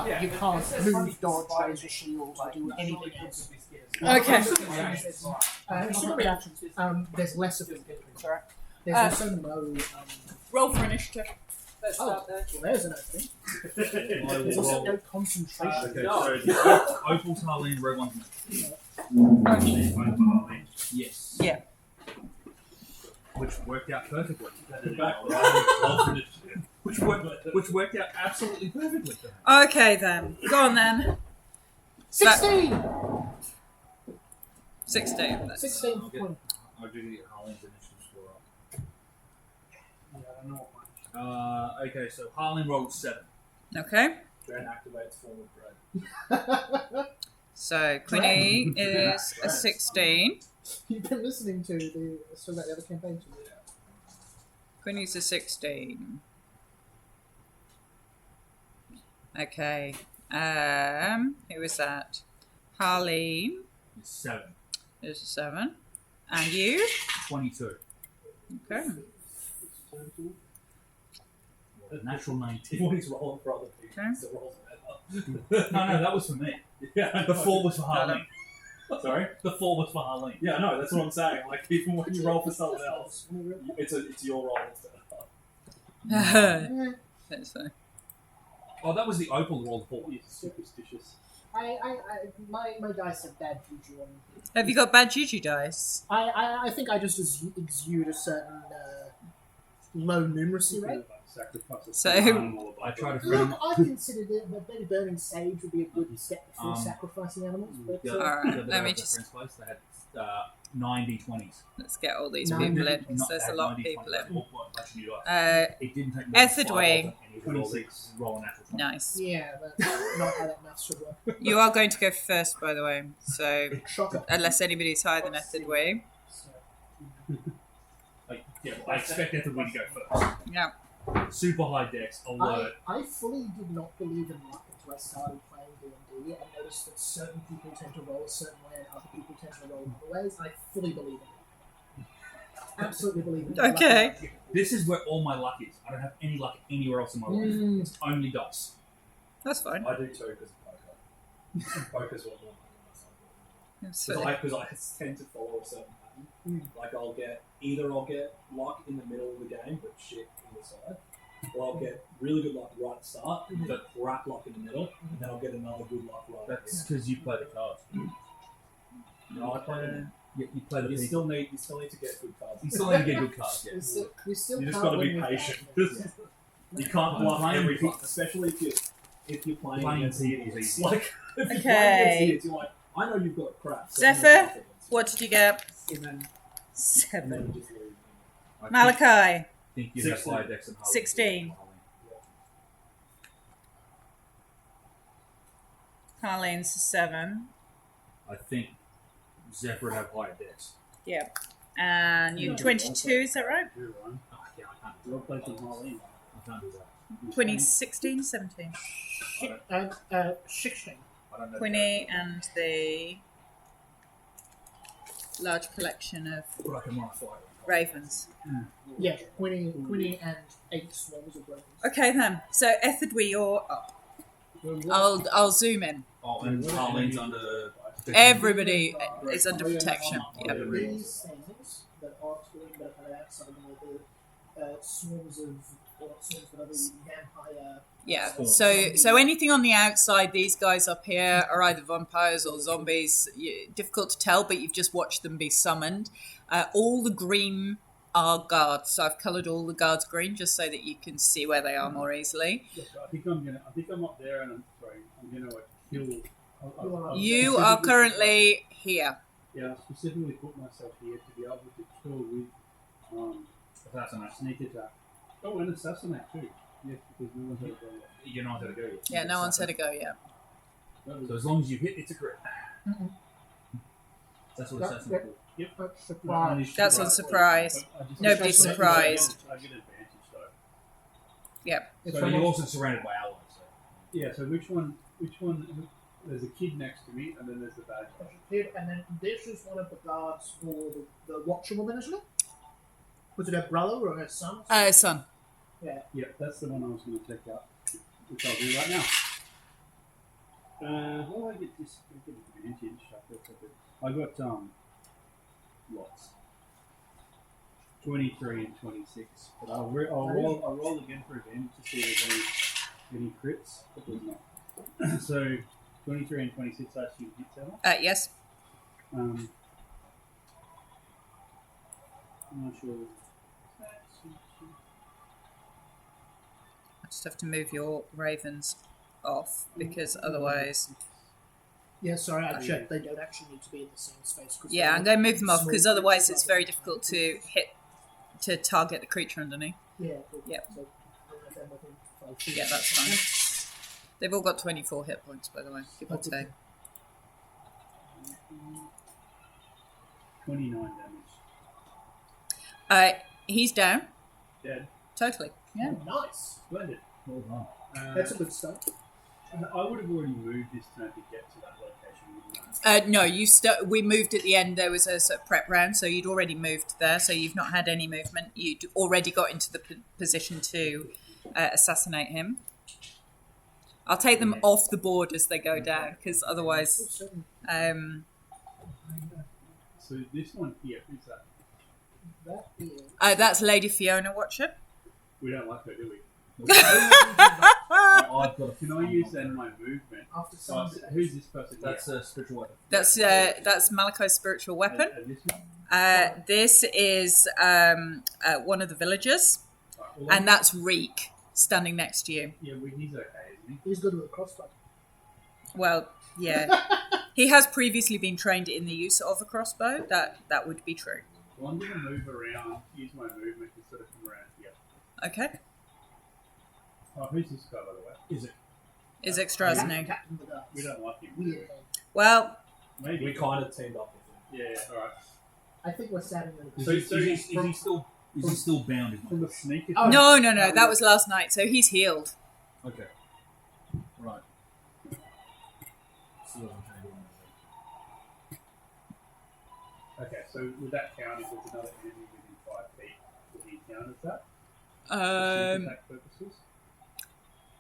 but you can't move, dodge, raise your shield, or do anything else. Okay. Secret actions. There's less of them. Sorry. There's also no. Roll for initiative. Well, there's an opening. There's also no concentration. Okay, so Opal's Harleen, Red One's Yes. Yeah. Which worked out perfectly. Which worked out absolutely perfectly for him. Okay then. Go on then. 16! 16. 16 I'll give you Harleen's initiative score up. Yeah, I don't know what Okay, so Harleen rolled 7. Okay. Drain activates form of dread. So Quinny is a 16. You've been listening to the about the other campaign to me. Quinny's a 16. Okay. Who is that? Harleen It's 7. is a 7. And you? 22. Okay. Natural 19. What he's rolling for other people, Okay. so rolls better. No, that was for me. Yeah, The 4 was for Harleen. Sorry? The 4 was for Harleen. Yeah, no, that's what I'm saying. Like, even when you roll for someone else, it's your roll instead. That's fine. Oh, that was the Opal who rolled 4. He's superstitious. My dice have bad juju on them. Have you got bad juju dice? I think I just exude a certain low numeracy rate. So- I tried to Look, frame. I considered it that maybe burning sage would be a good step before sacrificing animals, but Alright, let me just- They had 90 20s. Let's get all these No, people in. Not Because there's a that lot of 90, people 20s. in. It didn't take me Etherdway. 26. Roll a natural 20. Nice. yeah, that's not how that math should work. You are going to go first, by the way. So, Shocker. unless anybody's higher than Etherdway. I expect Etherdway to go first. Yeah. Super high dex, alert. I fully did not believe in luck until I started playing D&D and noticed that certain people tend to roll a certain way and other people tend to roll other ways. I fully believe in it. Absolutely believe in it. Okay. This is where all my luck is. I don't have any luck anywhere else in my life. It's only dice. That's fine. I do too because of poker. Poker's what more So, because I tend to follow a certain pattern. Like I'll get luck in the middle of the game, but shit in the side, or I'll get really good luck right at the start, but crap luck in the middle, and then I'll get another good luck right. That's because you play the cards. No, I play them. You play the You people. still need to get good cards. You still need to get good cards. Yeah. We still You just can't got to be win with patient. that. You can't bluff Playing every people- time, especially if you're playing Playing against people is idiots. easy. Like if you're Okay. playing against idiots, you're like, I know you've got crap. So I'm Zephyr? gonna bluff against what did you get? you. And then 7. you just leave. I Malachi. think you have 16. high dex and Harley. 16. Harleen's a 7. I think Zephyr would have higher dex. Yeah. And you're 22, is that right? Oh, yeah, I can't do You're playing Harleen. that. I can't do that. 2016, 17. 16. I don't know. Quinny and the large collection of But I can run a fight. ravens. Yeah, Quinny and 8 swarms of ravens. Okay then. So Etherdwe, you're up. I'll zoom in. Oh, and Harleen's under. Everybody is under protection. Yep. These things that are exploring but are outside of the swarms of other vampire. Yeah. So anything on the outside, these guys up here are either vampires or zombies. Difficult to tell, but you've just watched them be summoned. All the green are guards. So I've coloured all the guards green just so that you can see where they are more easily. I think I'm up there, and I'm gonna kill. You are currently here. Yeah, I specifically put myself here to be able to kill with Assassinate. sneak attack. Oh, and assassinate too. Yes, because no one's had a go yet. You're not going to go yet. Yeah, no one's had a go yet. That was So as long as you hit, it's a crit. That's what That- assassinate is. Yep. Surprise. That's on surprise. I just- Nobody's surprised. I get advantage though. Yep. It's So from you're a- also surrounded by allies. So. Yeah. So which one? There's a kid next to me, and then there's the bad guy. And then this is one of the guards for the Watcher woman, isn't it? Was it her brother or her son? Son. Yeah, that's the one I was going to take out, which I'll do right now. Well, I get this. I get advantage. I got lots. 23 and 26. But I'll roll again for advantage to see if there's any crits. But there's not. So 23 and 26. I assume hits ever. Yes. I'm not sure. I just have to move your ravens off because otherwise. Yeah, sorry, I checked. They don't actually need to be in the same space. Yeah, I'm going to move them off because otherwise it's very difficult to target the creature underneath. Yeah. Cool. Yeah. So, Yeah, that's fine. They've all got 24 hit points, by the way. Give or take. 29 damage. He's down. Dead. Totally. Yeah. Oh, nice. Splendid. Well done. That's a good start. I would have already moved this turn to get to that location. No, we moved at the end. There was a sort of prep round, so you'd already moved there. So you've not had any movement. You'd already got into the position to assassinate him. I'll take them off the board as they go down, because otherwise. So this one here, who's that? That is... That's Lady Fiona Watcher. We don't like her, do we? I've got a Can I use then my movement? After So, sunset. who's this person? That's a spiritual weapon. That's Malachi's spiritual weapon. And this one? This is one of the villagers, Right, well, and that's Reek standing next to you. yeah, well, he's okay, isn't He's good with a crossbow. Well, yeah, he has previously been trained in the use of a crossbow. That would be true. he? Well, I'm going to move around, use my movement to sort of come around here. Okay, Oh, who's this guy, by the way? Is it? is Extrasenate. Captain of the Guards. We don't like him. Weird. Well, Maybe. We kind of teamed up with him. Yeah, alright. I think we're standing in a Is, position. he, is he still bound? From the sneak attack? Oh, no, that was last night. So he's healed. Okay. Right. See what I'm trying to do. Okay, so would that count if there's another enemy within 5 feet? Would he count as that? For sneak attack purposes?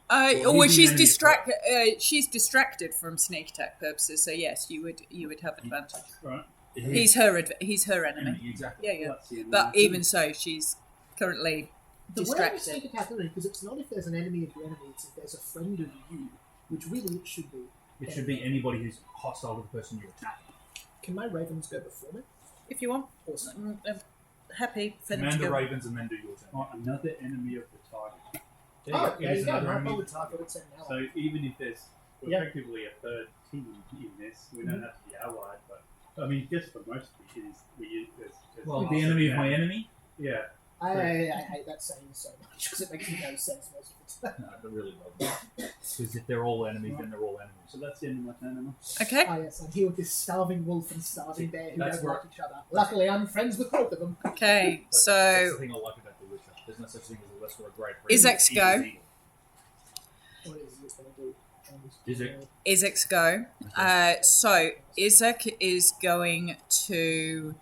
Well, Well, he's she's the enemy distracted. She's distracted from sneak attack purposes. So yes, you would have advantage. Right. He's her enemy. Exactly. Yeah, yeah. Well, that's the enemy. But even so, she's currently The way I distracted. sneak attack enemy, because it's not if there's an enemy of the enemy, it's if there's a friend of you, which really it should be. It should be anybody who's hostile to the person you're attacking. Can my ravens go before me? If you want. Awesome. I'm happy for them Command to the go. ravens and then do your turn. Oh, another enemy of the target. Oh, It there is you go. another My enemy. forward target would send now. So even if there's Yeah. effectively a third team in this, we don't have to be allied, but I mean, just for most missions, we use this. Well, the enemy of my enemy? Yeah. I hate that saying so much because it makes no sense most of the time. No, it really doesn't. Because if they're all enemies, then they're all enemies. So that's the end of my turn, Emma. Okay. Ah, yes, I'm here with this starving wolf and starving bear who That's don't where- like each other. Luckily, I'm friends with both of them. Okay. That's So the thing I like about The Witcher. There's no such thing as a lesser or greater. Is X Evil go? is evil. What is this going to do? Is it? Izek's go. So Izek is going to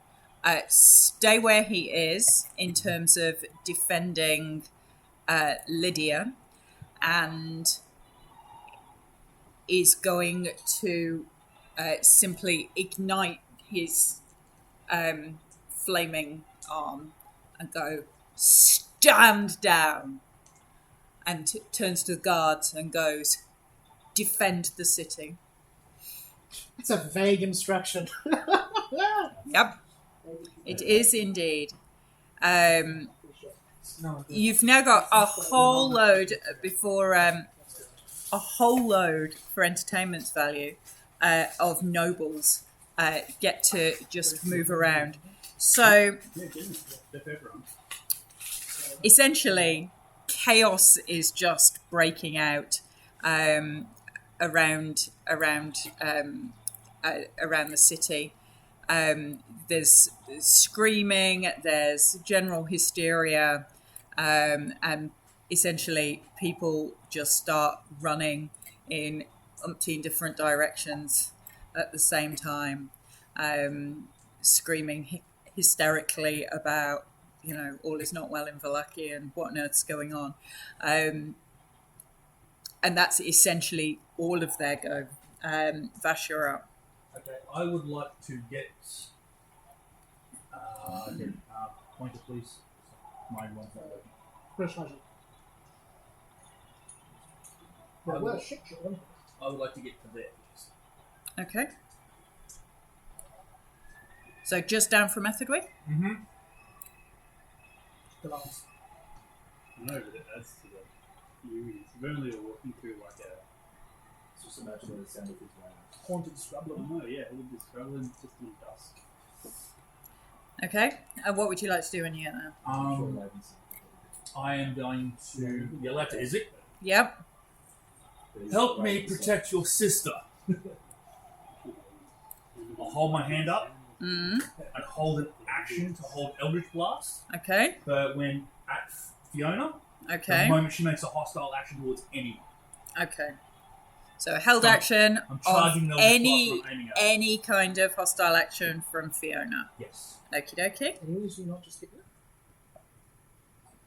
stay where he is in terms of defending Lydia, and is going to simply ignite his flaming arm and go, "Stand down!" and turns to the guards and goes, "Defend the city." It's a vague instruction. Yep, it is indeed. No, You've now got a whole load before a whole load for entertainment's value of nobles get to just move around. So Yeah, goodness. Step everyone. essentially, chaos is just breaking out around the city. There's screaming, there's general hysteria, and essentially people just start running in umpteen different directions at the same time, screaming hysterically about, all is not well in Vallaki and what on earth's going on. And that's essentially all of their go. Vash, you're up. Okay, I would like to get. Pointer, please. Mine one's not working. Persuasion. Well, shit, sure. I would like to get to there, please. Okay. So just down from Etherway? Mm-hmm. Glass. No, but it adds to the eerie. If only you're walking through like a. Just imagine what it sounded this way. Haunted I scrubber. don't know, yeah, all this traveling just in dusk. Okay. And what would you like to do when you get there? I am going to yell out to Izzy. Yep. Help me protect your sister. I'll hold my hand up and hold an action to hold Eldritch Blast. Okay. But when at Fiona, Okay. the moment she makes a hostile action towards anyone. Okay. So held So, action I'm of charging the Eldritch any Blast from aiming at her. any kind of hostile action from Fiona. Yes. Okie dokie. And you usually not just hit you.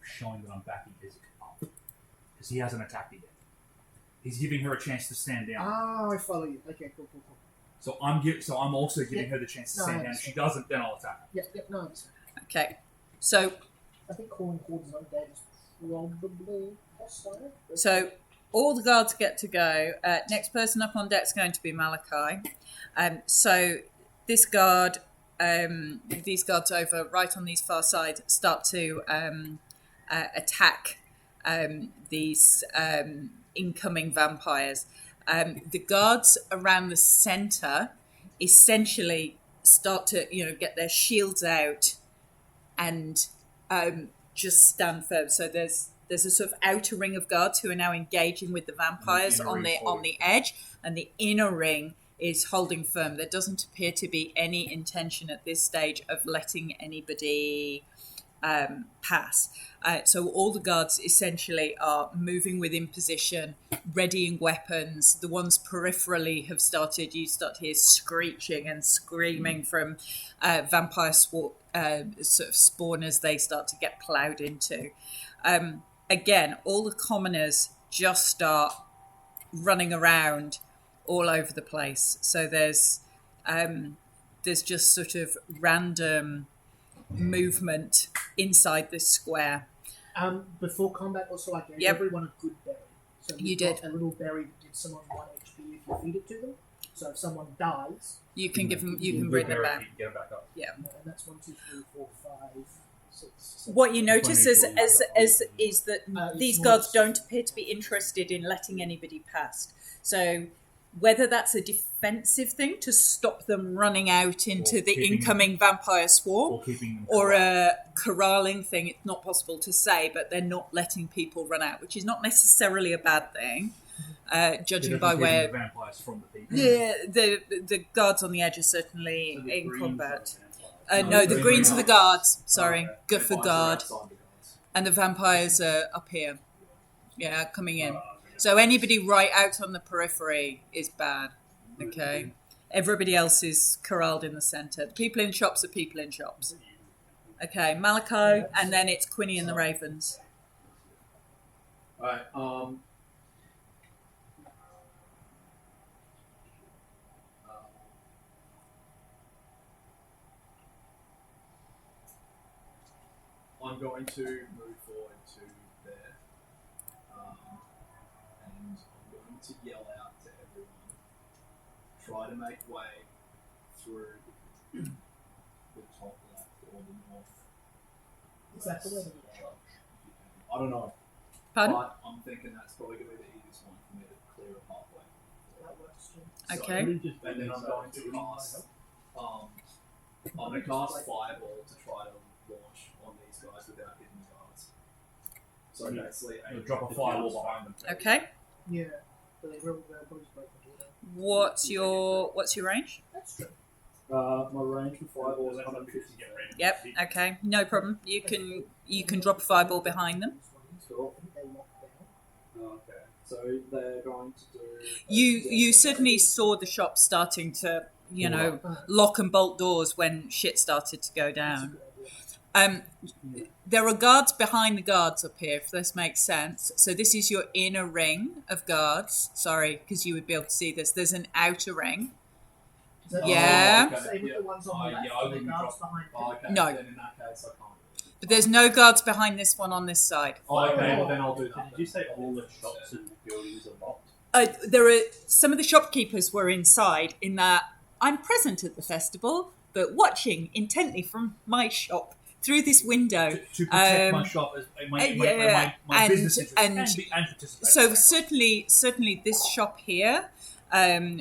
Showing that I'm backing Izzy up. Because he hasn't attacked her yet. He's giving her a chance to stand down. Ah, I follow you. Okay, cool. So I'm also giving her the chance to No, I stand down. If she doesn't, then I'll attack her. Yep, no, I understand. Okay. So I think calling Hordes Undead is probably hostile. but- So all the guards get to go. Next person up on deck is going to be Malachi. So this guard, these guards over right on these far side start to attack these incoming vampires. The guards around the centre essentially start to, get their shields out and just stand firm. So there's a sort of outer ring of guards who are now engaging with the vampires inner on ring the edge, and the inner ring is holding firm. There doesn't appear to be any intention at this stage of letting anybody pass. So all the guards essentially are moving within position, readying weapons. The ones peripherally have started, you start to hear screeching and screaming from vampire sort of spawn as they start to get ploughed into. Again, all the commoners just start running around all over the place. So there's just sort of random movement inside this square. Before combat, also I gave Yep. everyone a good berry. So You you've did. got a little berry that gives someone 1 HP if you feed it to them. So if someone dies, You can give them, you can Good bring them Eric, back. you can get him back up. and that's 1, 2, 3, 4, 5, 6, 7. What you notice is that It's these more- guards don't appear to be interested in letting anybody past. So whether that's a defensive thing to stop them running out into Or the keeping- incoming vampire swarm, Or keeping them or corralled. a corralling thing, it's not possible to say, but they're not letting people run out, which is not necessarily a bad thing, judging They're by keeping where... the vampires from the people. Yeah, the guards on the edge are certainly So the in greens combat. are vampires. No, the green greens are the guards. Oh, Sorry, okay. good for Vampires are guard. outside the guards. And the vampires are up here. Yeah, coming in. Oh, So anybody right out on the periphery is bad. Okay. Everybody else is corralled in the centre. The people in shops are people in shops. Okay, Malachi, and then it's Quinny and the Ravens. Alright, I'm going to move forward to there, and I'm going to yell out to everyone. Try to make way through the top left or the north. Is that the way to west, I don't know. Pardon? But I'm thinking that's probably going to be the easiest one for me to clear a pathway. That works too. Okay. And then I'm going to cast. I'm going to cast Fireball to try to launch on these guys without hitting the guards. So basically, You'll drop a fireball behind them. Okay. Yeah. But they'll probably just break the door. What's your range? That's true. my range for Fireball is That's not 150 because you get ready. Yep. Okay. No problem. You can drop a fireball behind them. Cool. They lock down. Okay. So they're going to do. You certainly saw the shop starting to lock and bolt doors when shit started to go That's a down. good There are guards behind the guards up here, if this makes sense. So this is your inner ring of guards. Sorry, because you would be able to see this. There's an outer ring. Is that Yeah. the same with the ones on the left? yeah, I Are there wouldn't guards drop- behind Oh, them? okay. No. Then in that case, I can't. But there's no guards behind this one on this side. Oh, okay. Well, then I'll do So that. did you say all the shops and buildings are locked? There are some of the shopkeepers were inside. In that I'm present at the festival, but watching intently from my shop through this window. To protect my Um, shop as my and- business interests and- and participate. So certainly this shop here,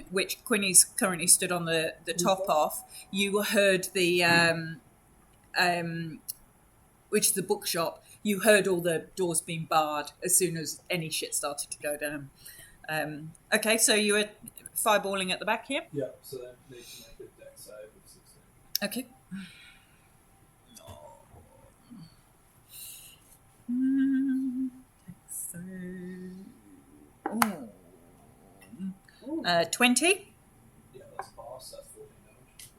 which Quinny's currently stood on the top of, you heard the which is the bookshop. You heard all the doors being barred as soon as any shit started to go down. Okay, so you were fireballing at the back here. Yeah. So then need to make a deck save of 16. Okay. So, 20, Yeah, that's a pass. That's 14 damage.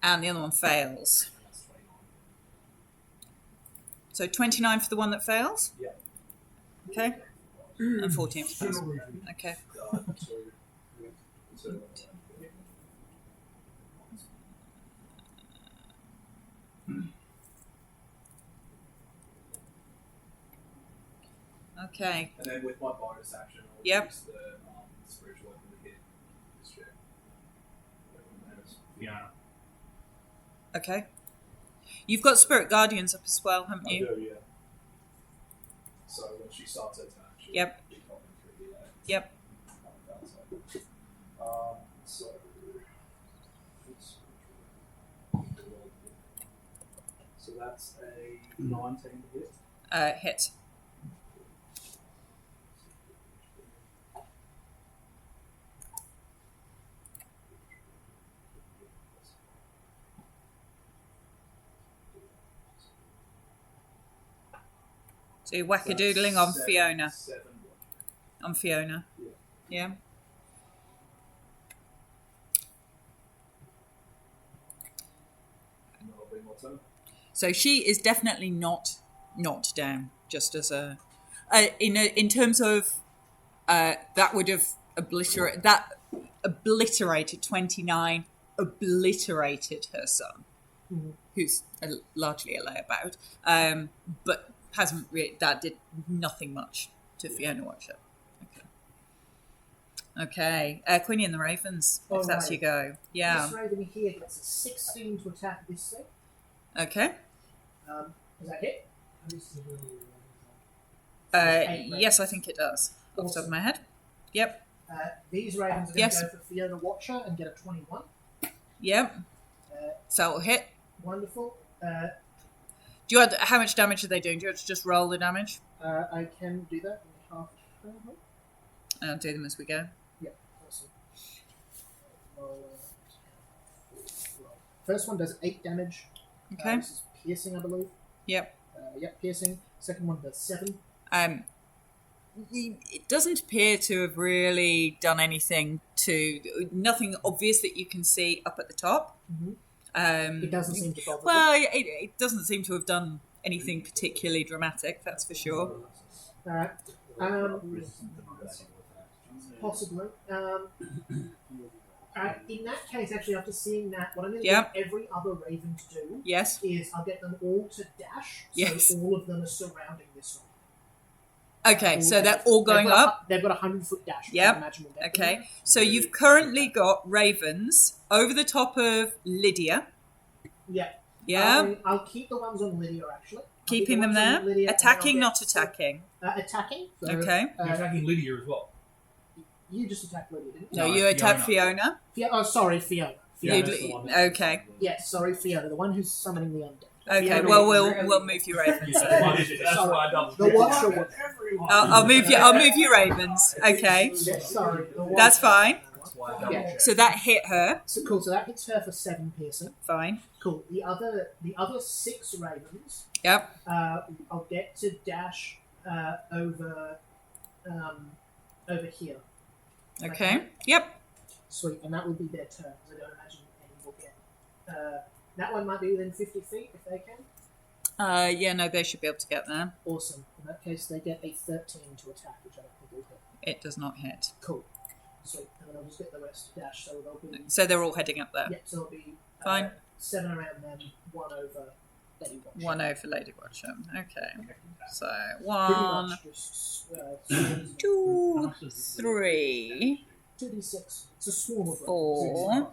and the other one fails. And that's 29. So 29 for the one that fails. Yeah. Okay. And 14 for the first one. Okay. Two. Okay. And then with my bonus action, I'll Yep. use the spiritual weapon to hit this check. Fiona. Okay. You've got Spirit Guardians up as well, haven't I you? do, yeah. So when she starts her turn, she'll Yep. be popping through the Yep. So so that's a 19 to hit. Hit. So you're wackadoodling on Seven- Fiona. 7 On Fiona. Yeah. Yeah. and that'll be my turn. So she is definitely not down. Just as a, in terms of that would have obliterated 29, obliterated her son, who's largely a layabout, but hasn't really, that did nothing much to Fiona Watcher. Okay, Queenie and the Ravens, if that's your go. Yeah. This raven here gets a 16 to attack this thing. Okay. Does that hit? Yes, I think it does. Off the top of my head. Yep. These ravens are going Yes. to go for Fiona Watcher and get a 21. Yep. Uh, So it'll hit. Wonderful. Do you add, how much damage are they doing? Do you have to just roll the damage? I can do that in half a turn. I'll do them as we go. Yeah, awesome. First one does 8 damage. Okay. This is piercing, I believe. Yep. Yep, piercing. Second one does 7. It doesn't appear to have really done anything to, nothing obvious that you can see up at the top. It doesn't seem to bother them. Well, it doesn't seem to have done anything particularly dramatic, that's for sure. Alright. Possibly. In that case, actually, after seeing that, what I'm going to Yep. get every other raven to do Yes. is I'll get them all to dash, Yes. so all of them are surrounding this one. Okay, so they're all going up. They've got a 100-foot dash. which Yep. I imagine will get them Okay, there. so you've currently got ravens over the top of Lydia. Yeah. Yeah, I'll keep the ones on Lydia, actually. I'll keep keeping the them ones on there. Lydia, and then Attacking, I'll not get- attacking. Attacking. So, Okay. You're attacking Lydia as well. You just attacked Lydia, didn't you? No, No, you attack Fiona. Fiona. Oh, sorry, Fiona. Yeah, You'd- that's the one. okay. Yes, sorry, Fiona, the one who's summoning the undead. Okay, Fiona well was we'll really- we'll move your ravens. That's why I double. The Watcher would. I'll move your ravens. Okay, Yeah, sorry. the that's Watcher. fine. That's why I double Yeah. check. So that hit her. So cool. So that hits her for 7 piercing. Fine. Cool. The other 6 ravens, Yep. I'll get to dash over here. Okay. Yep. Sweet, and that will be their turn. Because I don't imagine any will get. That one might be within 50 feet if they can. Yeah, no, they should be able to get there. Awesome. In that case, they get a 13 to attack, which I don't think will hit. It does not hit. Cool. Sweet. And then I'll just get the rest dash, so they'll be... So they're all heading up there. Yep, so it'll be... Fine. 7 around them, 1 over Lady Watcher. 1 over Lady Watcher. Okay. So, Pretty 1, much just... 2, 3, 2d6. It's a swarm of 4.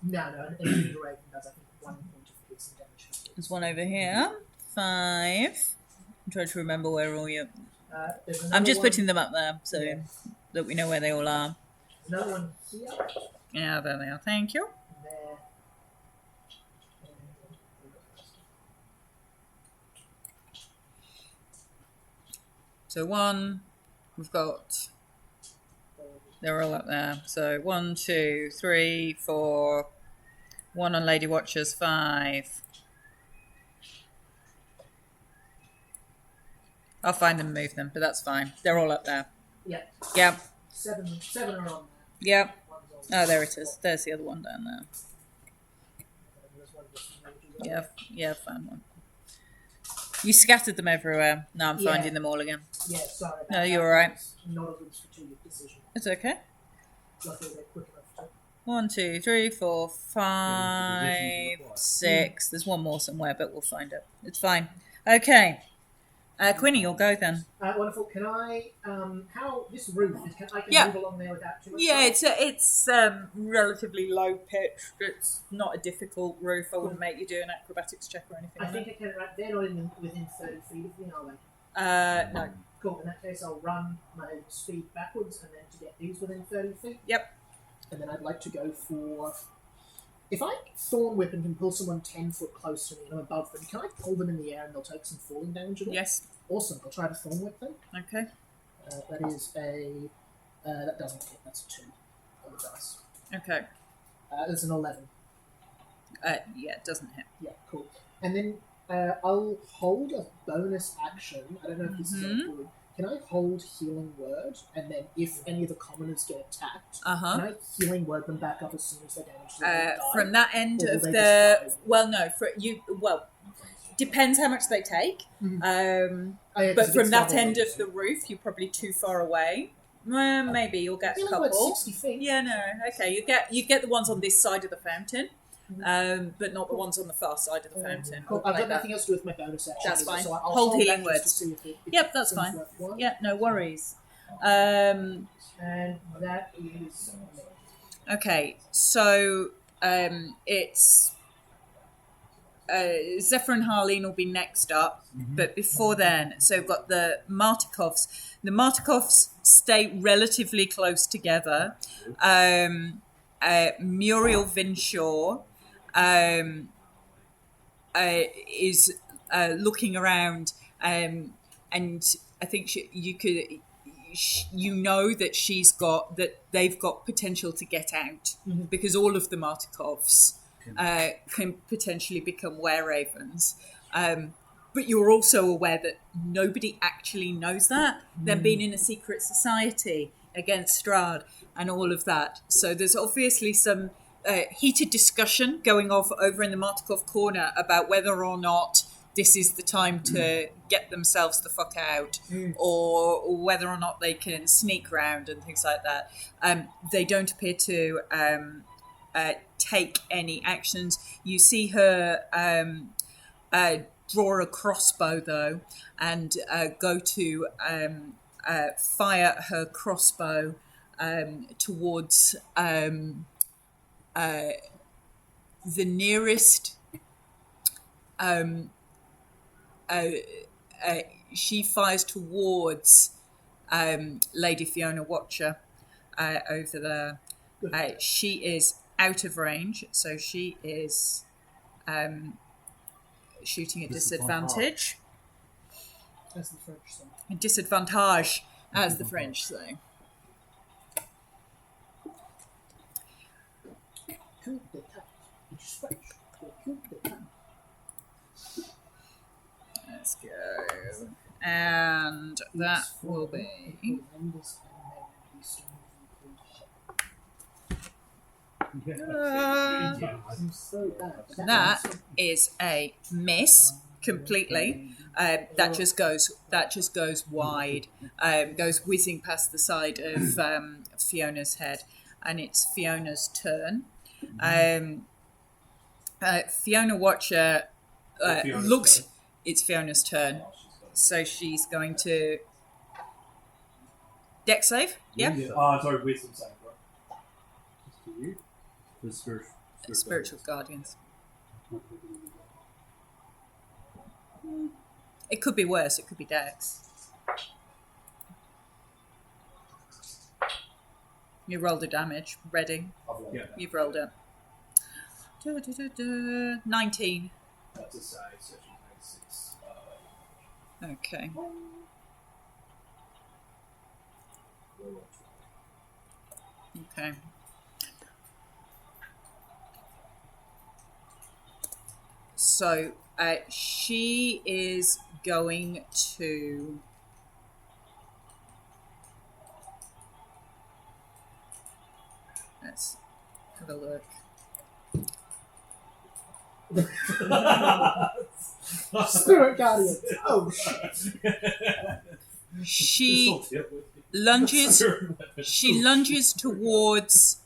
No, an individual raven does, I think, 1 point of piercing damage. There's 1 over here. 5. I'm trying to remember where all you... There's I'm another just one putting them up there so that we know where they all are. Another one here. Yeah, there they are. Thank you. There. So 1, we've got... They're all up there. So 1, 2, 3, 4. 1 on Lady Watchers, 5. I'll find them and move them, but that's fine. They're all up there. Yeah. Yep. 7 are on there. Yep. One's on Oh, there it is. There's the other one down there. There's one just in range as well. Yeah, found one. You scattered them everywhere. Now I'm Yeah. finding them all again. Yeah, sorry about No, that. you're all right. It's not a good strategic decision. It's okay. Luckily, they're quick enough to... 1, 2, 3, 4, 5, 6. There's one more somewhere, but we'll find it. It's fine. Okay. Quinny, you'll go then. Wonderful. Can I... how... This roof, I can Yeah. move along there without too much... Yeah, trouble? it's relatively low pitched. It's not a difficult roof. I wouldn't make you do an acrobatics check or anything. I on think it. I can... Right, they're not within 30 feet of me, are they? No. Cool. In that case, I'll run my speed backwards and then to get these within 30 feet. Yep. And then I'd like to go for... If I Thorn Whip and can pull someone 10 foot close to me and I'm above them, can I pull them in the air and they'll take some falling damage? Yes. Awesome. I'll try to Thorn Whip them. Okay. That is a... that doesn't hit. That's a 2 on the dice. Okay. There's an 11. Yeah, it doesn't hit. Yeah, cool. And then I'll hold a bonus action. I don't know if this is good. Can I hold Healing Word? And then if any of the commoners get attacked, can I Healing Word them back up as soon as they're damaged? From that end Or of will they the... just die? Well, no. For you... Well, depends how much they take. Oh, yeah, 'cause But if from it's that double, end of the roof, you're probably too far away. Maybe you'll get a Healing Word's couple. 60 feet. Yeah, no, okay. You get the ones on this side of the fountain, but not the ones on the far side of the fountain. Cool. Like I've got that. nothing else to do with my bonus action. That's either, fine. So I'll Hold Healing that just Word. to see if Yep, that's it's fine. worthwhile. Yeah, no worries. And that is... Okay, so it's Zephyr and Harleen will be next up, but before then, so we've got the Martikovs. The Martikovs stay relatively close together. Muriel Vinshaw is looking around, and I think you know that they've got potential to get out because all of the Martikovs can potentially become were-ravens. But you're also aware that nobody actually knows that. They've been in a secret society against Strahd and all of that. So there's obviously some heated discussion going off over in the Martikov corner about whether or not this is the time to get themselves the fuck out, or whether or not they can sneak around and things like that. They don't appear to take any actions. You see her draw a crossbow, though, and go to fire her crossbow towards the nearest... she fires towards Lady Fiona Watcher over there. She is out of range, so she is shooting at disadvantage. As the French say. Disadvantage, as the French say. Coup d'état. It's French. Coup d'état. Let's go. And that will be... I'm so bad. That is a miss completely. That just goes wide. Goes whizzing past the side of Fiona's head, and it's Fiona's turn. Fiona Watcher looks. Turn. It's Fiona's turn, so she's going to deck save. Yeah. Oh, sorry, wisdom save, right? Just to you. The Spiritual guardians. It could be worse. It could be Dex. You rolled the damage. Ready. I've rolled Yeah. that. You've rolled it. 19. That's a save, so she takes 6. Okay. Okay. So she is going to. Let's have a look. Spirit Guardian. Oh shit. She lunges. She lunges towards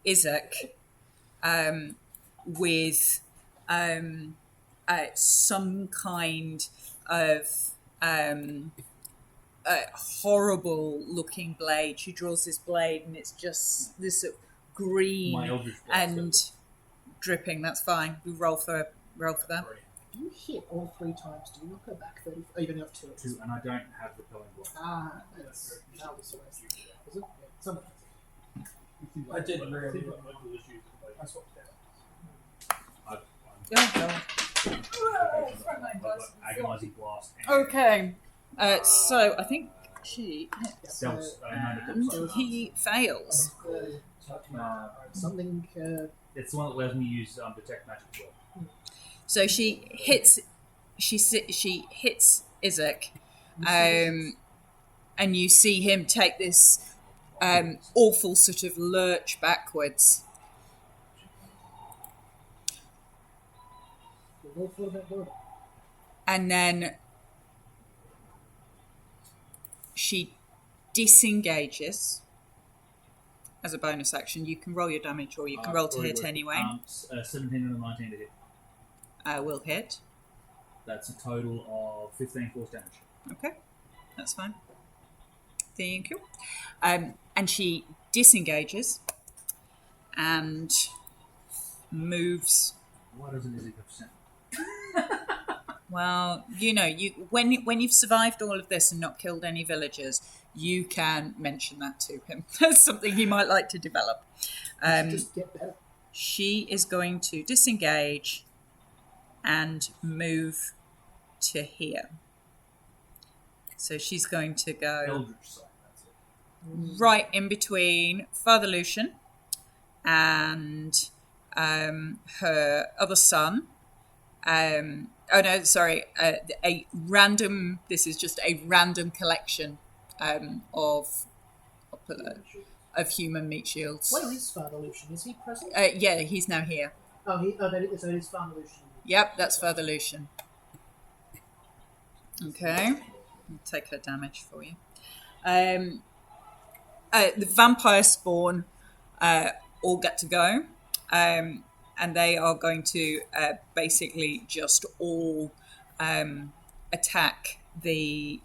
Isaac with some kind of horrible-looking blade. She draws this blade, and it's just this My green Eldritch Blast. and dripping. That's fine. We roll for that. If you hit all 3 times, do you not go back 30? Oh, you've only got 2. 2, and I don't have repelling block. Ah, that's that was the rest. Was it? Yeah, something. I did really. I swapped it Yeah. I've got agonizing blast. And Okay. So I think she hits. that was, He fails. Something. it's the one that lets me use detect magic as well. So she hits. She hits Isaac, and you see him take this awful sort of lurch backwards. Roll for that word. And then she disengages as a bonus action. You can roll your damage, or you can roll to hit anyway. 17 and a 19 to hit. Will hit. That's a total of 15 force damage. Okay, that's fine. Thank you. And she disengages and moves. Why doesn't Izzy have percent? Well, when you've survived all of this and not killed any villagers, you can mention that to him. That's something he might like to develop. Just get better. She is going to disengage and move to here. So she's going to go Eldritch Sight, that's it. right in between Father Lucian and her other son. This is just a random collection of human meat shields. Where is Father Lucian? Is he present? Yeah, he's now here. So it is Father Lucian. Yep, that's Father Lucian. Okay, I'll take her damage for you. The vampire spawn all get to go, and they are going to basically just all attack the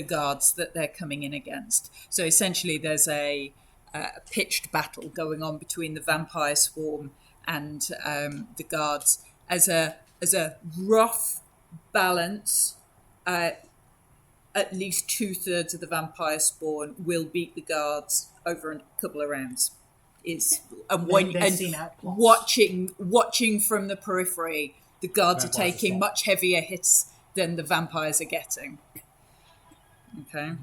guards that they're coming in against. So essentially, there's a pitched battle going on between the vampire swarm and the guards. As a rough balance, at least 2/3 of the vampire spawn will beat the guards over a couple of rounds. Watching from the periphery, the guards are taking much heavier hits than the vampires are getting. Okay.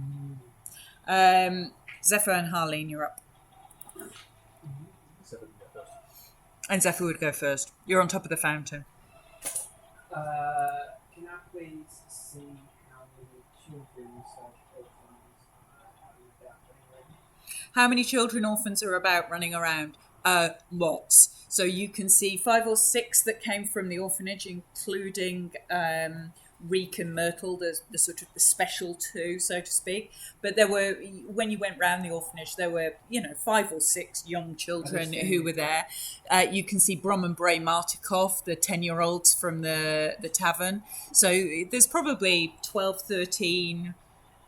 Zephyr and Harleen, you're up. And Zephyr would go first. You're on top of the fountain. Can I please see how many children orphans How many children orphans are about running around? Lots. So you can see 5 or 6 that came from the orphanage, including Reek and Myrtle, the sort of the special two, so to speak. But there were, when you went round the orphanage, there were, 5 or 6 young children who were there. You can see Brom and Bray Martikov, the 10-year-olds from the tavern. So there's probably 12, 13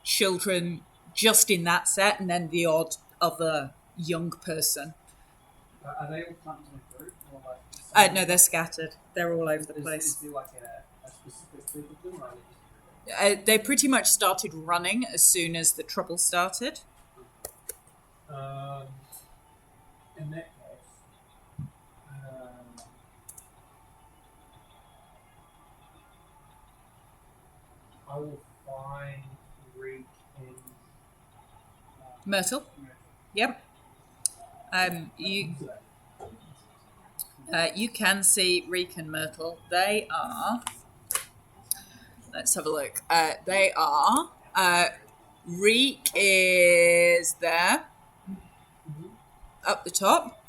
children just in that set, and then the odd other young person. Are they all clumped in a group? Or like No, they're scattered. They're all over the place. Is there like a specific group of them? Or are they just They pretty much started running as soon as the trouble started. in that case, I will find Reek and Myrtle. Yep. You can see Reek and Myrtle. They are. Let's have a look. They are. Reek is there, up the top,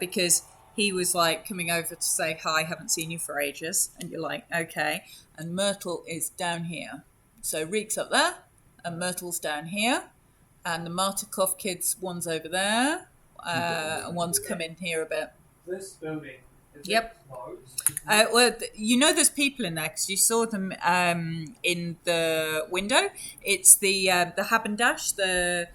because he was like coming over to say hi. Haven't seen you for ages, and you're like, okay. And Myrtle is down here. So Reek's up there, and Myrtle's down here, and the Martikov kids. One's over there, and one's come in here a bit. this building. Is Yep. it closed? Well, there's people in there because you saw them in the window. It's the Habendash, the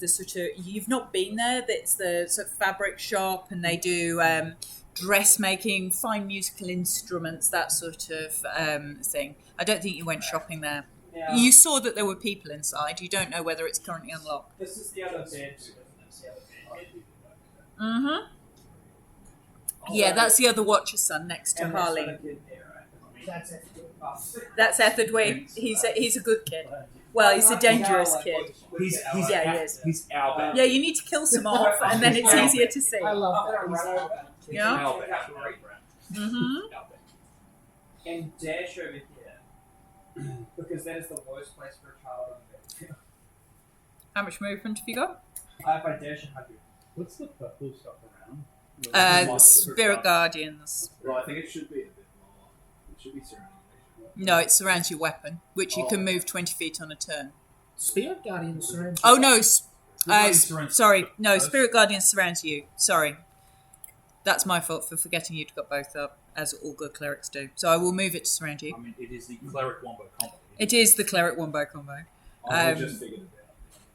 sort of, you've not been there. It's the sort of fabric shop, and they do dressmaking, fine musical instruments, that sort of thing. I don't think you went shopping there. Yeah. You saw that there were people inside. You don't know whether it's currently unlocked. This is the other bed, isn't it? It's the other bed. Mm-hmm. Yeah, that's the other Watcher's son next to And there's Harley. another kid there, right? That's it. That's Etherdway. He's a good kid. Well, he's a dangerous kid. He's Yeah, he is. He's our bad. Yeah, you need to kill some off, and then it's easier to see. I love that. He's Yeah. our bad. Mm-hmm. Our bad. And dash over here. Because that is the worst place for a child on the bed. How much movement have you got? If I dash 100. What's the purple stuff around? Spirit Guardians. Well, I think it should be a bit more. It should be surrounding. No, it surrounds your weapon, which you can move 20 feet on a turn. Spirit Guardian surrounds. Oh no, Surrounds- sorry, no, Spirit Guardians surrounds you. Sorry, that's my fault for forgetting you'd got both up, as all good clerics do. So I will move it to surround you. I mean, it is the cleric wombo combo. It is the cleric wombo combo. I just figured it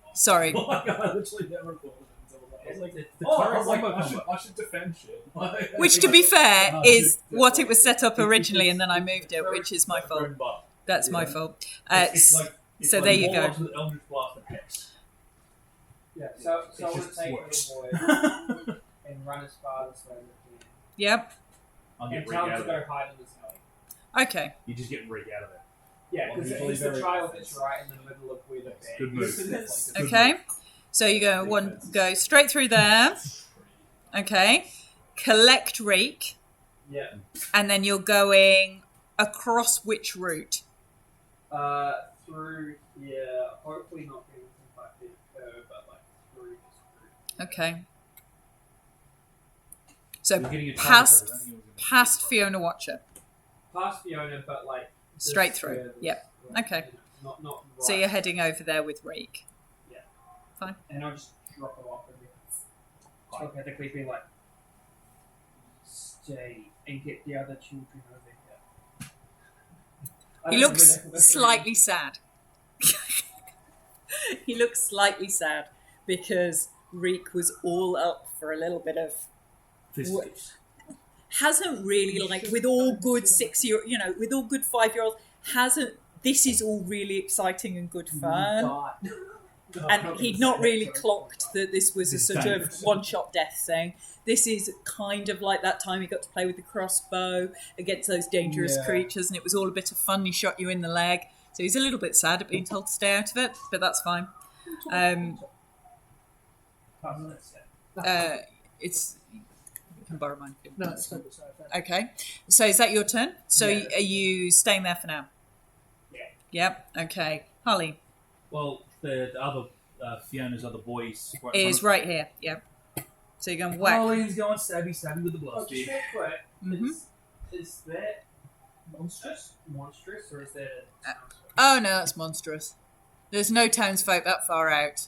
out. Sorry. Oh my god, I literally never thought of it until that. I was like, The I cleric was like, wombo I combo. should defend shit. Which, to be fair, is what it was set up originally, and then I moved it, which is my fault. That's my fault. It's like, it's so like there you Warlocks go. with Eldritch Blast and Hex. Yeah, so I It want just to take works. little boy and run as far as I can. Yep. I'll And get Reek tell him out to of go there. hide in this alley. Okay. You just get Reek out of there. Yeah, because Usually he's the very child offensive. that's right in the middle of where the bed Good move. is. Good Okay. move. So you go straight through there. Okay. Collect Reek, Yeah. and then you're going across which route? Through here, hopefully not being within 5 feet of her, but like through this route. Okay. So You're getting a target past cover. I think it was gonna be- past Fiona Watcher. Past Fiona, but like this Straight through. square, this- Yep. like, Okay. you know, not right. So you're heading over there with Reek. And I'll just drop her off and telepathically be like, stay and get the other children over here. I He don't looks know whether- slightly sad. He looks slightly sad because Reek was all up for a little bit of. Fisticuffs. Hasn't really, like, with all good 6-year, with all good 5-year-olds, hasn't. This is all really exciting and good fun. And he'd not really clocked that this was a sort of one-shot death thing. This is kind of like that time he got to play with the crossbow against those dangerous Yeah. creatures, and it was all a bit of fun. He shot you in the leg. So he's a little bit sad at being told to stay out of it, but that's fine. It's... You can borrow mine. if you No, want. it's not sorry. Okay. So is that your turn? So Yeah. are you staying there for now? Yeah. Yep. Okay. Harley. Well, the other Fiona's other boys. Is right here. Yeah. So you're going whack. Harleen's going stabby with the Oh, blast just spear. real quick. Mhm. Is that monstrous, or is that? Oh no, that's monstrous. There's no townsfolk that far out.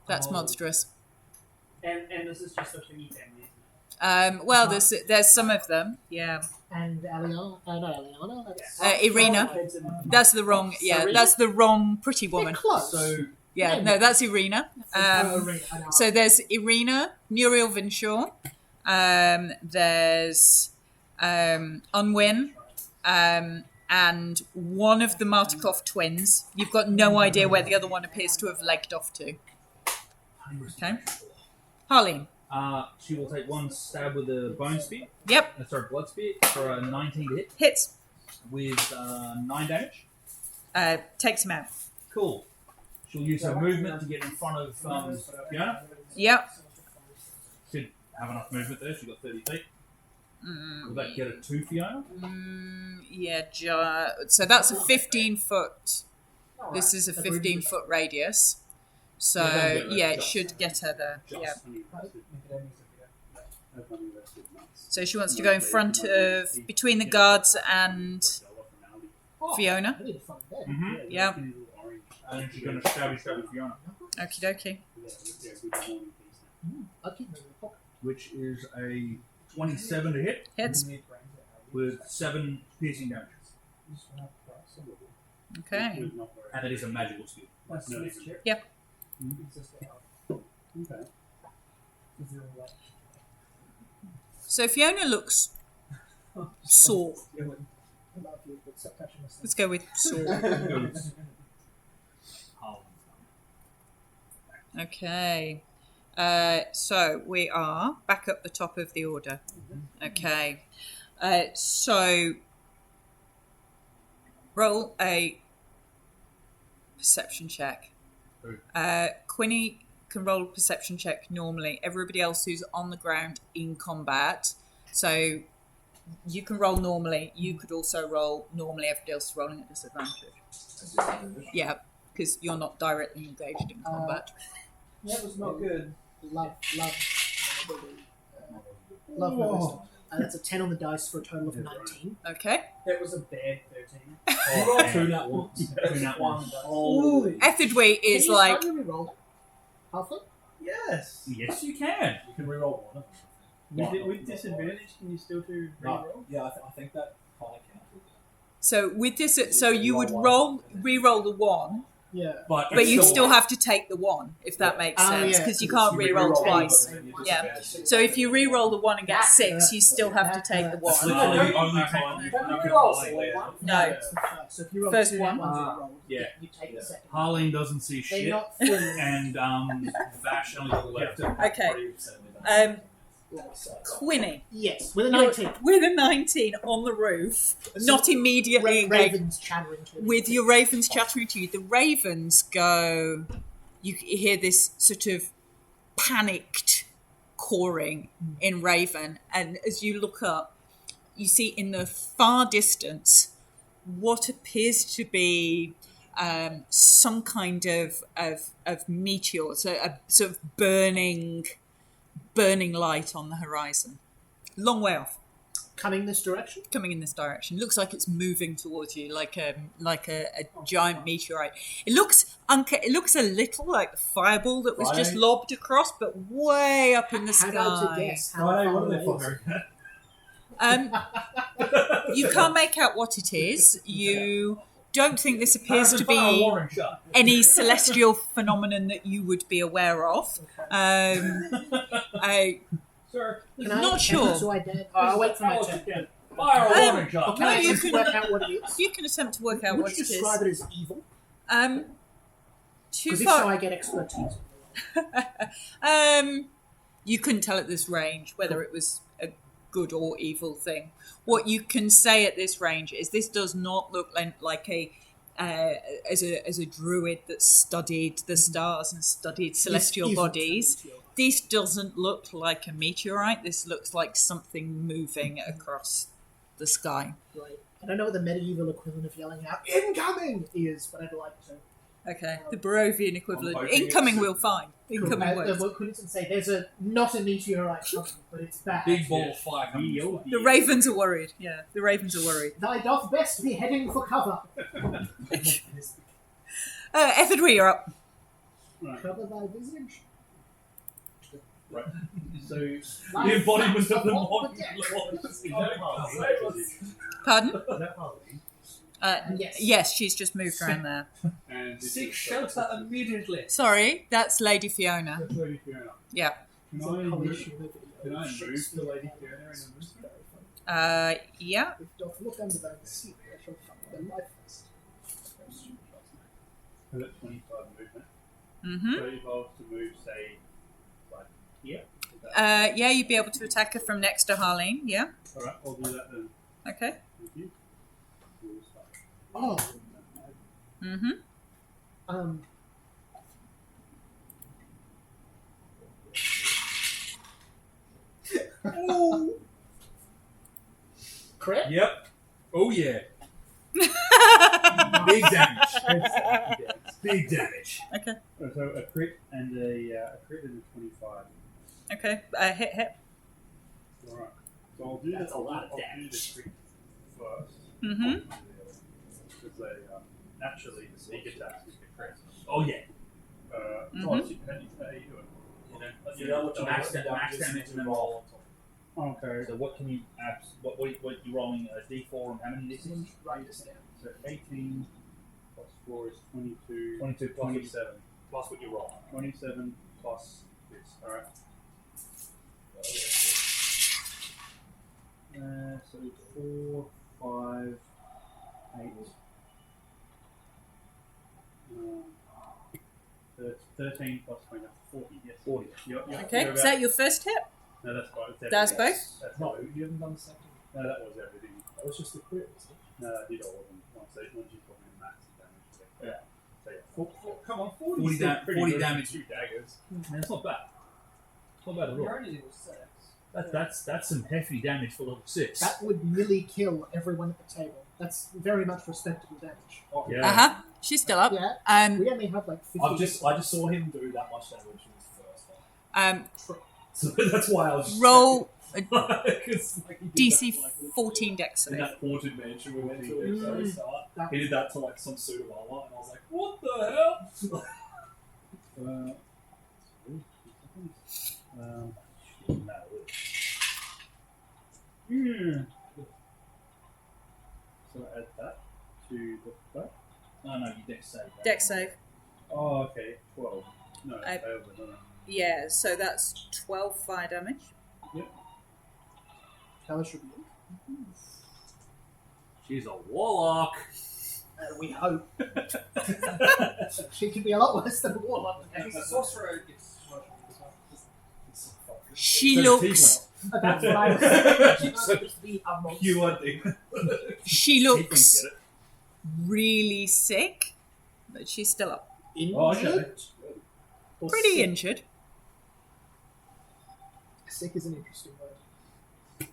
That's Oh. monstrous. And this is just a thingy family. Well, there's some of them. Yeah. And Aliana, not Aliana. That's Irina. That's the wrong. Yeah, Serena? that's the wrong pretty They're woman. close. So Yeah, no, that's Irina. Irina, I know. So there's Irina, Muriel Vinshaw. There's Unwin, and one of the Martikov twins. You've got no idea where the other one appears to have legged off to. Okay. Harleen. she will take one stab with a bone spear. Yep. Blood spear for a 19 to hit Hits. with 9 damage. Takes him out. Cool. She'll use her movement to get in front of Fiona. Yep. Should have enough movement there. She's got 30 feet. Will that get her to Fiona? Yeah. So that's a 15-foot. This is a 15-foot radius. So yeah, it should get her there. Yeah. So she wants to go in front of between the guards and Fiona. I need to find that. Mm-hmm. Yeah. And then she's going to stabby Fiona. Okie dokie. I'll keep them in the pocket. Which is a 27 to hit Hits. with 7 piercing damage. Okay. And it is a magical skill. Yep. Okay. So Fiona looks sore. I love you, but stop touching myself. Let's go with sore. Okay. So we are back up the top of the order. Okay. So roll a perception check. Quinny can roll a perception check normally. Everybody else who's on the ground in combat. So you can roll normally. You could also roll normally. Everybody else is rolling at disadvantage. Yeah, because you're not directly engaged in combat. That was not good. Love my wisdom. That's a 10 on the dice for a total of 19. Okay. That was a bad 13. Oh, You rolled 2 nat ones. Two nat ones. Holy. Etherdway is Can you like... Can you reroll halfway? Yes. Yes, you can. You can reroll one. With disadvantage, can you still do reroll? Yeah, I think that kind of counts. So with this, so you would re-roll the 1, Yeah. But you still have to take the 1, if that makes Oh, sense, yeah. because you can't re-roll twice. Yeah. Yeah. So if you re-roll the 1 and get 6, you still have to take the 1. That's literally the only time you can roll. No. It's the first. So if you roll First two one. ones, you roll. Yeah. You take the second. Harleen doesn't see They're shit, not full. and Vash only got the left. Okay. Quinny, Yes, with a you're 19. with a 19 on the roof, not immediately engaged. Ravens chattering to them. With your ravens chattering to you, the ravens go. You hear this sort of panicked cawing in Raven, and as you look up, you see in the far distance what appears to be some kind of meteor, so a sort of burning light on the horizon, long way off. Coming this direction? Coming in this direction. Looks like it's moving towards you, like a giant meteorite. It looks a little like the fireball that was just lobbed across, but way up in the How about to sky. guess how Friday, far what are they away is firing? You can't make out what it is. You don't think this appears to be Warren shot. any celestial phenomenon that you would be aware of. Sir, Can I Not sure. So I did. I'll wait for my turn. Fire a Um, warning shot. Can No, I you just can- work out what it is? You can attempt to work out Would what you it is. describe it as evil? Too Because if so, far. I get expertise. You couldn't tell at this range whether it was a good or evil thing. What you can say at this range is this does not look like as a druid that studied the stars and studied celestial Evil bodies. celestial. This doesn't look like a meteorite. This looks like something moving across the sky. Right. I don't know what the medieval equivalent of yelling out "incoming" is, but I'd like to. Okay, the Barovian equivalent. hoping Incoming it's- we'll find. Incoming works. What Quinton say? There's not a meteorite coming, but it's bad. Big ball of fire coming this way. The ravens are worried. Yeah, the ravens are worried. Thy doth best be heading for cover. Etherdwy, you're up. Cover thy visage. So The embodiment of the modern Pardon? is that Harley? Yes, she's just moved around there. And this Seek is- shelter immediately. Sorry, that's Lady Fiona. That's Lady Fiona. Yeah. Can It's I a move? collision of Can I move Shakespeare to Lady and Fiona in a It's movement? very funny. Yeah. If doth look under thy seat, I shall find the life vest. So that's 25 movement. Mm-hmm. So if I was to move, say, like here. is that- Yeah, you'd be able to attack her from next to Harleen. Yeah. All right, I'll do that then. Okay. Thank you. We'll start. Oh, Mm-hmm. Correct? Yep. Oh yeah. Big damage. Big damage. Okay. So a crit and a 25. Okay. Hit. All right. So I'll do That's a lot of I'll do damage. the crit first. Mm-hmm. Because they naturally the sneak attacks with the crit. Oh yeah. Oh, Mhm. so how do you do it? You know what Max damage and then roll. Okay. So what can you abs? What you rolling a D4 and how many D6? Write this down. So 18 plus 4 is 22. 22 plus 27. plus what you roll. 27 plus this. Alright. So 4, 5, 8. 13 plus 20. 40. Yes. 40. Yep. Okay. Is that your first hit? No, that's both. That's both? That's No, both. you haven't done the second. No, that was everything. That was just the crit, wasn't it? No, I did all of them. Once you put me in max damage. Yeah. So yeah. Come on, 40 40 damage. 2 daggers. Man, that's not bad. It's not bad at all. You're only level 6. That's some hefty damage for level 6. That would nearly kill everyone at the table. That's very much respectable damage. Yeah. Uh-huh. She's still up. Yeah, we only have like 50. I just saw him do that much damage in his first time. So that's why I was just Roll a 'Cause, like, he did DC that, like, 14 dex in save. that haunted mansion we went to at the very start. That- He did that to like some suit of armor, and I was like, "What the hell?" So add that to the back. No, you dex save. That. Dex save. Oh, okay. 12. No, I- failed it, no. Yeah, so that's 12 fire damage. Tell us your view. She's a warlock. We hope. She could be a lot worse than a warlock. He's a sorcerer. Gets She So looks. That's what I was saying. She's not supposed to be a monster. You are the She She can looks get it. really sick, but she's still up. Injured? Oh, okay. Or Pretty sick? injured. Sick is an interesting word.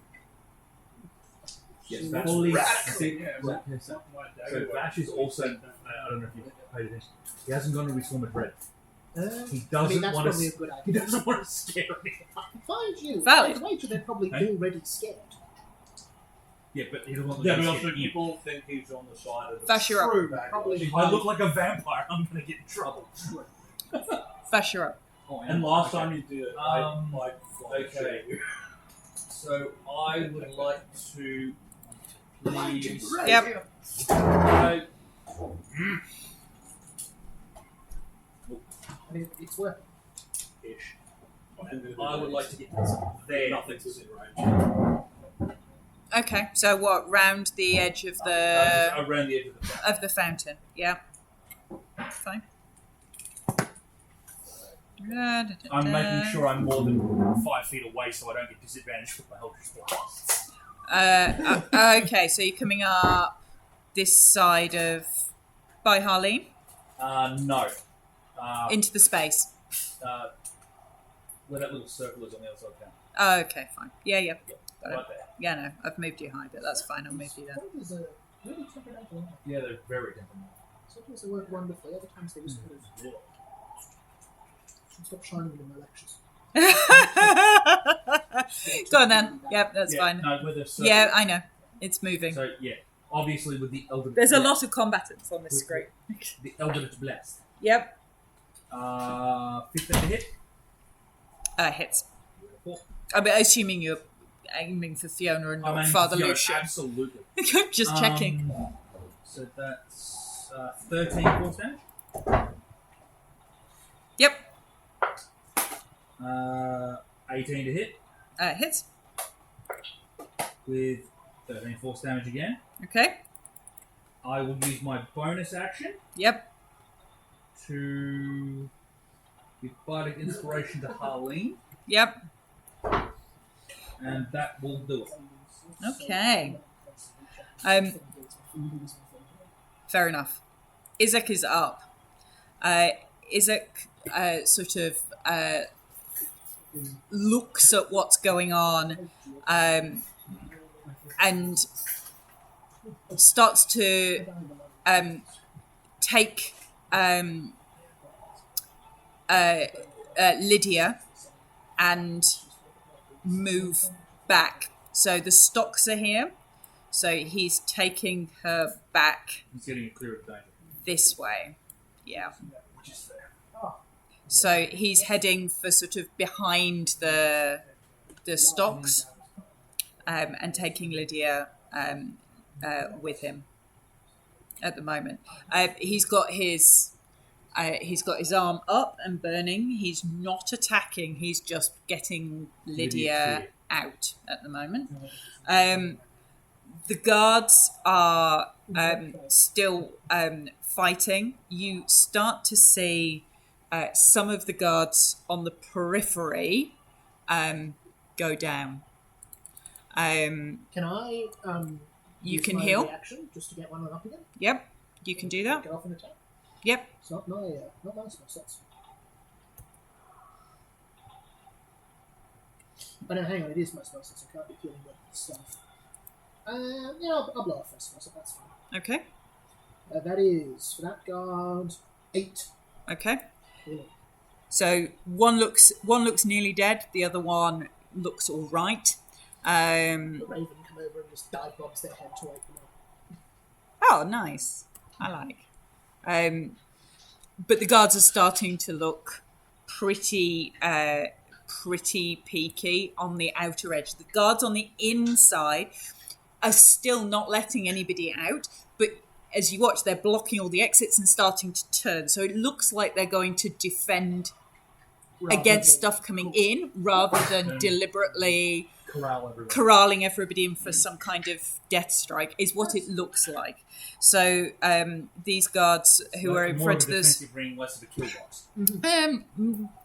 Yes, She that's looks radical. See, yeah, So- something like that. So Vash is also. I don't know if you paid attention. He hasn't gone to his former dread. He I mean, doesn't that's want probably a to. good He idea. doesn't want to scare me. Find you. Valid. I'd wager they're probably Hey? already scared. Yeah, but he doesn't want Yeah, to but scare also you. people think he's on the side of the Vash, you're up. True, bad probably. guys. If I look like a vampire, I'm gonna get in trouble. Vash, you're up. Oh, And last time you did it, like okay. So I would like to please. Yep. I mean, it's worth ish. I would like to get there. Nothing's within range. Okay, so what? Round the edge of the Around the edge of the front. of the fountain. Yeah. Fine. I'm making sure I'm more than 5 feet away so I don't get disadvantaged with my Eldritch Blast. Okay, so you're coming up this side of by Harleen No. into the space. Where that little circle is on the other side of town. Oh, okay, fine. Yeah. Got it. Right there. Yeah, no, I've moved you high, but that's fine. I'll move you there. What is a really took it out of line. Yeah, they're very different. Sometimes they work wonderfully, other times they just kind of stop shining in my lectures. Go on then. Yep, that's fine. No, whether so, Yeah, I know. It's moving. So yeah, obviously with the Elder. There's a lot of combatants on this screen. The Elder Blessed. Yep. 15 to hit. Hits. I'm assuming you're aiming for Fiona and not Father Lucian. Absolutely. Just checking. So that's 13 force damage. Yep. 18 to hit. Hits. With 13 force damage again. Okay. I will use my bonus action Yep. to give Bardic Inspiration to Harleen, Yep. and that will do it. Okay. Fair enough. Izek is up. Izek sort of looks at what's going on and starts to take Lydia and move back. So the stocks are here. So he's taking her back He's getting it clear of danger. this way. Yeah. So he's heading for sort of behind the stocks and taking Lydia with him at the moment. He's got his arm up and burning. He's not attacking. He's just getting Lydia out at the moment. The guards are still fighting. You start to see some of the guards on the periphery go down. Can I? You use can my heal. reaction just to get one up again. Yep, you can do that. Get off an attack. Yep. It's not my spell slots. Oh no, hang on, it is my spell slots. I can't be healing with stuff. Yeah, I'll blow off first spell slot. That's fine. Okay. That is for that guard 8. Okay. Healing. So one looks nearly dead. The other one looks all right. The Raven come over and just dive bombs their head to wake them up. Oh, nice. I like. But the guards are starting to look pretty peaky on the outer edge. The guards on the inside are still not letting anybody out, but as you watch, they're blocking all the exits and starting to turn. So it looks like they're going to defend against stuff coming in rather than deliberately corralling everybody in for some kind of death strike is what it looks like. So these guards who are in front of us, ring, less of a kill box.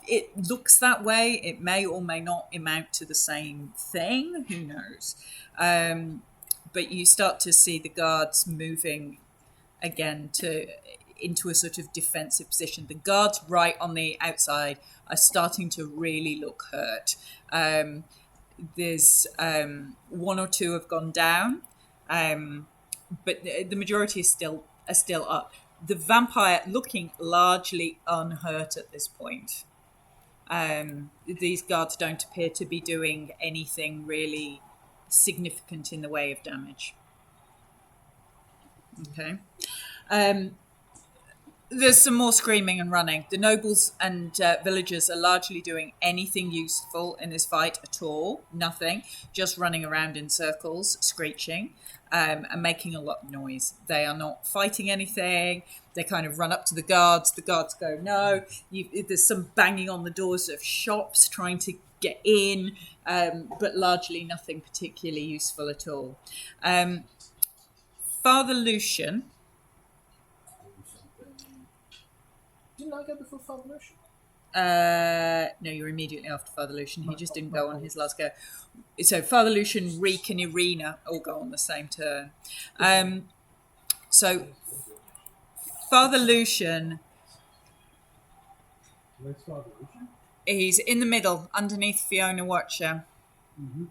it looks that way. It may or may not amount to the same thing. Who knows? But you start to see the guards moving again into a sort of defensive position. The guards right on the outside are starting to really look hurt. There's one or two have gone down, but the majority are still up. The vampire looking largely unhurt at this point. These guards don't appear to be doing anything really significant in the way of damage. Okay. There's some more screaming and running. The nobles and villagers are largely doing anything useful in this fight at all. Nothing. Just running around in circles, screeching, and making a lot of noise. They are not fighting anything. They kind of run up to the guards. The guards go, no. There's some banging on the doors of shops trying to get in, but largely nothing particularly useful at all. Father Lucian... Didn't I go before Father Lucian? No, you're immediately after Father Lucian. He just didn't go on his last go. So Father Lucian, Reek, and Irina all go on the same turn. So Father Lucian, Where's Father Lucian? he's in the middle, underneath Fiona Watcher. Mm-hmm.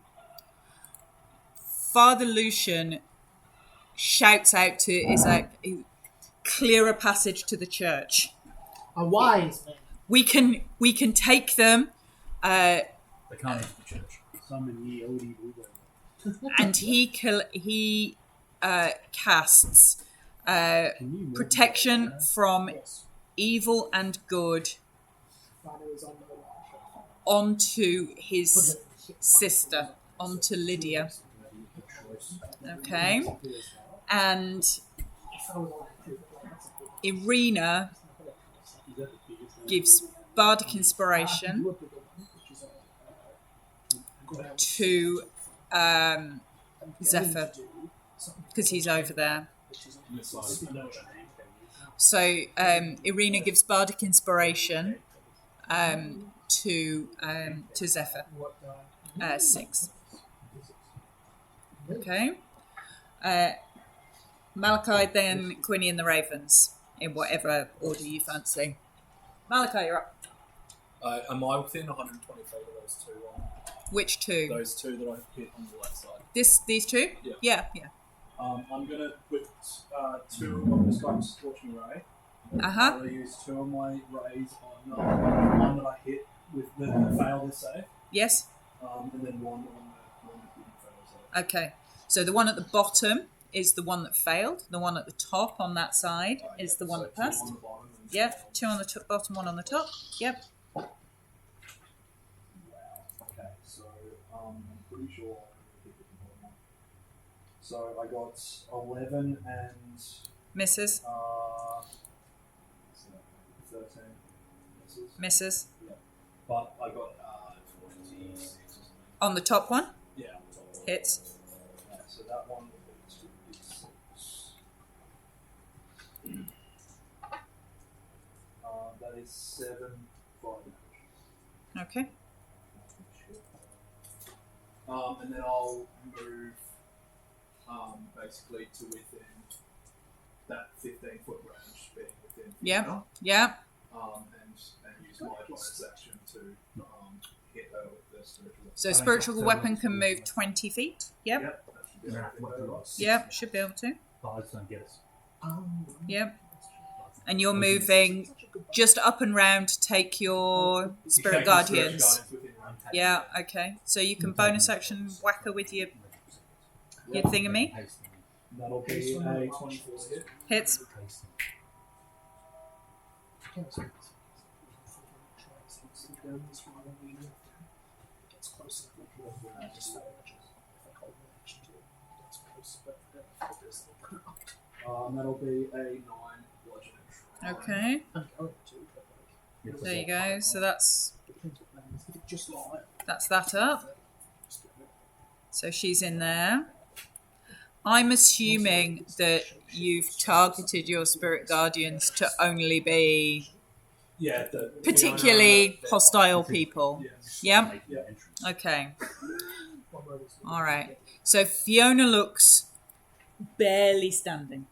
Father Lucian shouts out to Isaac, clear a passage to the church. A wise man. We can take them, They can't enter the church. Summon ye old evil one. and he casts Can you move protection that? from Yes. evil and good Father is on the line. onto his sister, onto Lydia. Okay, and If I was allowed to, that's a good Irina Is that the biggest one? gives bardic inspiration You would be the one, which is ground. to I'm going Zephyr, to do something because he's over there. which is On this side. I know what your name is. So Irina gives bardic inspiration to Zephyr. what 6. Okay. Malachi, then Quinny and the Ravens, in whatever order you fancy. Malachi, you're up. Am I within 120 feet of those two? Which two? Those two that I hit on the left side. These two? Yeah. Yeah. I'm gonna put two of this guy's scorching ray. Uh-huh. I'm gonna use two of my rays on the one that I hit with the failed save, Yes? and then one on the one that didn't fail save. Okay. So the one at the bottom is the one that failed. The one at the top on that side is the one So that two passed. on the bottom and Yep. 2 on the bottom, 1 on the top. Yep. Wow. Okay, so I'm pretty sure I'm gonna hit the bottom one. So I got 11 and Misses. 13 misses. Misses. But I got 46 or something. On the top one, Yeah, on top of it. hits. Yeah, so that one will be 2d6. That is 7 fire damage. Okay. And then I'll move basically to within that 15-foot range, being within. Yeah. Yeah. And use my bonus action to hit her with the spiritual. So spiritual weapon can move 20 feet. Yep. Yep, that should be everything. Yep. Should be able to. Bards don't get us. Yep. And you're moving just up and round to take your spirit guardians. Yeah, okay. So you can bonus action whack her with your thingammy. That'll be a 24 hit. Hits. That'll be a 9 bludgeoning. Okay. I'm going to, but There you go. So that's depends what that is. If it's just like that up. So she's in there. I'm assuming that you've targeted your spirit guardians to only be Yeah, particularly hostile people. Yeah. Yeah? Yeah. Okay. All right. So Fiona looks barely standing.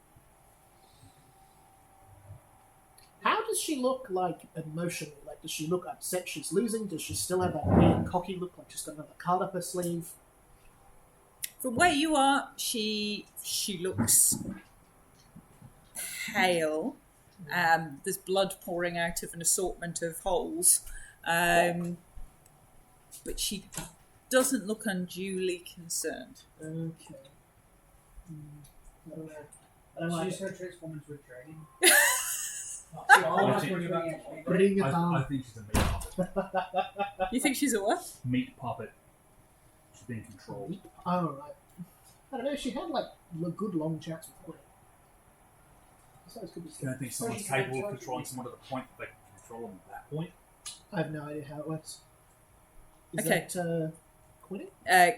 how does she look like emotionally? Like, does she look upset she's losing? Does she still have that weird cocky look like she's got another card up her sleeve? From where you are, she looks pale. There's blood pouring out of an assortment of holes. But she doesn't look unduly concerned. Okay. I don't know. I don't like She's her transform into a dragon. I Bring it I down. think she's a meat puppet. You think she's a what? Meat puppet. She's being controlled. Oh, right. I don't know. She had like good long chats with Quinn. So it could be. I don't think someone's capable of controlling someone to the point that they can control them at that point. I have no idea how it works. Is Okay. that Quinn?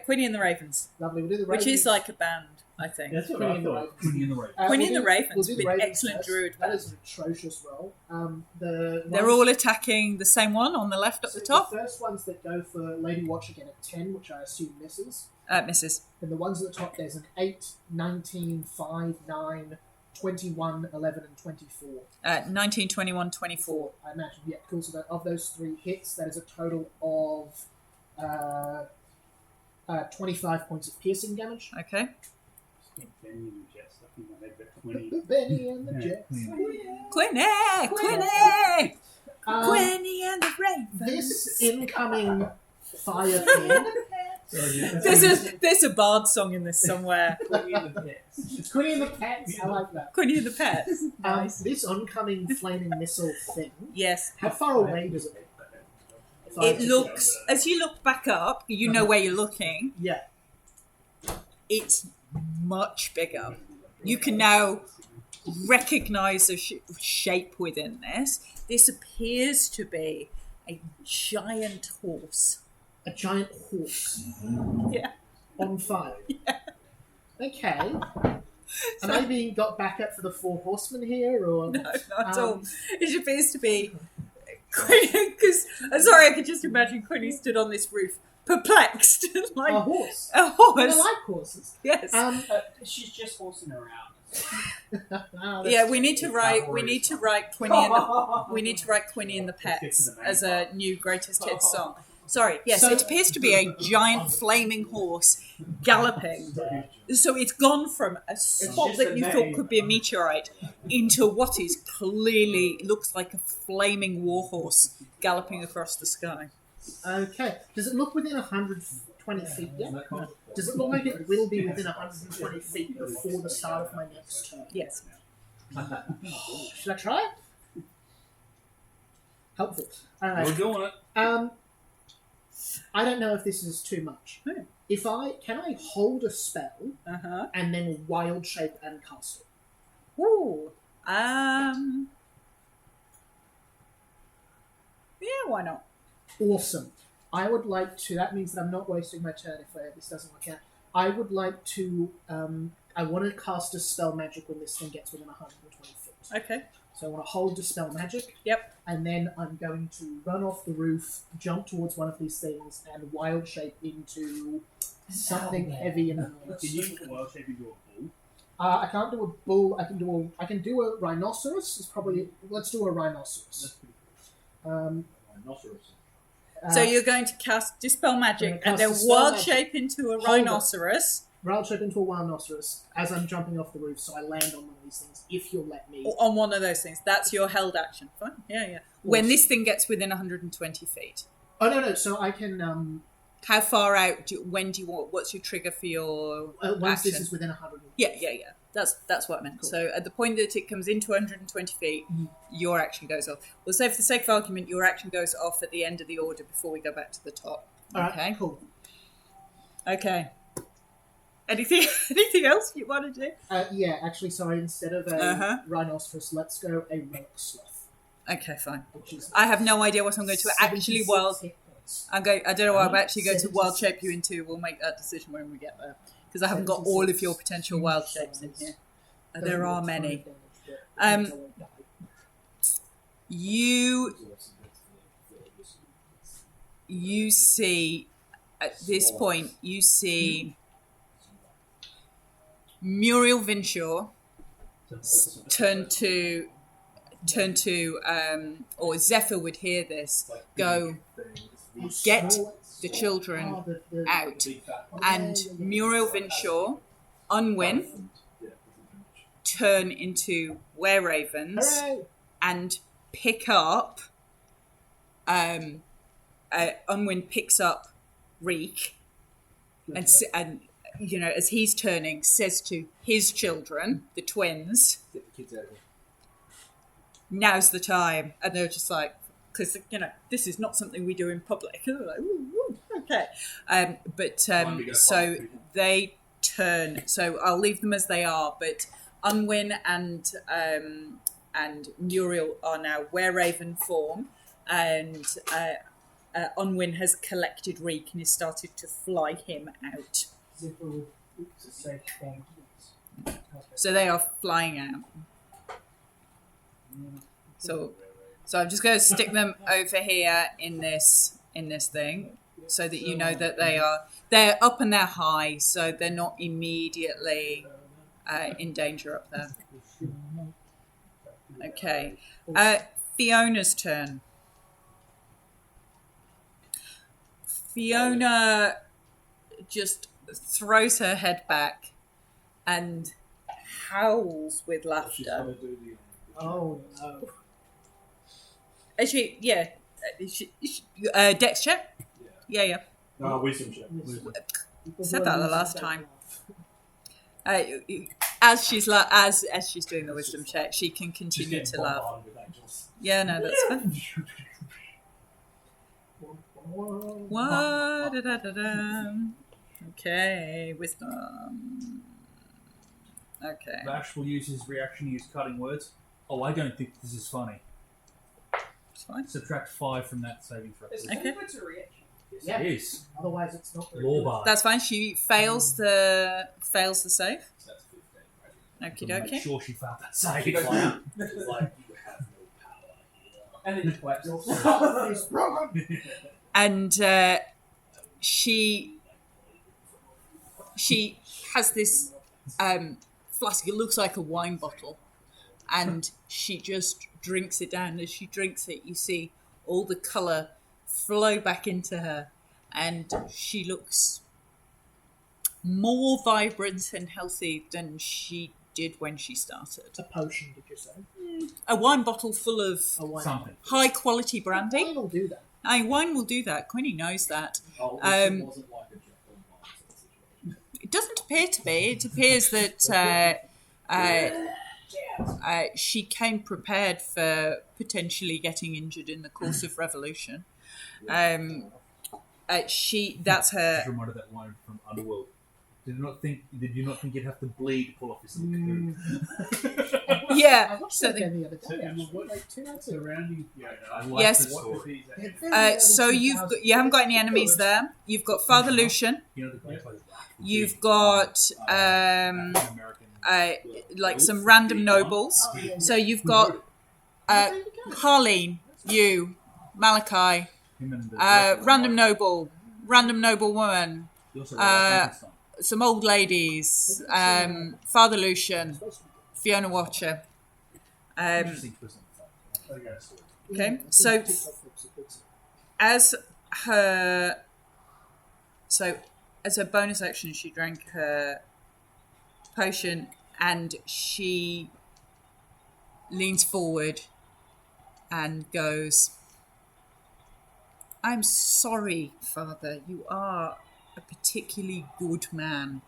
Quinny and the Ravens, Lovely. We'll do the which Ravens. is like a band, I think. That's what Queen I and the thought. Ravens. Quinny and the Raven. Quinny we'll and the do- Ravens we'll do the with Ravens excellent first. druid That band. is an atrocious roll. They're all attacking the same one on the left at so the top. The first ones that go for Lady Watcher get a 10, which I assume misses. Misses. And the ones at the top, there's an 8, 19, 5, 9, 21, 11, and 24. 19, 21, 24. I imagine. Yeah, cool. So that of those 3 hits, that is a total of 25 points of piercing damage. Okay. Benny and the Jets stuck in my head, but 20. Benny and the Jets. Quinny and the Raven. This incoming fire pin. There's a bard song in this somewhere. It's Quinny and the Pets. I like that. Quinny and the Pets. Nice. This oncoming flaming missile thing. Yes. How far away does it look? It looks, as you look back up, you know where you're looking. Yeah. It's much bigger. You can now recognize a shape within this. This appears to be a giant horse. A giant horse. Yeah. On fire. Yeah. Okay. Am I being got back up for the four horsemen here, or no, not at all? It appears to be because I'm sorry, I could just imagine Quinny stood on this roof, perplexed, like a horse. A horse. I like horses. Yes. She's just horsing around. Yeah, we need to write Quinny and the Pets as a new greatest hits song. Sorry, yes, it appears to be a giant flaming horse galloping. So it's gone from a spot that you thought could be a meteorite into what is clearly looks like a flaming warhorse galloping across the sky. Okay. Does it look within 120 feet yet? No. Does it look like it will be within 120 feet before the start of my next turn? Yes. Should I try it? Helpful. We're doing it. I don't know if this is too much. Can I hold a spell and then wild shape and cast it? Ooh. Yeah, why not? Awesome. I would like to. That means that I'm not wasting my turn if this doesn't work out. I would like to. I want to cast a spell magic when this thing gets within 120 feet. Okay. So I want to hold Dispel Magic. Yep. And then I'm going to run off the roof, jump towards one of these things, and wild shape into something heavy and enormous. Can you wild shape into a bull? I can't do a bull. I can do a rhinoceros. It's probably let's do a rhinoceros. Rhinoceros. So you're going to cast Dispel Magic and then Dispel wild Magic. shape into a rhinoceros. Wild shape into a rhinoceros as I'm jumping off the roof, so I land on one of these things. If you'll let me. On one of those things. That's your held action. Fine. Yeah. When this thing gets within 120 feet. Oh, no. So I can... How far out? When do you want... What's your trigger for your once action? this is within 100. Yeah. That's what I meant. Cool. So at the point that it comes into 120 feet, your action goes off. We'll say for the sake of argument, your action goes off at the end of the order before we go back to the top. All right, okay. Cool. Okay. Anything else you want to do? Yeah, actually, sorry. Instead of a rhinoceros, let's go a relic sloth. Okay, fine. I have no idea what I'm going to actually I don't know what I'm actually going to wild shape you into. We'll make that decision when we get there because I haven't got all of your potential wild shapes in here. There are many. You see at this point Muriel Vinshaw turn to or Zephyr would hear this, go get the children out, and Muriel Vinshaw, Unwin, turn into were-ravens and pick up Unwin picks up Reek and you know, as he's turning, says to his children, the twins, Get the kids out of here. now's the time. And they're just like, because, you know, this is not something we do in public. And they're like, ooh, okay. So they turn. So I'll leave them as they are. But Unwin and Muriel are now were-raven form. And Unwin has collected Reek and has started to fly him out. So they are flying out. So I'm just going to stick them over here in this thing, so that you know that they're up and they're high, so they're not immediately in danger up there. Okay, Fiona's turn. Fiona just throws her head back and howls with She's laughter. gonna do the. Oh no. Actually, yeah. Dex check? Yeah. Wisdom check. Said that the last time. As she's doing the wisdom check, she can continue to laugh. Yeah, no, that's fine. Okay, wisdom. Okay. Vash will use his reaction to use cutting words. Oh, I don't think this is funny. It's fine. Subtract 5 from that saving throw. Okay. Yeah. It is. Otherwise, it's not very Law good. bar. That's fine. She fails the save. That's 15, right? Okie Make dokie. sure she failed that She save. goes down. It's like, you have no power here. And then you collapse. It's broken. And she has this flask. It looks like a wine bottle, and she just drinks it down. As she drinks it, you see all the colour flow back into her, and she looks more vibrant and healthy than she did when she started. A potion, did you say? A wine bottle full of A wine. Something. high quality brandy. Wine will do that. Wine will do that. Queenie knows that. Oh, this Um, wasn't like a Jekyll and Hyde sort of situation. It doesn't appear to be. It appears that she came prepared for potentially getting injured in the course of revolution. That's her. Just reminded that line from Underworld. Did you not think you'd have to bleed to pull off this little coup? I Yeah. watched So that the, game the other So, day, actually, like 2 nights ago. surrounding. Yeah, I like Yes. the story. so you haven't got any enemies there. You've got Father Lucian. You know the guy plays that. You've got African-American. like some random nobles. So you've got Harleen, you, Malachi, Him and the random noble woman, He also wrote Frankenstein. some old ladies, Father Lucian, Fiona Watcher. Interesting twist on the fact. Okay, so as her bonus action, she drank her potion and she leans forward and goes, "I'm sorry, Father. You are a particularly good man,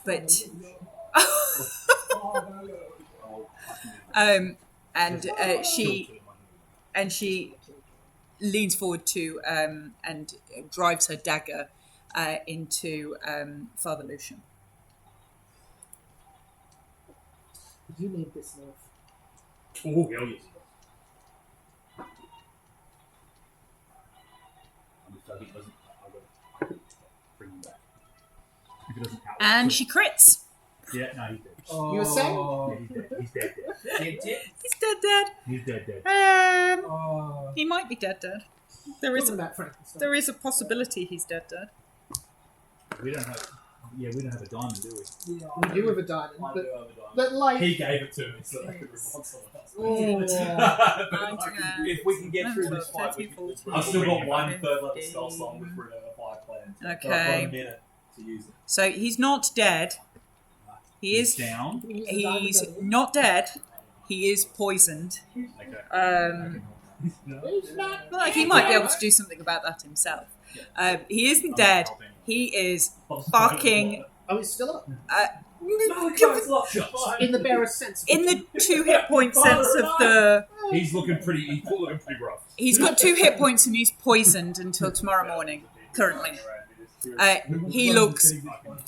but she leans forward to and drives her dagger into Father Lucian. You need this love. Oh, hell yes. I'm just hoping it doesn't. I've got to bring him back. If it doesn't out. And she crits. Yeah, no, he's dead. Oh, You were saying? Yeah, he's dead. He's dead. He's dead. Dead. He might be dead. There is Talking about Frankenstein. there is a possibility he's dead. We don't have. Yeah, we don't have a diamond, do we? We do have a diamond, I do have a diamond. but like, He gave it to me so I could reward someone else. oh, If we can get through this fight, we can. I've still got 1 third level spell slot with 5 plans. So I've got Okay. a minute to use it. So he's not dead. He He's is. down. He's not dead. He is poisoned. Okay. Like he might be able to do something about that himself. He isn't dead. He is fucking oh, he's still up. in In the barest sense. the 2 hit point sense of the. He's looking pretty rough. He's got 2 hit points and he's poisoned until tomorrow morning. Currently, he looks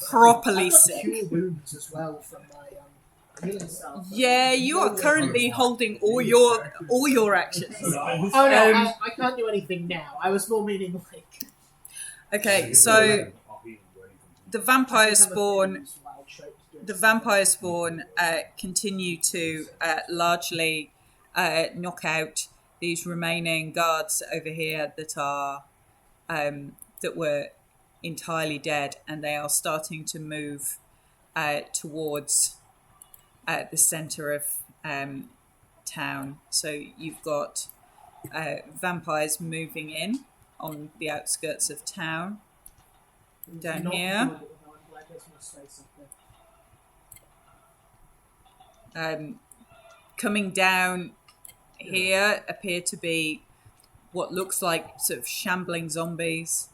properly sick. Cure wounds as well from my healing salve. Yeah, you are currently holding all your actions. Oh no, I can't do anything now. I was more meaning like Okay, so the vampire spawn continue to largely knock out these remaining guards over here that are that were entirely dead, and they are starting to move towards the center of town. So you've got vampires moving in on the outskirts of town down here. Coming down here appear to be what looks like sort of shambling zombies.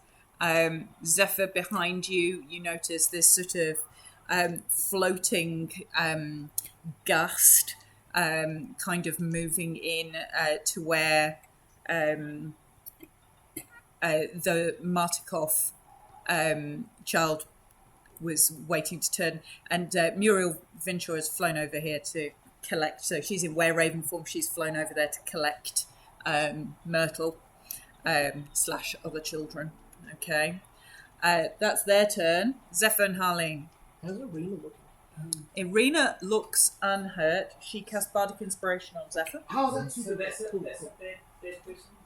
Zephyr, behind you, you notice this sort of floating gust kind of moving in to where the Martikov child was waiting to turn, and Muriel Vinshaw has flown over here to collect. So she's in Were Raven form. She's flown over there to collect Myrtle / other children. Okay, that's their turn. Zephyr and Harleen. How's Irina looking? Irina looks unhurt. She cast Bardic Inspiration on Zephyr. Oh, that's So that's a bad person.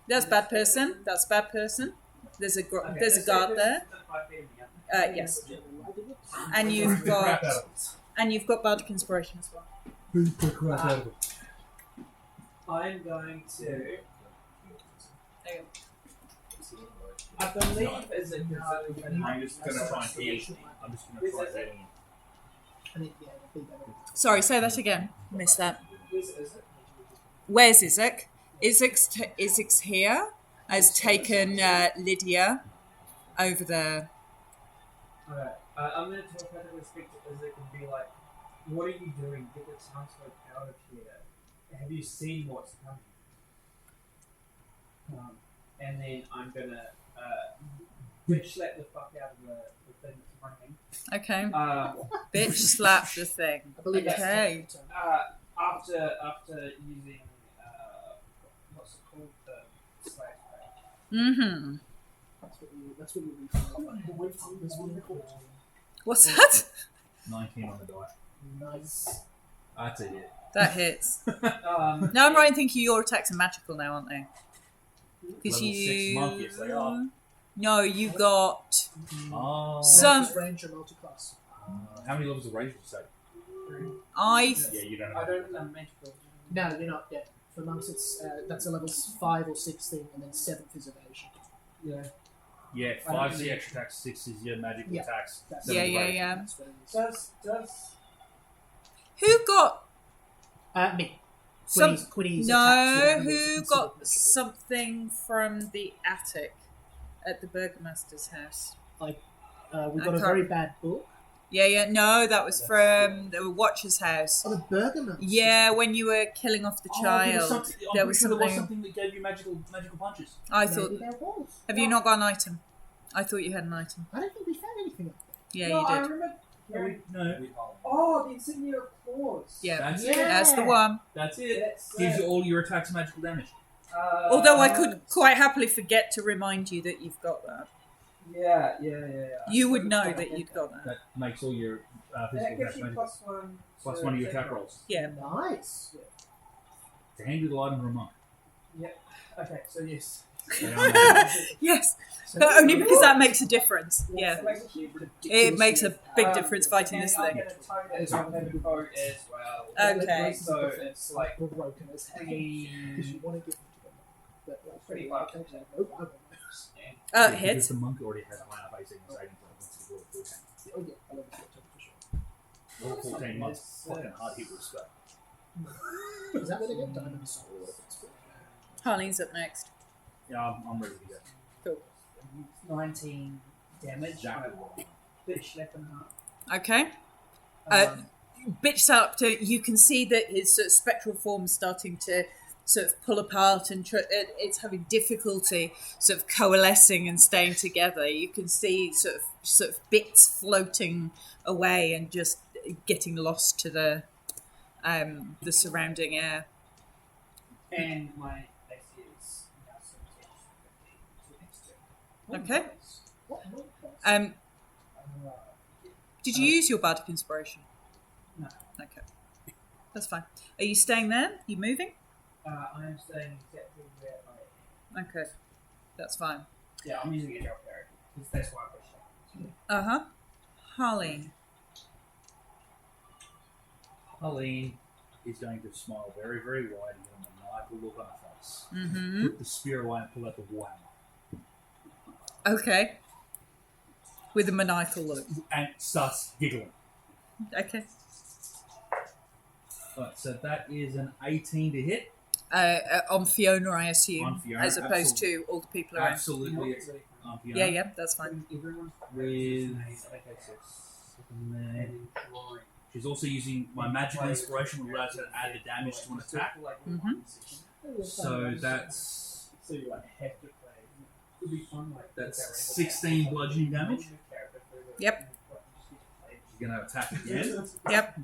That's bad person. That's bad person. There's a there's a guard there. Yes, and you've got Bardic Inspiration as well. I'm going to. There you I believe is it I'm just going to try and heal. I'm just going to try healing him. I think, yeah, it'd be better. go. Sorry, say that again. Missed that. Is it? Where's Isaac? Isaac's here. Has taken Lydia over there. Alright. I'm going to talk about it speak to Isaac and be like, what are you doing? Get the townsfolk out of here. Have you seen what's coming? And then I'm going to bitch slap the fuck out of the thing that's running. Okay. Bitch slap the thing. I believe Okay. that's After using what's it called, the slash page. Mm-hmm. That's what you read. What's that? 19 on the die. Nice. That's a hit. That hits. Now I'm right in thinking your attacks are magical now, aren't they? Because Level 6 monk, yes, they are. No, you got Oh. Some- range and multi-class. How many levels of range did you say? I. Yeah, you don't I know. don't know magical. No, you're not yet. For monks, it's that's a level 5 or 6 thing, and then 7th is evasion. Yeah. Yeah, I don't 5's the know. extra attack, 6 is your magical Yeah. attacks. That's Yeah, 7's yeah, range. yeah. That's what it is. Does Who got Me. some? Quinny's No, attacks, who considered got magical. something from the attic at the Burgomaster's house? We I got a can't- very bad book. Yeah, yeah. No, that was from the Watcher's house. Oh, the Burgomaster. Yeah, when you were killing off the child. There was something. something that gave you magical punches. I Maybe thought. there was. Have you not got an item? I thought you had an item. I don't think we found anything up Yeah, no, I you did. remember. hearing- No, Oh, the insignia of claws. Yeah, that's Yeah. it. that's the one. That's it. That's Gives you all your attacks magical damage. Although I could quite happily forget to remind you that you've got that. Yeah. You would know that you'd got that. That makes all your That physical gives attacks you magical. +1. Plus to 1 of your attack attack rolls. Yeah. there. Nice. It's a handy little item for a monk. Okay, so yes. Yes, So, but only because that makes a difference. It Yeah, makes a huge it makes a big difference fighting and this I'm thing. going to target it as well as well. Okay. So it's like broken as hell. pretty. Because you want to give them to them. But like, Pretty like, fucking okay, nope, I want those. Because Hits. the monk already has a high enough AC and saving throw once he's rolled 14. Oh yeah, I love the 14 for sure. Roll 14 months. Fucking hard hit with respect. Is that where they get diamonds? Harleen's up next. Yeah, I'm ready to go. Cool. 19 damage. Exactly. Bitch slap in half. Okay. Bitch slap. You can see that his sort of spectral form is starting to sort of pull apart, and it's having difficulty sort of coalescing and staying together. You can see sort of bits floating away and just getting lost to the surrounding air. And my AC is now 17 to next turn. Okay. Did you use your Bardic Inspiration? No. Okay. That's fine. Are you staying there? You moving? I am staying exactly where I am. Okay. That's fine. Yeah, I'm using a drop carry. Because that's why I pushed it. Uh-huh. Harleen. Harleen is going to smile very, very wide and give him a maniacal look on her face. Mm-hmm. Put the spear away and pull out the warhammer. Okay. With a maniacal look. And starts giggling. Okay. Right, so that is an 18 to hit. On Fiona, I assume, On Fiona, as opposed to all the people around. Absolutely, it's on Fiona. Yeah, that's fine. With she's also using my magical inspiration, which allows her to add the damage to an attack. So that's that's 16 bludgeoning damage. Yep. She's gonna attack again. Yep.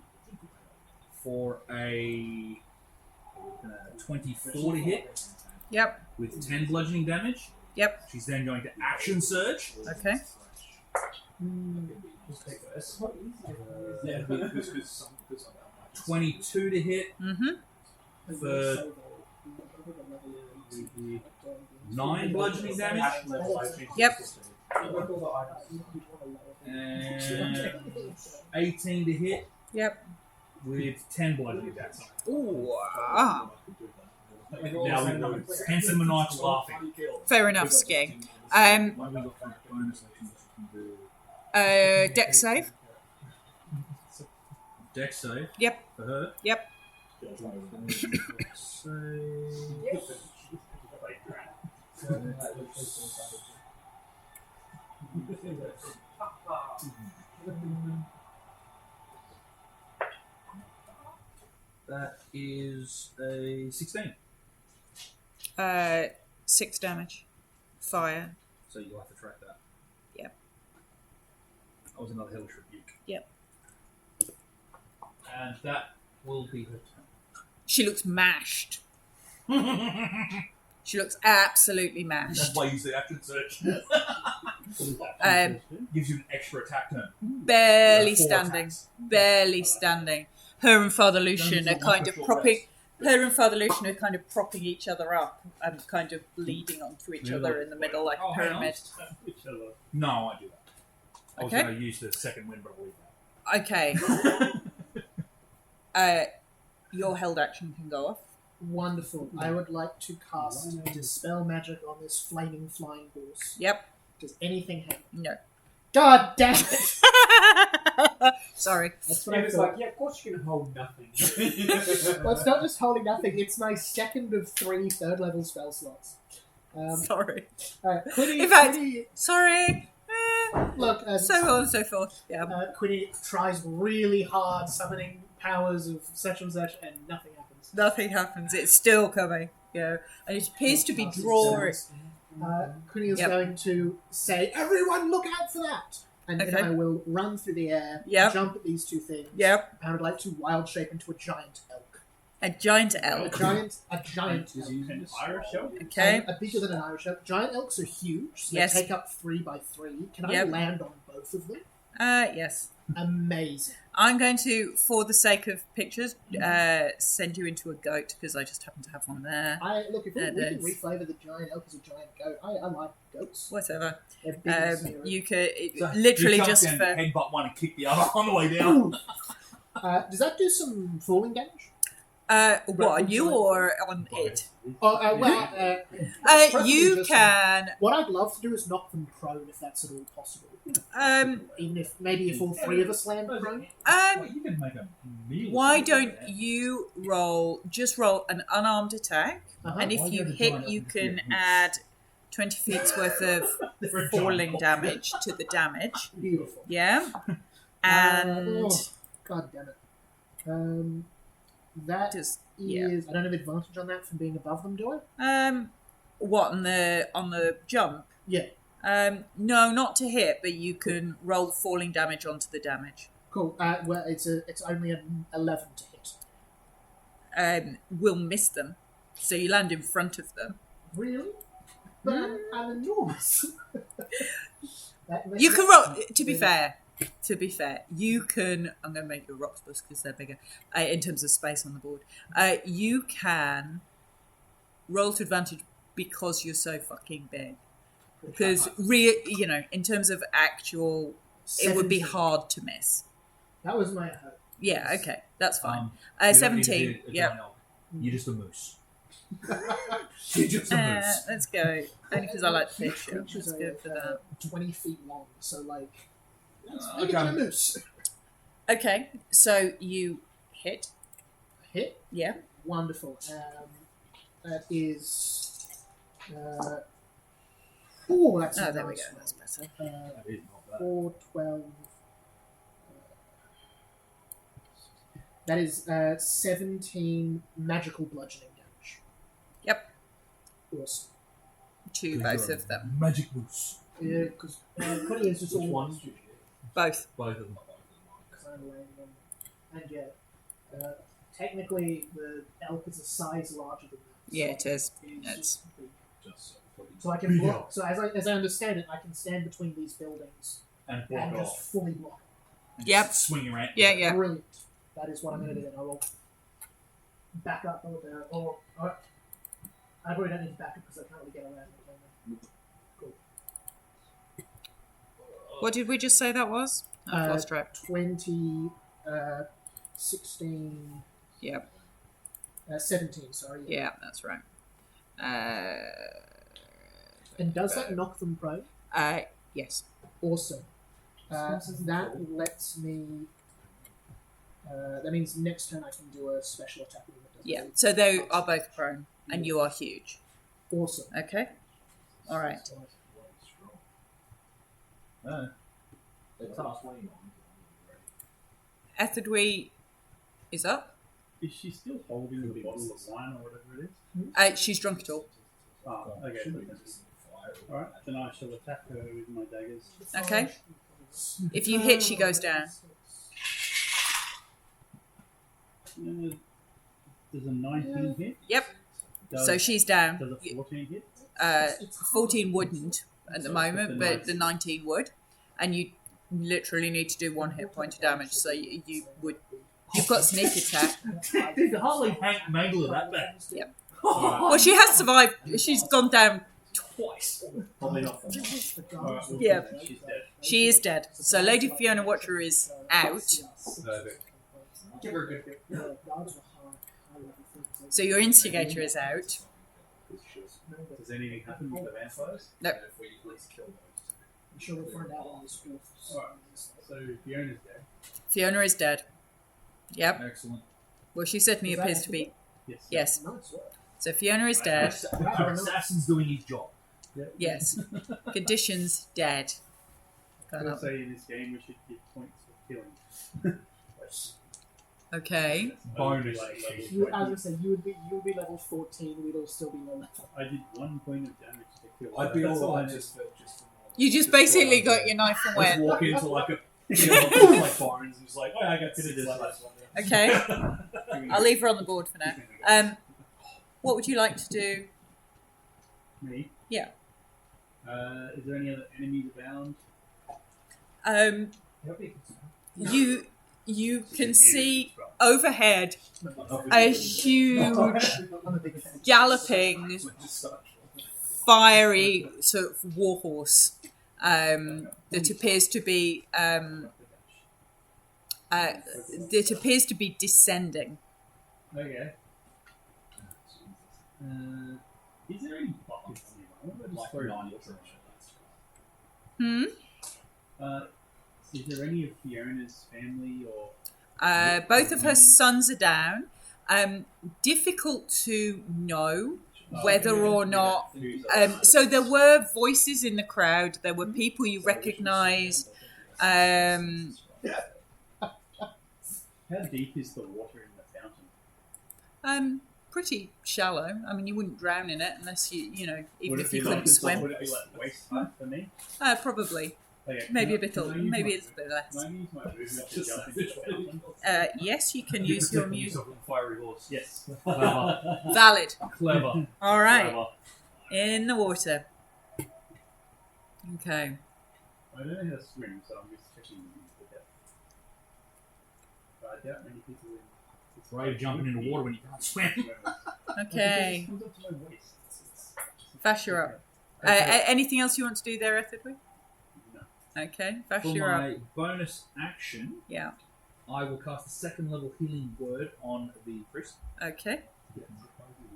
For a 24 to hit. Yep. With 10 bludgeoning damage. Yep. She's then going to action surge. Okay. Yeah, because 22 to hit. For 9 bludgeoning damage. Yep. And 18 to hit. Yep. With 10 bludgeoning damage. Ooh. Now we know. Hence the maniacal laughing. Fair enough, Skeg. Dex save. Dex save. Yep. For her. Yep. That is a 16. 6 damage. Fire. So you'll have to track that. Yep. That was another hellish rebuke. Yep. And that will be her turn. She looks mashed. She looks absolutely mashed. That's why you use the action search. Gives you an extra attack turn. Barely 4 standing. attacks. Barely standing. Her and Father Lucian are kind of propping. Her and Father Lucian are kind of propping each other up and kind of bleeding onto each other in the middle like a pyramid. No, I do that. I was Okay. going to use the second wind, but I'll leave Okay. Your held action can go off. Wonderful. I would like to cast Dispel Magic on this flaming flying horse. Yep. Does anything happen? No. God damn it! Sorry. That's what I It's thought. like, yeah, of course you can hold nothing. Well, it's not just holding nothing, it's my second of 3 third level spell slots. Sorry. Quinny, In fact- Quinny, Sorry. look, So on and so forth. Yeah. Quinny tries really hard summoning powers of such and such, and nothing happens. Nothing happens. It's still coming. Yeah. And it appears to be drawing. Quinny is Yep. going to say, "Everyone, look out for that!" And Okay. then I will run through the air, Yep. jump at these 2 things. Yep. I would like to wild shape into a giant elk. A giant A elk. giant elk. An Irish elk? Okay. A bigger than an Irish elk. Giant elks are huge, so Yes. they take up 3 by 3. Can I Yep. land on both of them? Yes. Amazing. I'm going to, for the sake of pictures, send you into a goat because I just happen to have one there. Look, if we can there's- reflavor the giant elk as a giant goat, I like goats. Whatever. They're big and scary. You could So literally you jump just down, for. headbutt one and kick the other on the way down. Does that do some falling damage? What on you or on it? Preferably You just- can. What I'd love to do is knock them prone if that's at all possible. Even if all 3 of us land prone. You can make a meal. Why don't you roll an unarmed attack, Uh-huh. and if you hit, you can add 20 feet's worth of falling damage to the damage. Beautiful. Yeah, and God damn it. That just is. I don't have advantage on that from being above them, do I? what on the jump? Yeah. No, not to hit, but you can roll falling damage onto the damage. Cool. Well, it's only an 11 to hit. Will miss them, so you land in front of them. Really? But I'm enormous. You can roll. To be fair, you can. I'm going to make your rocks bus because they're bigger in terms of space on the board. You can roll to advantage because you're so fucking big. Because in terms of actual, it would be 17. hard to miss. That was my hope. Yeah. Okay, that's fine. You don't need to 17. be a giant Yep. elk. You're just a moose. You're just a moose. Let's go. Only because I like Huge fish. creatures Let's are go for that. 20 feet long, so that's Okay. bigger than a moose. Okay, so you hit. hit. Yeah. Wonderful. That is. Oh, that's a Oh, there we go. nice That's better. one. That is not bad. 4, 12. That is 17 magical bludgeoning damage. Yep. Awesome. To both of them. Magic boots. Yeah, because Connie is just Which all ones did you get? Both. Both of them. because I'm laying them. And yeah, technically the elk is a size larger than that. Yeah, it is. It's It's- just big. Just So I can block. So as I understand it, I can stand between these buildings And block and just off. fully block. And Yep. just swing around. Yeah, yeah. Brilliant. That is what I'm going to do. Then I will back up a little bit, or I probably don't need to back up because I can't really get around it. Cool. What did we just say that was? I've lost track. 20, 16, Yep. 17. Sorry. Yeah, that's right. And does that knock them prone? Yes. Awesome. That lets me. That means next turn I can do a special attack with them. That does Yeah. really- So they are both prone, and you are huge. Awesome. Okay. All right. Etherdwe is up. Is she still holding the bottle of wine or whatever it is? She's drunk it all. Oh, okay. Alright, then I shall attack her with my daggers. Okay. If you hit, she goes down. Does a 19 hit? Yep. Does, So she's down. does a 14 hit? 14 wouldn't at the moment, but the 19 would. And you literally need to do 1 hit point of damage, so you would. You've got sneak attack. Did Harley Hank Mangler that bad? Yep. Well, she has survived. She's gone down twice. Probably not from Alright, well, Yeah. she's dead. She is dead. So Lady Fiona Watcher is out. Give her a good hit. So your instigator is out. Does anything happen with the vampires? No. I'm sure we'll find out on this fourth. Alright, so Fiona's dead. Fiona is dead. Yep. Excellent. Well, she certainly Is that appears to be. Yes. Yes. Nice work. So Fiona is dead. Our assassin's doing his job. Yes. Conditions dead. I would say in this game we should give points for killing. Okay. Bonus. Like, You, I was gonna say you would be level 14. We'd all still be low level. I did 1 point of damage to kill. I'd be That's all I alright need. just for You just basically got your knife and Just went. walk into like a like Byron's and just like, oh, I got Could have just like, Okay. I'll leave her on the board for now. What would you like to do? Me? Yeah. Is there any other enemies abound? You can see overhead a huge I'm a big fan. galloping fiery sort of warhorse that appears to be descending. Okay. Is there any buckets nearby? I like wonder 9 if Hmm. is there any of Fiona's family or? Both of her sons are down. Difficult to know whether or not. So there were voices in the crowd. There were people you recognise. How deep is the water in the fountain? Pretty shallow. I mean, you wouldn't drown in it unless even Would if it you be couldn't like, swim. Would it be like waist height for me? Probably. Okay, Maybe a can bit. I use Maybe my- it's a bit less. Can I use my movement to jump into the fountain? Yes, you can use your music. yourself on fiery horse. Yes. Clever. Valid. Clever. All right. Clever. In the water. Okay. I don't know how to swim, so I'm just checking the depth. But I doubt many people in. It's brave jumping in the water when you can't swim. Okay. It comes up to my waist. Vash, you're up. Anything else you want to do there, ethically? No. Okay. Vash, For you're up. my bonus action, Yeah. I will cast a second level healing word on the priest. Okay.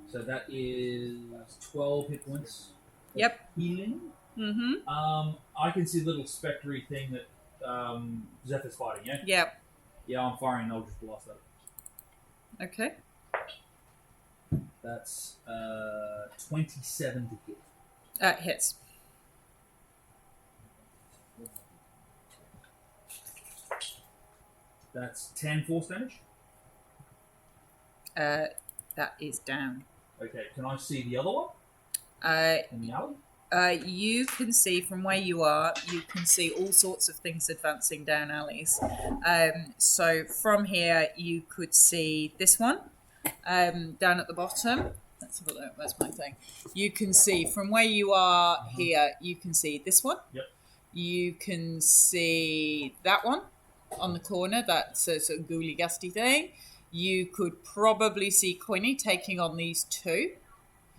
So that is 12 hit points. Yep. Healing. Mm-hmm. I can see the little spectre thing that Zephyr's fighting, yeah? Yep. Yeah, I'm firing and I'll just blast that. Okay. That's 27 to hit. Hits. That's 10 force damage. That is down. Okay, can I see the other one in the alley? You can see from where you are, you can see all sorts of things advancing down alleys. So from here, you could see this one down at the bottom. Let's have a look. Where's my thing? You can see from where you are here, you can see this one. Yep. You can see that one on the corner. That's a sort of ghouly, gusty thing. You could probably see Quinny taking on these two.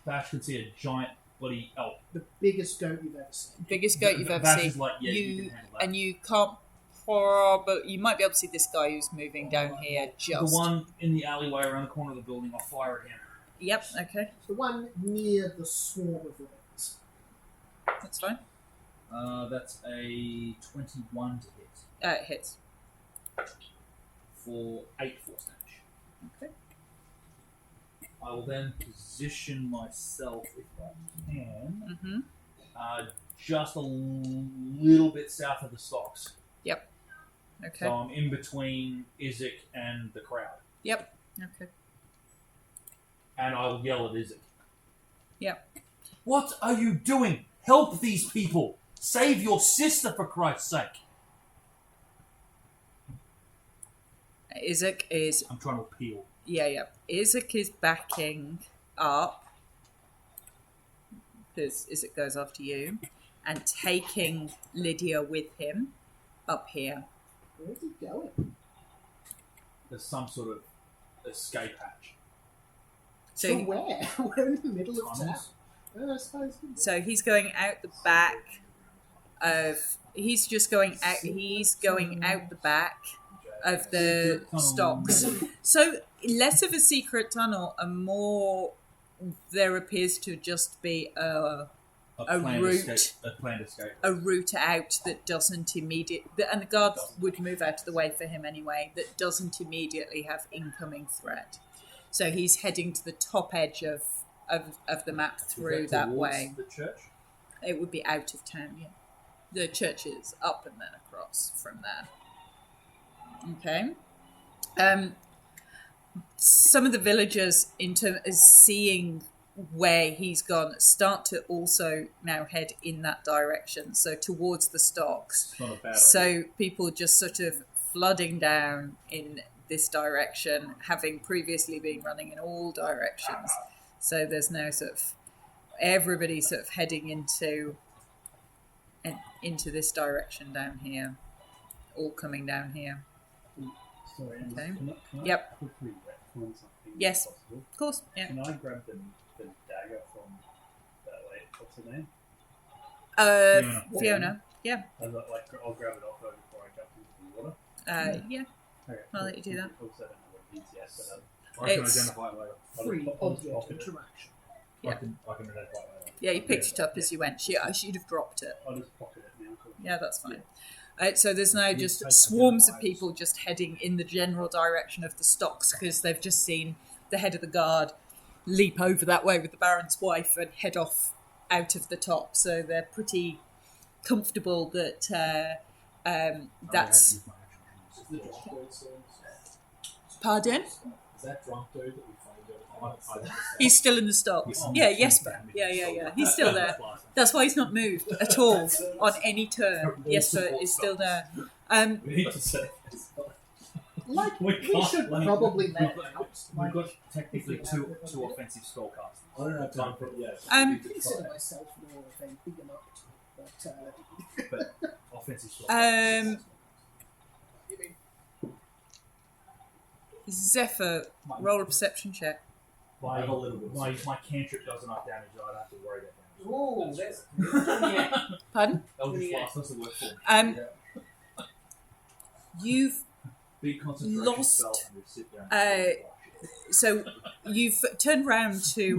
Bash could see a giant bloody elk. The biggest goat you've ever seen. Biggest goat you've ever Bash seen. is like, yeah, you can handle that. And you can't probably... You might be able to see this guy who's moving down here just... The one in the alleyway around the corner of the building, I'll fire at him. Yep, okay. The one near the swarm of ravens. That's fine. That's a 21 to hit. It hits. For 8 force damage. Okay. I will then position myself, if I can, just a little bit south of the stocks. Yep. Okay. So I'm in between Izek and the crowd. Yep. Okay. And I'll yell at Izek. Yep. What are you doing? Help these people! Save your sister, for Christ's sake! Izek is... I'm trying to appeal. Yeah. Izek is backing up, because Izek goes after you, and taking Lydia with him up here. Where's he going? There's some sort of escape hatch. So, To where? We're in the middle of town. Tunnels? I suppose. so he's going out the back of... He's just going out... He's going out the back of the stocks. So less of a secret tunnel and more there appears to just be a planned route. Escape, a planned escape. A route out that doesn't immediately... And the guards would move out of the way for him anyway, that doesn't immediately have incoming threat. So he's heading to the top edge of the map through that way. The church? It would be out of town, yeah. The church is up and then across from there. Okay. Some of the villagers, seeing where he's gone, start to also now head in that direction, so towards the stocks. It's not a bad So idea. people just sort of flooding down in this direction, having previously been running in all directions. So there's now sort of everybody sort of heading into this direction down here, all coming down here. Sorry, Anne, Okay. can I Yep. quickly retcon something? Yes. if possible? Of course, yeah. Can I grab the dagger from that lady? What's her name? Fiona. Yeah. I'll grab it off her before I jump into the water. Yeah. Okay, I'll let you do that. Also, I don't know what it is yet, but I can It's- identify it later. Free I'll object pop it. interaction. Yeah. I can identify it later. Yeah, you picked it up as you went. She'd have dropped it. I'll just pocket it now. Yeah, that's fine. So there's now just swarms of people just heading in the general direction of the stocks because they've just seen the head of the guard leap over that way with the Baron's wife and head off out of the top. So they're pretty comfortable that that's... Is the drunk dude still? Pardon? Is that drunk dude that we find every time? He's still in the stocks. Yeah, Jesper. Yeah. He's still there. That's why he's not moved at all on any turn. Jesper is still there. We need to say Like, We we can't, should like- probably let out. We've Like, got technically two offensive spellcasters. I don't have time for it yet. Um, I consider myself more of a big enough, but But offensive spellcasters. Zephyr, roll a perception check. My, I have a little bit. my cantrip does enough damage that I don't have to worry about damage. Oh, that's Pardon? Eldritch Blast does the work for me. Yeah. You've Big concentration Lost, spell and we sit down and so you've turned round to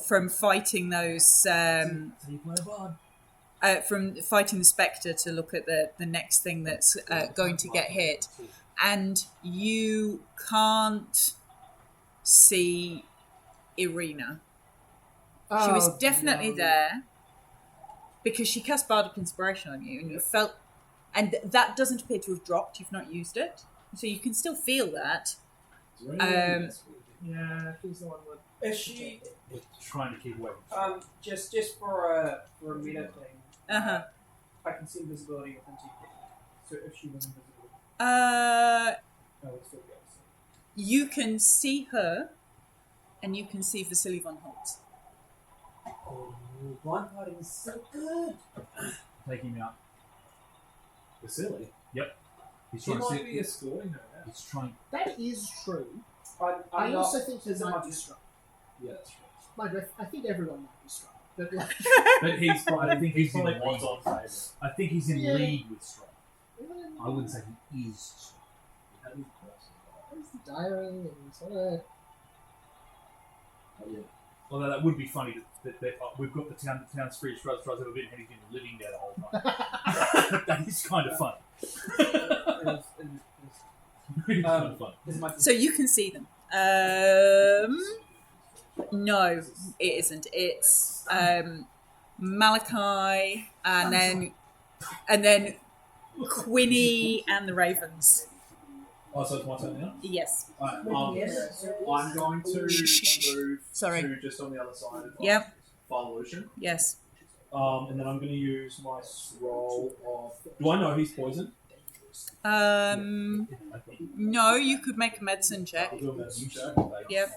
from fighting those so you play a bard. from fighting the spectre to look at the next thing that's going to get hit, and you can't see Irina. She was definitely there because she cast Bardic Inspiration on you, and you felt, and that doesn't appear to have dropped. You've not used it, so you can still feel that. Yeah, she's the one with. Is she Trying to keep away. just for a meta thing? Uh-huh. I can see invisibility within 2 feet. So if she was invisible, Uh, I would still be able to see. you can see her, and you can see Vasily von Holtz. Oh, blind hiding is so good. Take him out. Vasily. He's He trying to might see. be escorting her now. He's trying. That is true. I I also think he is it might my- be strong. Yeah, that's true. I think everyone might be strong. But like, But he's. I think he's in probably league. what's on favour. I think he's in Yeah. league with Strong. I wouldn't say he is strong. How do you cross Where's the diary and sort of... Oh, yeah. Although that would be funny that we've got the town's freest Strauss ever been, and he's been living there the whole time. That is kind of funny. It's kind of fun. Is my So you can see them. No, it isn't. It's Malachi, and then Quinny and the Ravens. Oh, so it's my turn now? Yes. I'm going to move Sorry. to just on the other side of Yep. Firelution. Yes. And then I'm going to use my scroll of... Do I know he's poisoned? No, you could make a medicine check. I'll do a medicine check. Yep.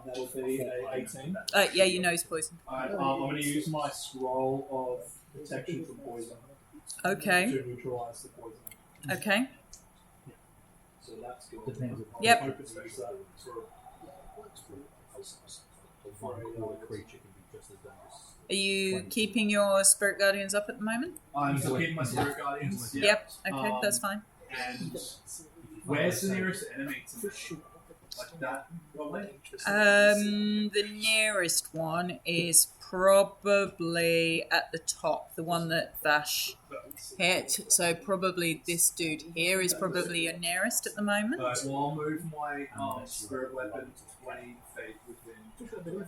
That'll be a 18. Yeah, you know he's poisoned. Alright, I'm going to use my scroll of protection from poison Okay. to neutralise the poison. Okay. So that's good. Depends. Yep. I hope it's use that sort of Creature can be just as dangerous. Are you keeping your spirit guardians up at the moment? I'm still keeping my spirit guardians. Yeah. Yep. Okay, that's fine. And where's the nearest enemy to me? Like that, probably? The nearest one is probably at the top, the one that Vash hit. So probably this dude here is probably your nearest at the moment. Alright, well, I'll move my spirit weapon 20 feet within.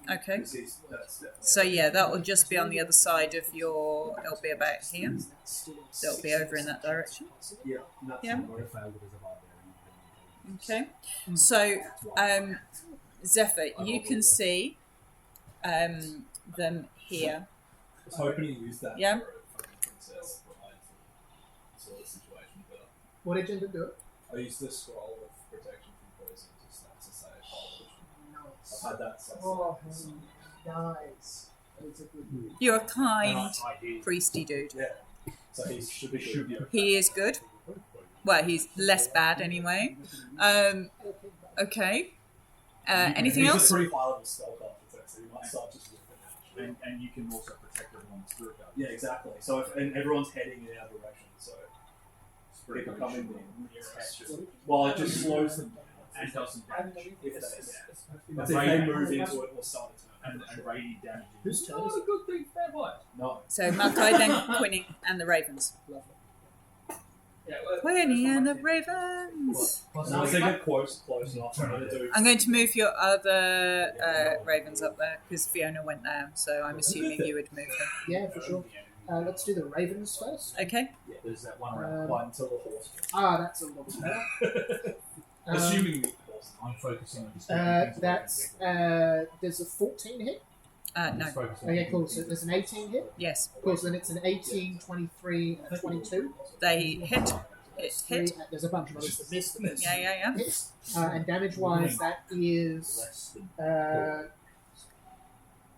Okay. That's definitely. So yeah, that will just be on the other side of your. It'll be about here. So it'll be over in that direction. Yeah, that's Yeah. fine. Okay. So, Zephyr, you can see them here. I was hoping to use that Yeah. for a fucking princess sort of situation, but What did you do? I used the scroll of protection from poison to say Nice. I've had that since. Oh, nice. That is a good move. You're a kind, priesty dude. Yeah. So he should be good. He is good. Well, he's less bad anyway. Okay. Anything He's else? a pretty high level spell card, so he might start just whipping out. And you can also protect everyone's spirit guard. Yeah, exactly. So and everyone's heading in our direction, so people come in well, it just slows them down And does some damage. if they move into it or start a turn. And radiant damage. Whose turn is Not a good thing for vampires. No. So Malachi, then Quinny, and the Ravens. Yeah, Quinny and the Ravens. Once they get close enough, I'm going to do. I'm going to move your other Ravens up there because Fiona went there, so I'm assuming you would move them. Yeah, for sure. Let's do the Ravens first. Okay. There's that one around. One until the horse. That's a little better. Assuming the horse. I'm focusing on just That's there's a 14 hit. No. Okay, cool. So there's an 18 hit. Yes. Cool. So then it's an 18, 23, and a 22. They hit. Hit. There's a bunch of others that missed. But there's Yeah. hits. And damage wise, that is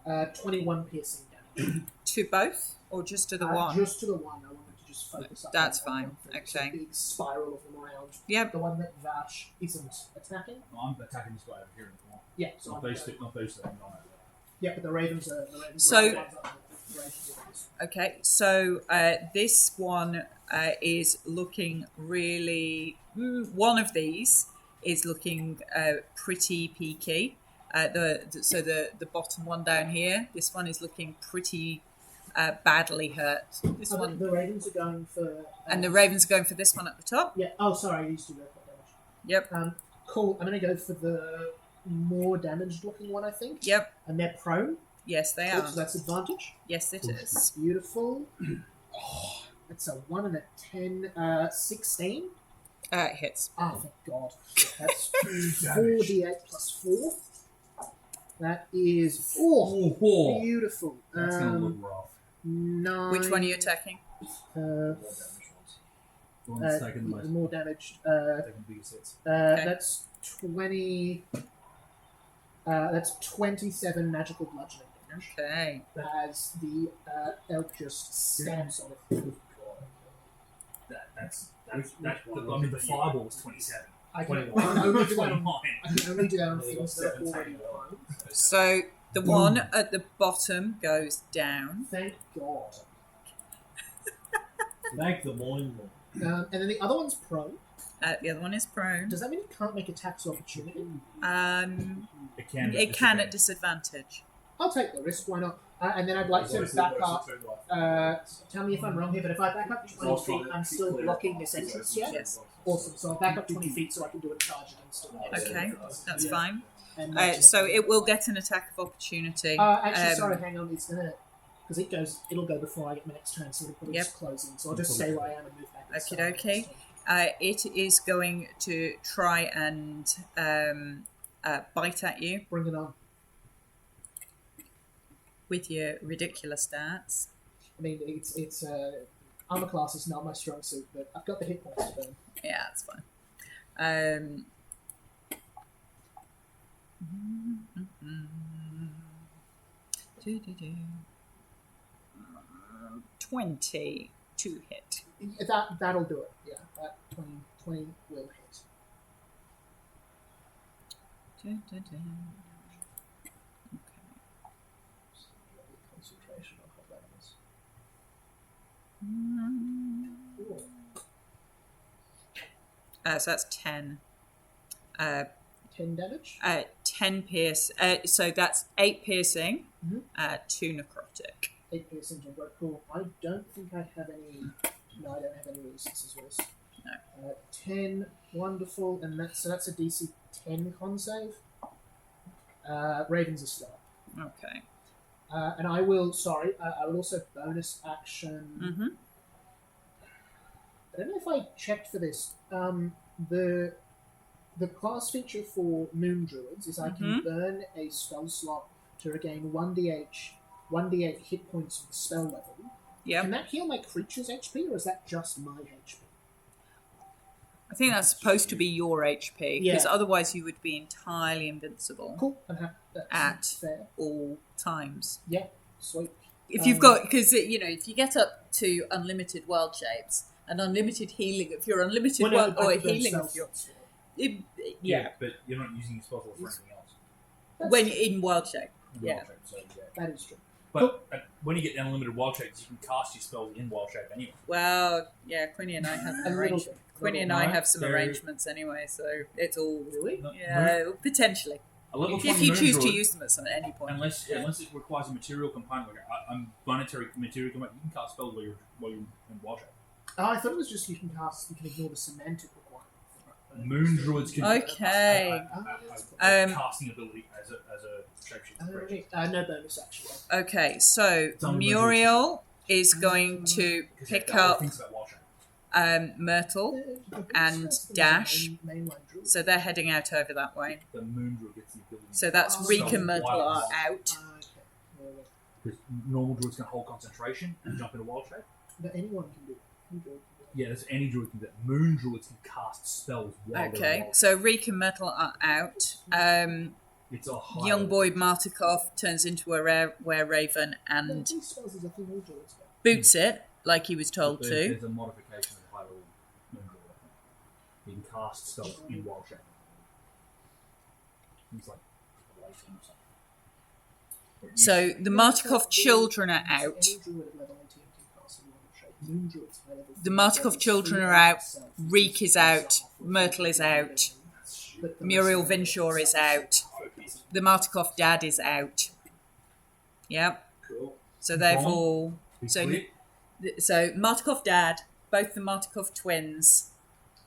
21 piercing damage. To both, or just to the one? Just to the one. I wanted to just focus up. That's on fine. one thing. It's Okay. a big spiral of them around. Yep. The one that Vash isn't attacking. I'm attacking this guy over here in the corner. Yeah. So Not those two. Not those two. I'm not over there. Yeah, but the Ravens are So- are the ones up there. The Ravens are those. Okay, so this one is looking really. One of these is looking pretty peaky. So the bottom one down here, this one is looking pretty badly hurt. This Oh, one, the Ravens are going for. and the Ravens are going for this one at the top. Yeah. Oh, sorry. I used to go for damage. Yep. Cool. I'm going to go for the more damaged looking one, I think. Yep. And they're prone. Yes, they Cool, are. so that's advantage. Yes, it is. Beautiful. Oh, that's a 1 and a 10. 16. Hits. Oh, thank God. That's 4d8 plus 4. That is beautiful. That's going to look rough. 9. Which one are you attacking? More damaged ones. The one that's taken the most. More damaged. Taking the biggest hits. That's 20. That's 27 magical bludgeoning damage. Okay. As the elk just stamps on it. I mean, the fireball was 27. I can 21. only do that 29. on things that are already prone. So the one at the bottom goes down. Thank God. Thank the morning. And then the other one's prone. The other one is prone. Does that mean it can't make attacks of opportunity? It can at disadvantage. I'll take the risk, why not? And then I'd like to back up. Tell me if I'm wrong here, but if I back up 20 feet, I'm still blocking this entrance, yeah? Yes. Awesome. So I'll back up 20 feet so I can do a charge and I'm still there. Okay, that's fine. And So it will get an attack of opportunity. actually, sorry, hang on. It's gonna because it'll go before I get my next turn, so it'll put its closing. So I'll just stay where I am and move back. Okie dokie. It is going to try and bite at you Bring it on. with your ridiculous stats. I mean, it's armor class is not my strong suit, but I've got the hit points to burn. Yeah, that's fine. 20 to hit. That'll do it. Yeah, that 20 will hit. Okay. Concentration on what that is. So that's 10. 10 damage. 10 pierce. So that's 8 piercing, Mhm. 2 necrotic. 8 piercing to right. Cool. I don't think I have any. No, I don't have any resistances to this. No. 10. Wonderful. And that's a DC 10 con save. Raven's a star. Okay. And I will. Sorry. I will also bonus action. Mm-hmm. I don't know if I checked for this. The class feature for Moon Druids is I can burn a spell slot to regain 1d8 hit points of the spell level. Yep. Can that heal my creature's HP, or is that just my HP? I think that's supposed to be your HP, because Yeah. otherwise you would be entirely invincible Cool. That's At. fair. all times. Yeah. Sweet. If you've got, because if you get up to unlimited wild shapes and unlimited healing, if you're unlimited Well, no, wild, I or can burn healing, spell if you're slots. yeah, But you're not using your spell slot for anything else. when in wild shape, Wild yeah. shape, so, yeah. That is true. But when you get unlimited wild shapes, you can cast your spells in wild shape anyway. Well, yeah, Quinny and I have A an little arrangement. bit. Quinny and I Right, have some so- arrangements anyway, so it's all Really? potentially. A level If 20 you moon choose to druid, use them at any point. unless it requires a material component, like a monetary material component, you can cast spells while you're in wild shape. I thought it was just you can ignore the semantic requirement. Moon druids can Okay. a casting ability as a shapeshifter creature. No bonus, actually. Okay, so It's on the Muriel is going to Because pick there are up things about wild shape. Myrtle, and Dash. so they're heading out over that way. The moon druid gets the ability. So that's Oh, Reek so and Myrtle wild are shape. out. Because normal druids can hold concentration and jump into wild shape. But anyone can do it. Any druid can do it. Yeah, there's any druid can do that. Moon druids can cast spells while they're in Okay, wild so Reek and Myrtle are out. shape. It's a high Young level. boy Martikov turns into a were raven and These spells is a thing all druids do. boots it like he was told There's- to. There's a modification of high level moon druid, I think. You can cast spells in wild shape. It's like lightning or something. But you- So the Martikov children are out. Any druid at level 18 can cast in wild shape. Moon druids high level The 3 Martikov levels children 3 are out. itself. Reek is out. Myrtle is out. But the Muriel rest of them Vinshaw is out. Focus. The Martikov dad is out. Yep. Cool. So they've Gone. all. Be So clear. So Martikov dad, both the Martikov twins,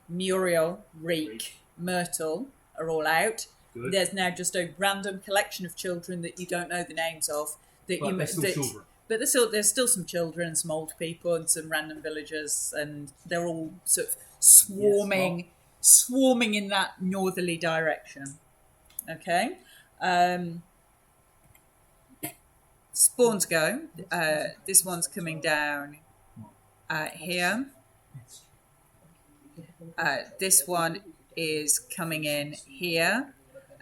Muriel, Reek, Myrtle are all out. Good. There's now just a random collection of children that you don't know the names of. That But you they're still that, children. But there's still some children, some old people, and some random villagers, and they're all sort of swarming in that northerly direction. Okay. Spawns go. This one's coming down here. This one is coming in here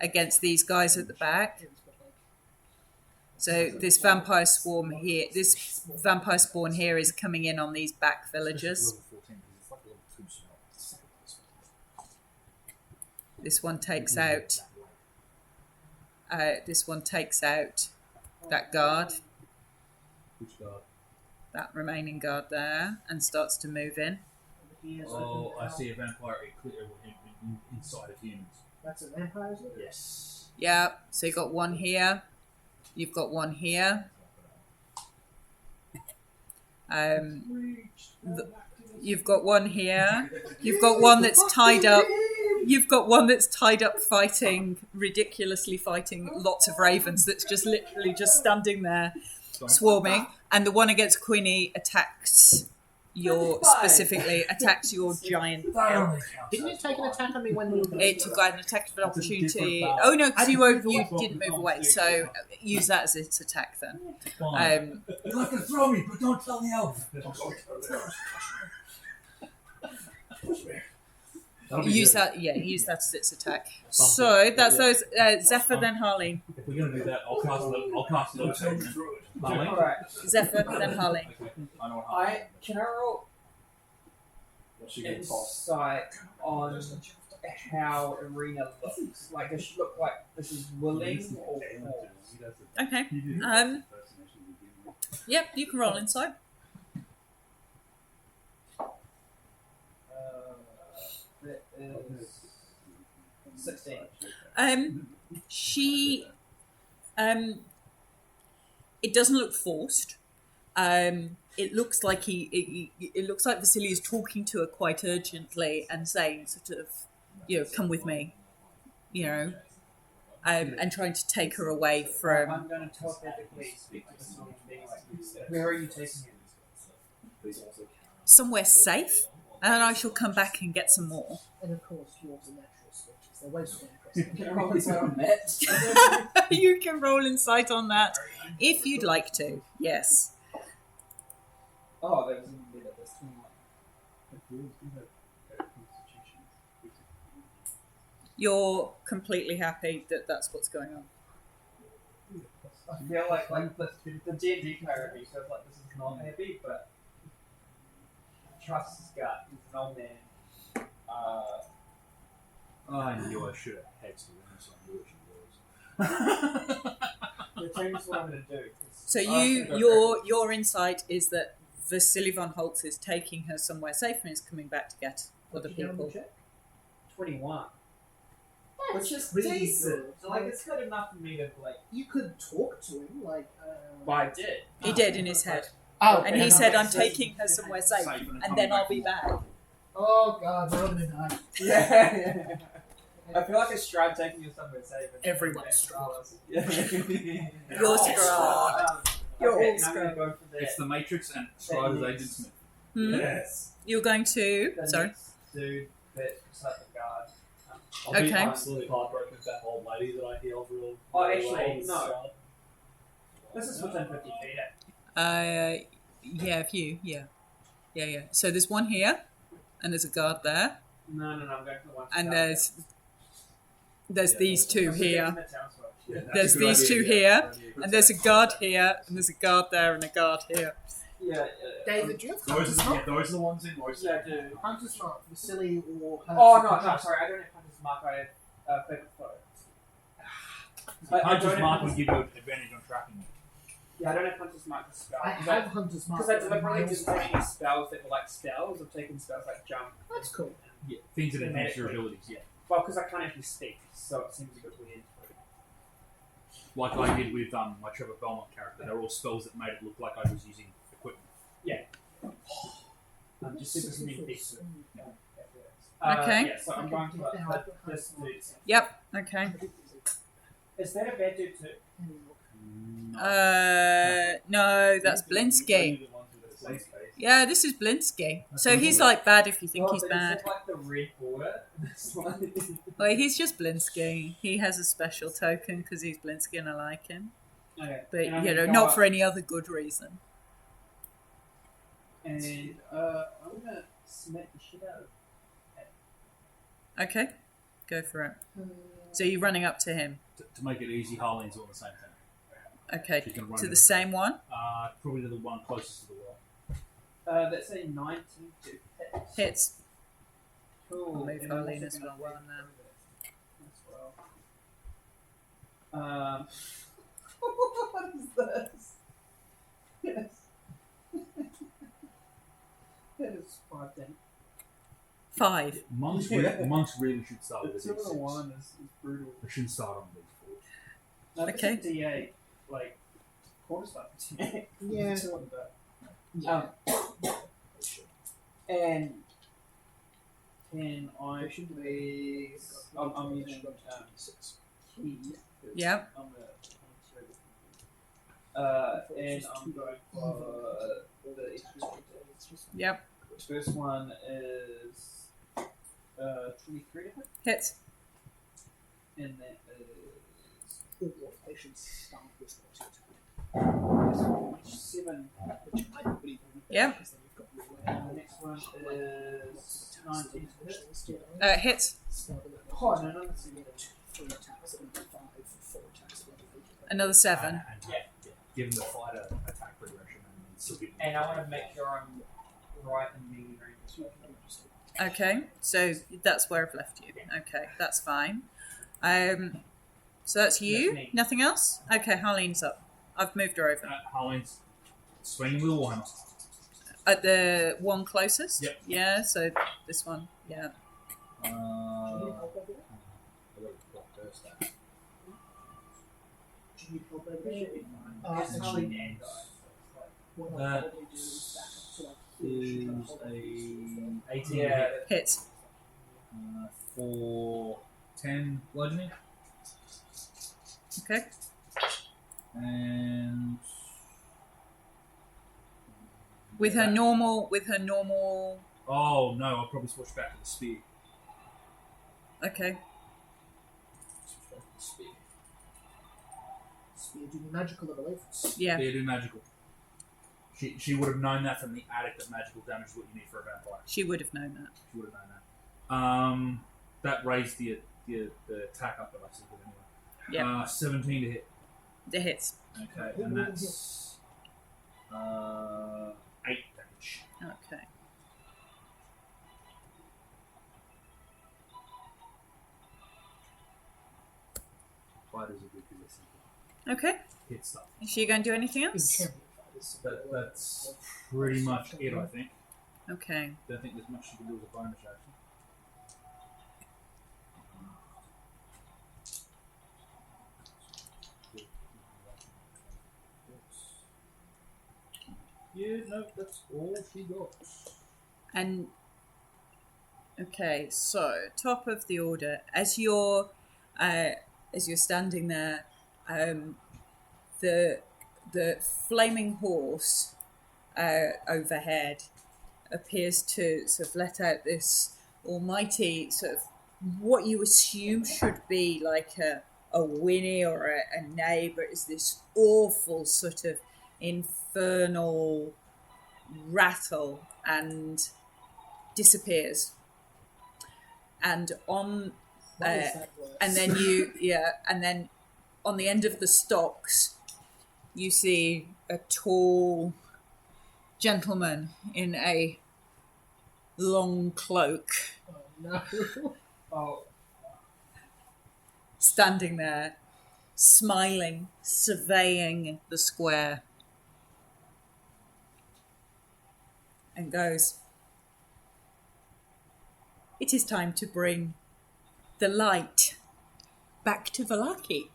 against these guys at the back. So this vampire spawn here is coming in on these back villagers. This one takes out. That guard. Which guard? That remaining guard there, and starts to move in. Oh, I see a vampire inside of humans. That's a vampire, is it? Yes. Yeah. So you've got one here. You've got one here. You've got one here. You've got one that's tied up. You've got one that's tied up ridiculously fighting lots of ravens that's just literally just standing there swarming. And the one against Queenie attacks your giant elk. Didn't it take an attack on me when we were It took an attack of opportunity. Oh no, because you didn't move away, so use that as its attack then. You have to throw me, but don't tell the elf. Use that as its attack. So that's those Zephyr then Harleen. If we're gonna do that, I'll cast it. Harleen? Alright. Zephyr then Harleen. Okay. I know what Harleen is. Can I roll What's she gonna toss? insight on how Arena looks? Like, does she look like this is willing or forced? Okay. Yep, you can roll inside. That is 16. She it doesn't look forced. It looks like it looks like Vasily is talking to her quite urgently and saying sort of, come with me, and trying to take her away from. I'm going to telepathically speak to someone being like, where are you taking him? Somewhere safe, and I shall come back and get some more. And of course, dwarves are natural switches. They're way too impressive. Can I roll inside on that? You can roll insight on that if you'd like to. Yes. Oh, there was even better. There's 21. You're completely happy that that's what's going on. I feel like the D&D player in me feels like this is not heavy, but trust his gut. He's an old man. I knew I should have had some so I knew what she The thing's what I'm going to do. So your insight is that Vasily von Holtz is taking her somewhere safe and is coming back to get other people. 21. Which is really decent. good. So, like, it's good enough for me to, like... You could talk to him, like. Well, I did. He did in his head. Oh, And he said, I'm taking her somewhere safe, and then I'll be back. Oh god, we're gonna die. Yeah. I feel like a Strahd taking you somewhere safe. Everyone's Strahd. Yeah. You're Strahd. You're all Strahd. Go for that. It's the Matrix and Strider's Agent Smith. Yes. You're going to... The Sorry. next dude that's beside the guard. I'll be Okay. absolutely heartbroken with that old lady that I healed real. Oh, real actually, well. no. This is within 50 feet. Yeah, if you... Yeah. So there's one here, and there's a guard there, No, I'm going for the one. and there's these two here. Yeah, that's There's a good these idea, two yeah. here, and there's a guard here, and there's a guard there, and a guard here. Yeah. David, do you have Those Hunter's are, Mark? those are the ones in most. Yeah, I do. Hunter's Mark, Vasily or her? Oh, no, sorry. I don't have Hunter's Mark. I have Favorite Foe. Hunter's Mark would give you an advantage on tracking. Yeah, I don't have Hunter's Mark to spell. I have Hunter's Mark. Because I deliberately didn't take any spells that were like spells. I've taken spells like jump. That's cool. Yeah, things that enhance your abilities. Yeah, Well, because I can't actually speak, so it seems a bit weird. like I did with my Trevor Belmont character. They're all spells that made it look like I was using equipment. I'm just super sneaky. Okay. Yeah, so I'm going to this dude. Yep. Okay. Is that a bad dude too? No, that's Blinsky. Yeah, this is Blinsky. So he's like bad if you think he's but bad. Is it like the red border? Well, he's just Blinsky. He has a special token because he's Blinsky and I like him. Okay. But, And I'm you know, gonna go not up for any other good reason. And I'm gonna smack the shit out of Okay, go for it. So you're running up to him. To make it easy, Harleen's on the same thing. Okay, She's gonna run to in the the- same one. Probably to the one closest to the wall. That's a 19 to hit. Hits. Cool. I'll move And I'm Harleen also as gonna well, roll and then- as well. What is this? Yes. That is 5 damage. 5. Monks, monks really should start with a Two and a D6. 1 is brutal. They shouldn't start on D4. No, that's Okay. a D8, like, quarter stuff. Yeah. Two and that. Yeah. And can I please? I'm using key. Yeah. I'm and I'm going for the extra. Yep. First one is 23 to hit, Hits. and that is Or they should start with 7. which I believe. Yeah. Because then you've got your And the next one is 19 to hit. Hits. Oh, no, no, that's 3 attacks and 5 for 4 attacks. Another 7. And give them the fighter attack progression and still give them And I want to make sure I'm right in the range. Okay, so that's where I've left you. Okay, that's fine. So that's you? That's me. Nothing else? Okay, Harleen's up. I've moved her over. Harleen's swinging with a warhammer. At the one closest? Yep. Yeah, so this one. Yeah. I got to block her stat. Actually, That is a 18 yeah, Hits. for 10 bludgeoning Okay. and With her normal. oh no, I'll probably switch back to the spear. Okay. Switch back to the spear. Spear do magical abilities. Yeah. They do magical. She would have known that from the attic that magical damage is what you need for a vampire. She would have known that. She would have known that. That raised the attack up that I said anyway. Yeah. 17 to hit. The hits. Okay, and that's 8 damage. Okay. Fighters are good because they're simple. Okay. Hit stuff. Is she going to do anything else? That's pretty much it, I think. Okay. Don't think there's much you can do with a bonus action. Yeah, no, that's all she got. And okay, so top of the order, as you're standing there, the flaming horse overhead appears to sort of let out this almighty sort of what you assume should be like a whinny or a neigh, but it's this awful sort of infernal rattle and disappears. And on and then and then on the end of the stocks you see a tall gentleman in a long cloak No. oh, standing there smiling, surveying the square, and goes, "It is time to bring the light back to Valaki,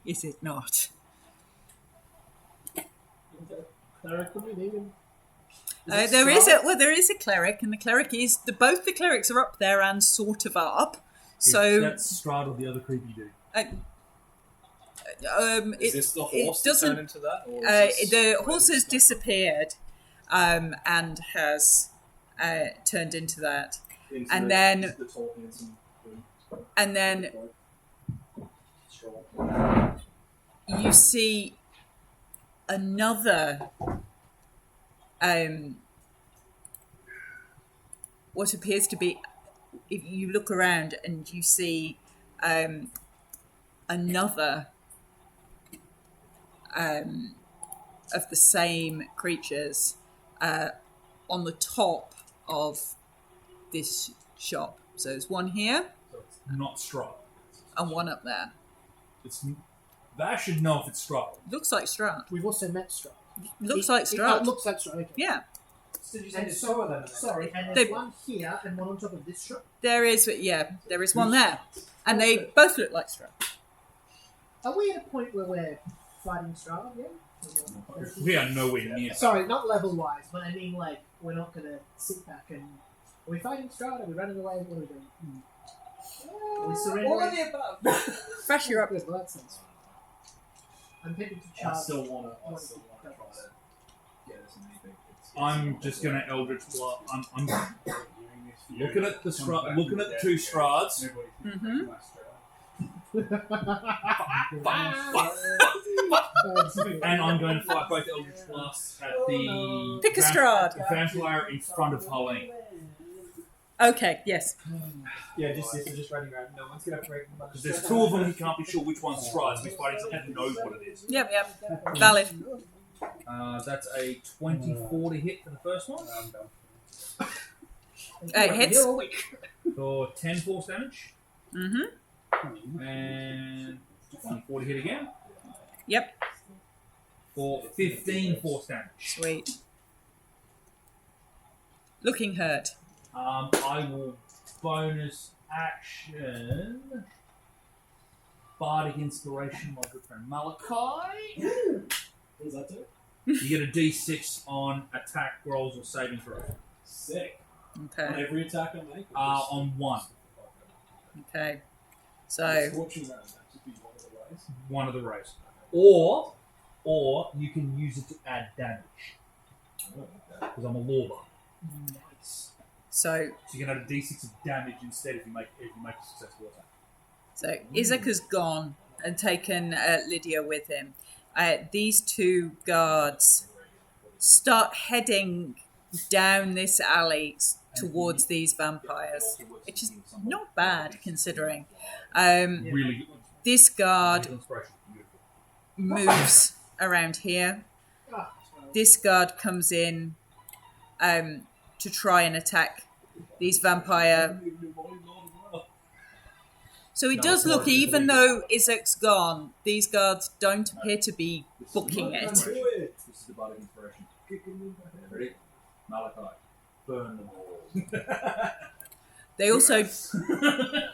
is it not?" Cleric would be needed. There is a cleric, and the cleric is both the clerics are up there and sort of up. So That's Strahd or the other creepy dude. Is this the horse that doesn't. turned into that? Or is The this horse has disappeared, and has turned into that, and then you see another what appears to be, if you look around and you see another of the same creatures on the top of this shop. So there's one here So it's not Strahd. and one up there. It's Vash should know if it's Strahd. Looks like Strahd. We've also met Strahd. Looks like Strahd. It looks like Strahd. Okay. Yeah. So did you say And there's so, two of them? sorry, and They- there's one here and one on top of this shop. There is one there. And they both look like Strahd. Are we at a point where we're fighting Strahd again? We are nowhere near. Sorry, not level wise, but I mean like we're not gonna sit back and. Are we fighting Strahd? Are we running away? What are we doing? Are we surrendering? All of the above. Fresh, you're up. Good, well, that sounds fine. I'm happy to I charge. still want to try to get us in anything. I'm just gonna Eldritch Blast. I'm looking at the looking at the two Strahds. Mhm. And I'm going to fire both Eldritch Blasts at the Pick a Strahd. the vampire in front of Helene. Okay, yes. Yeah, just running around. No one's gonna break much. Because there's two of them, he can't be sure which one's Strahd, so he's fighting something who knows what it is. Yep. Valid. That's a 24 to hit for the first one. Hits. For 10 force damage. Mm-hmm. And 24 to hit again. Yep. For 15 force damage. Sweet. Looking hurt. I will bonus action Bardic Inspiration, my good friend Malachi. What does that do? You get a d6 on attack rolls or saving throws. Sick. On Okay. every attack I make? On one. Okay. So Scorching Ray, that should be one of the ways. One of the rays. Or you can use it to add damage. Because I'm a lawber. Nice. so So you can add a d6 of damage instead if you make a successful attack. so Isaac has gone and taken Lydia with him. These two guards start heading down this alley towards these vampires, which is not bad considering. Really good. This guard Inspiration. Beautiful. moves around here. Ah, This guard comes in to try and attack these vampire. So it does look, even though Isaac's gone, these guards don't appear to be booking it. This is the Bardic Inspiration. Ready? Malachi. Burn them all. They also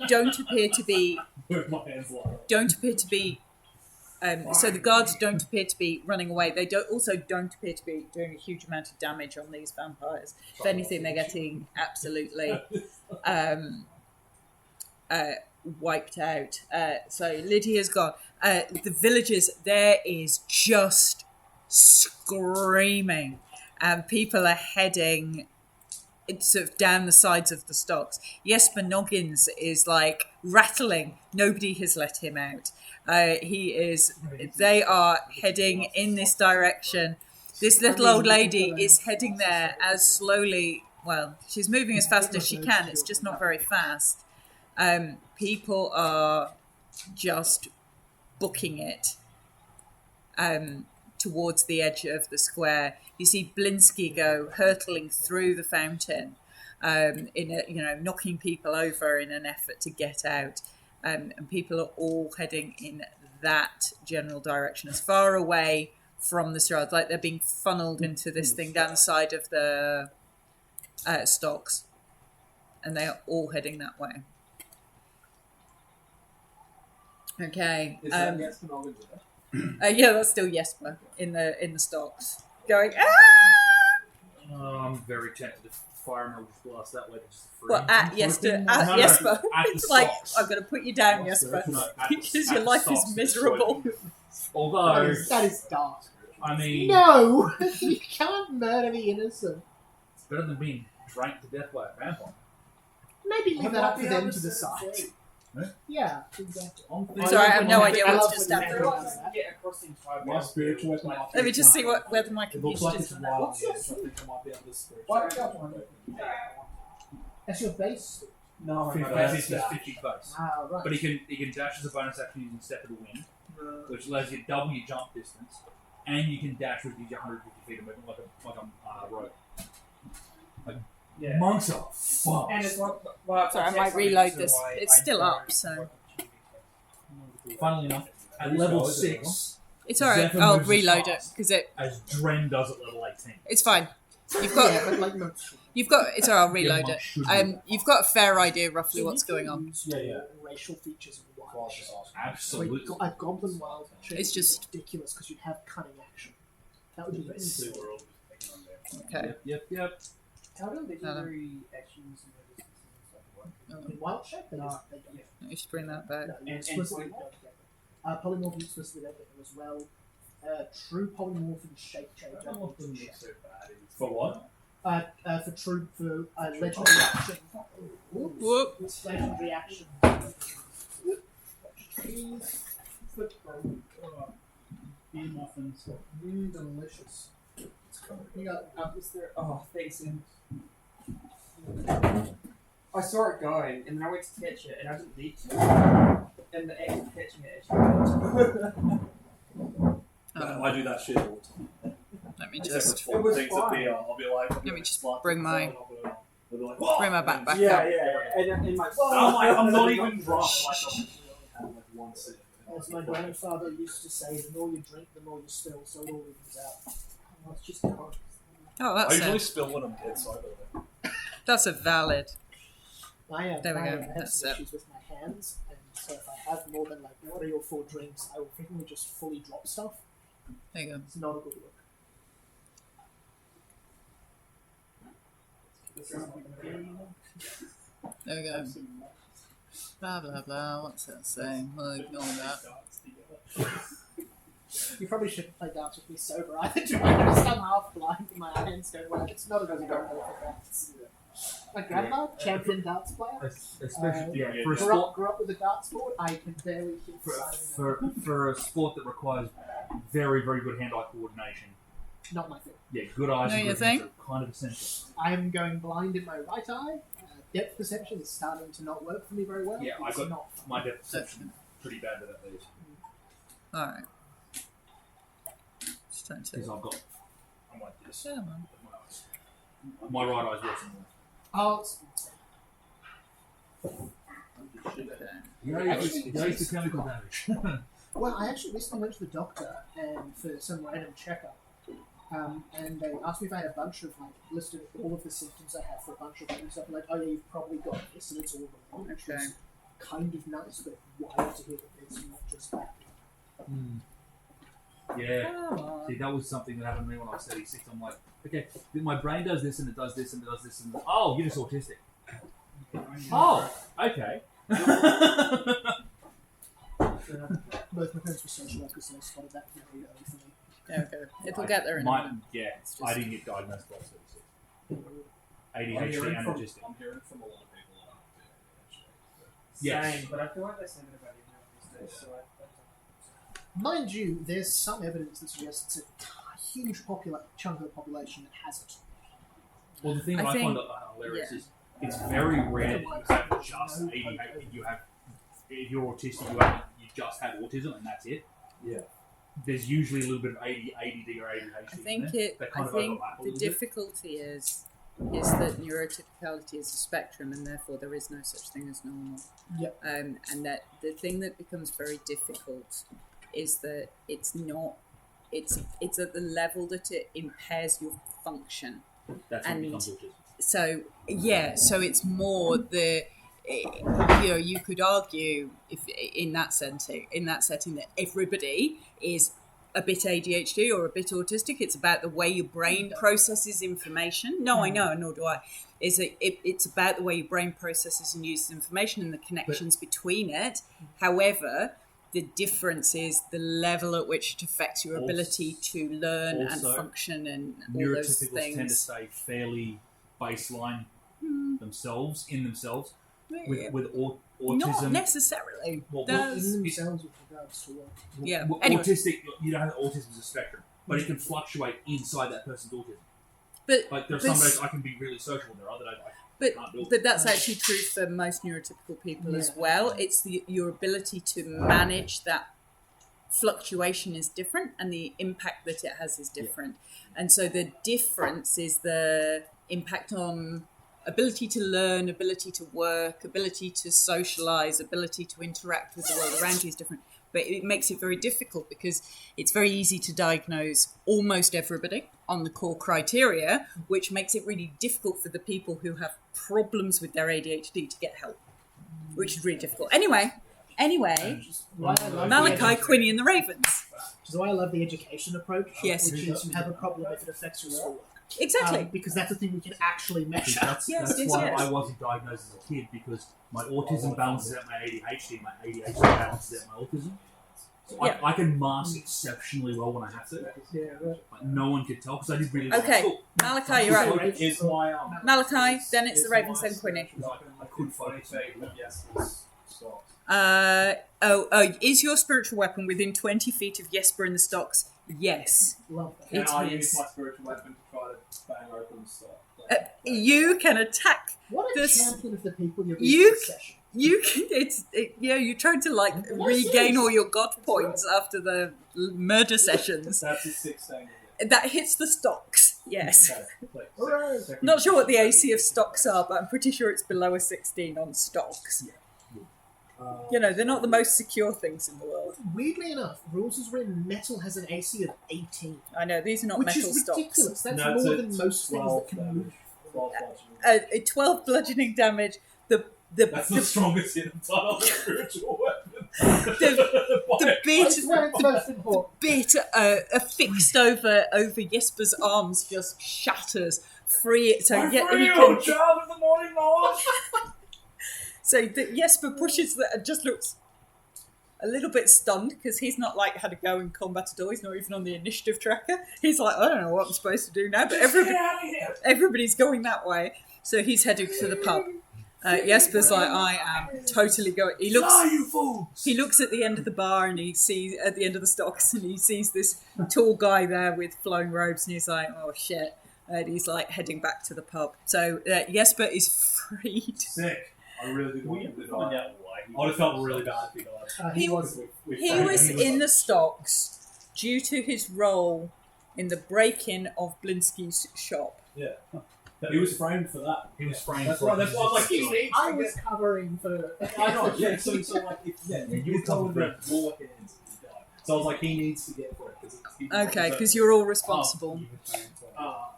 don't appear to be. My hands light. Don't appear to be. So the guards don't appear to be running away. They don't appear to be doing a huge amount of damage on these vampires. If anything, they're getting absolutely wiped out. So Lydia's gone. The villagers, there is just screaming, and people are heading sort of down the sides of the stocks. Jesper Noggins is like rattling. Nobody has let him out. They are heading in this direction. This little old lady is heading there as slowly, well, she's moving as fast as she can. It's just not very fast. People are just booking it towards the edge of the square. You see Blinsky go hurtling through the fountain, knocking people over in an effort to get out. And people are all heading in that general direction, as far away from the Strahd, like they're being funneled into this thing down the side of the stocks, and they are all heading that way. Okay. Is that Jesper Noggins there? Yeah, that's still Jesper in the stocks, going. Ah! very tempted to fire an Eldritch Blast that way to just free. Well, at Jesper, No, Jesper. at the It's like, socks. I'm going to put you down, Jesper, No, at because the your life socks, is miserable. Although, That is dark. I mean, No! You can't murder the innocent. it's better than being drank to death by a vampire. Maybe leave that up to them to the decide. Huh? Yeah, exactly. Sorry, I have no idea I what's love just when happened. you Get across the entire My spiritual weapon. Let me just see whether my It looks computer like is it's on. wild. What's your So I think I might be able to spiritual. Why don't you have one? That's your base. No, Fifty, no, that's that's 50 close. Ah, right. But he can dash as a bonus action using Step of the Wind, which allows you to double your jump distance, and you can dash with your 150 feet of movement like a rope. Yeah. Monks are fucked. And it's like, well, Sorry, I might reload this. It's still up, so Funnily enough, at level 6, it's all right. Zephyr I'll moves reload it fast. because it. as Dren does at level 18. It's fine. You've got. Yeah, but like monks should. You've got. It's all right. I'll reload Yeah, it. should be. You've got a fair idea roughly So what's you can going on. use Yeah, your yeah. racial features of wild Well, shape. just ask. Absolutely. So a goblin wild shape It's would be just- ridiculous because you'd have cunning action. That would be Basically, insane. we're all just taking on there. Okay. Yep. How do legendary actions and notices and stuff work? In wild shape, they don't. Let me just bring that back. No, you And explicitly polymorph? don't get them. Polymorph you explicitly don't get them as well. True polymorph and shape change. I don't know if don't it get looks them. so bad. It's- For what? For legendary action. Whoop. It's legendary action. Beer muffins. Delicious. You got, is there, oh, thanks, Em. I saw it going, and then I went to catch it, and I didn't need to. And the act of catching it actually I do that shit all the time. Let me Except just for It was things fine. at beer, I'll be like, Let me just "Fuck, bring my- they'll be like, "Whoa!" bring my back back yeah, up. And my, I'm not even drunk. Like, I'm like one sip. As my grandfather used to say, the more you drink, the more you spill, so it all evens out. Oh, it's just gone. Oh, I that's usually it. spill when I'm dead sober. Though. That's a valid. I There we go, have that's some it. issues with my hands, and so if I have more than like 3 or 4 drinks, I will frequently just fully drop stuff. There you go. It's not a good look. There we go. Blah blah blah. What's that saying? We'll ignore that. You probably shouldn't play darts with me sober either, do I? Because I'm half blind and my hands don't work. It's not a good idea for darts. My grandma, champion darts player, Especially Uh, for a grew sport up with a darts board. I can barely hit the side of it. for a sport that requires very very good hand-eye coordination. Not my thing. Yeah, good eyes No, and you good hands think? are kind of essential. I'm going blind in my right eye. Depth perception is starting to not work for me very well. Yeah, I It's got not fun. my depth perception pretty bad with that these All right. Just trying to. because I'm like this. Yeah, man. My right eye's working more. Oh, it's- Raise the chemical damage. well, I actually recently went to the doctor and for some random checkup. And they asked me if I had a bunch of listed all of the symptoms I have for a bunch of things. I'm like, oh yeah, you've probably got this, and it's all wrong, which was kind of nice, but wild to hear that it's not just that. Yeah. Come on. See, that was something that happened to me when I was 36. I'm like, okay, my brain does this and it does this and it does this and oh, you're just autistic. Oh, okay. Both my parents were social workers, so they spotted that very early for me. There we go. It'll get there in a My, minute. yeah, It's just- I didn't get diagnosed by 36. I'm ADHD hearing and from, autistic. I'm hearing from a lot of people that aren't there, actually. Yes. Same, but I feel like they say that about everyone these days, so I Mind you, there's some evidence that suggests it's a huge chunk of the population that has it. Well, the thing that I I think- find hilarious is it's very rare that you have just ADHD. You have, if you're autistic, you just have autism and that's it. Yeah. There's usually a little bit of ADD or ADHD. I think in there. it. They I kind of think overlap a the little bit. difficulty is that neurotypicality is a spectrum, and therefore there is no such thing as normal. Yep. And that the thing that becomes very difficult is that it's not. It's at the level that it impairs your function. That's when it and- becomes autism. So yeah, so it's more the. You could argue if in that setting that everybody is a bit ADHD or a bit autistic. It's about the way your brain processes information. No, I know, nor do I. It's about the way your brain processes and uses information and the connections between it. However, the difference is the level at which it affects your ability to learn and function and all those Neurotypicals things. tend to stay fairly baseline themselves, with autism. Not necessarily. Well, In themselves with regards to what? Yeah. Well, Anyway. autistic, you don't have autism as a spectrum, but it can fluctuate inside that person's autism. But Like, there's some days I can be really social, and there are other days I can't do it. But that's actually true for most neurotypical people as well. It's your ability to manage that fluctuation is different, and the impact that it has is different. And so the difference is the impact on ability to learn, ability to work, ability to socialize, ability to interact with the world around you is different. But it makes it very difficult because it's very easy to diagnose almost everybody on the core criteria, which makes it really difficult for the people who have problems with their ADHD to get help, which is really difficult. Anyway, Malachi, Quinny and the Ravens. Which is why I love the education approach. Yes. Which is you have a problem if it affects your schoolwork. Exactly. Because that's a thing we can actually measure. That's Yes. why I wasn't diagnosed as a kid, because my autism balances out my ADHD, my ADHD balances out my autism. So I can mask exceptionally well when I have to. Yeah, right. Like, no one could tell, because I did really well at Okay, school. Malachi, you're up. Is my Malachi, then it's the Ravens, then Quinny. I could focus. Yes. Stop. Is your spiritual weapon within 20 feet of Jesper in the stocks? Yes. Love that. Can It I is. use my spiritual weapon to try to bang open stuff? You can attack. What a This- champion of the people you're You- being in session. You can. You're trying to regain all your god points after the murder sessions. That's a 16. That hits the stocks. Yes. Okay, please. Hooray. Not sure what the AC of stocks are, but I'm pretty sure it's below a 16 on stocks. They're not the most secure things in the world. Weirdly enough, rules is written metal has an AC of 18. I know these are not Which metal is stocks. ridiculous. That's No, it's more a than most things 12 that can move. 12 bludgeoning. 12 bludgeoning damage. That's the strongest hit I've done on the spiritual weapon. The bit That's where it's most important. bit affixed over Jesper's arms just shatters. Free it. So child of the morning lodge! So Jesper pushes that and just looks a little bit stunned because he's not had a go in combat at all. He's not even on the initiative tracker. He's like, I don't know what I'm supposed to do now, but everybody's going that way. So he's heading to the pub. Jesper's like, I am totally going. He looks at the end of the bar and he sees at the end of the stocks and he sees this tall guy there with flowing robes and he's like, oh shit. And he's heading back to the pub. So Jesper is freed. Sick. I really did want him to Find die. out why. I would have felt really bad if he died. He was. He was in the stocks due to his role in the break-in of Blinsky's shop. Yeah. He was framed for that. He was framed That's for why. it. That's why I'm like, he needs I to was get. covering for. I know. Yeah. So like, you were were told covered that war hands. He died. So I was like, he needs to get for it Okay, because you're all responsible.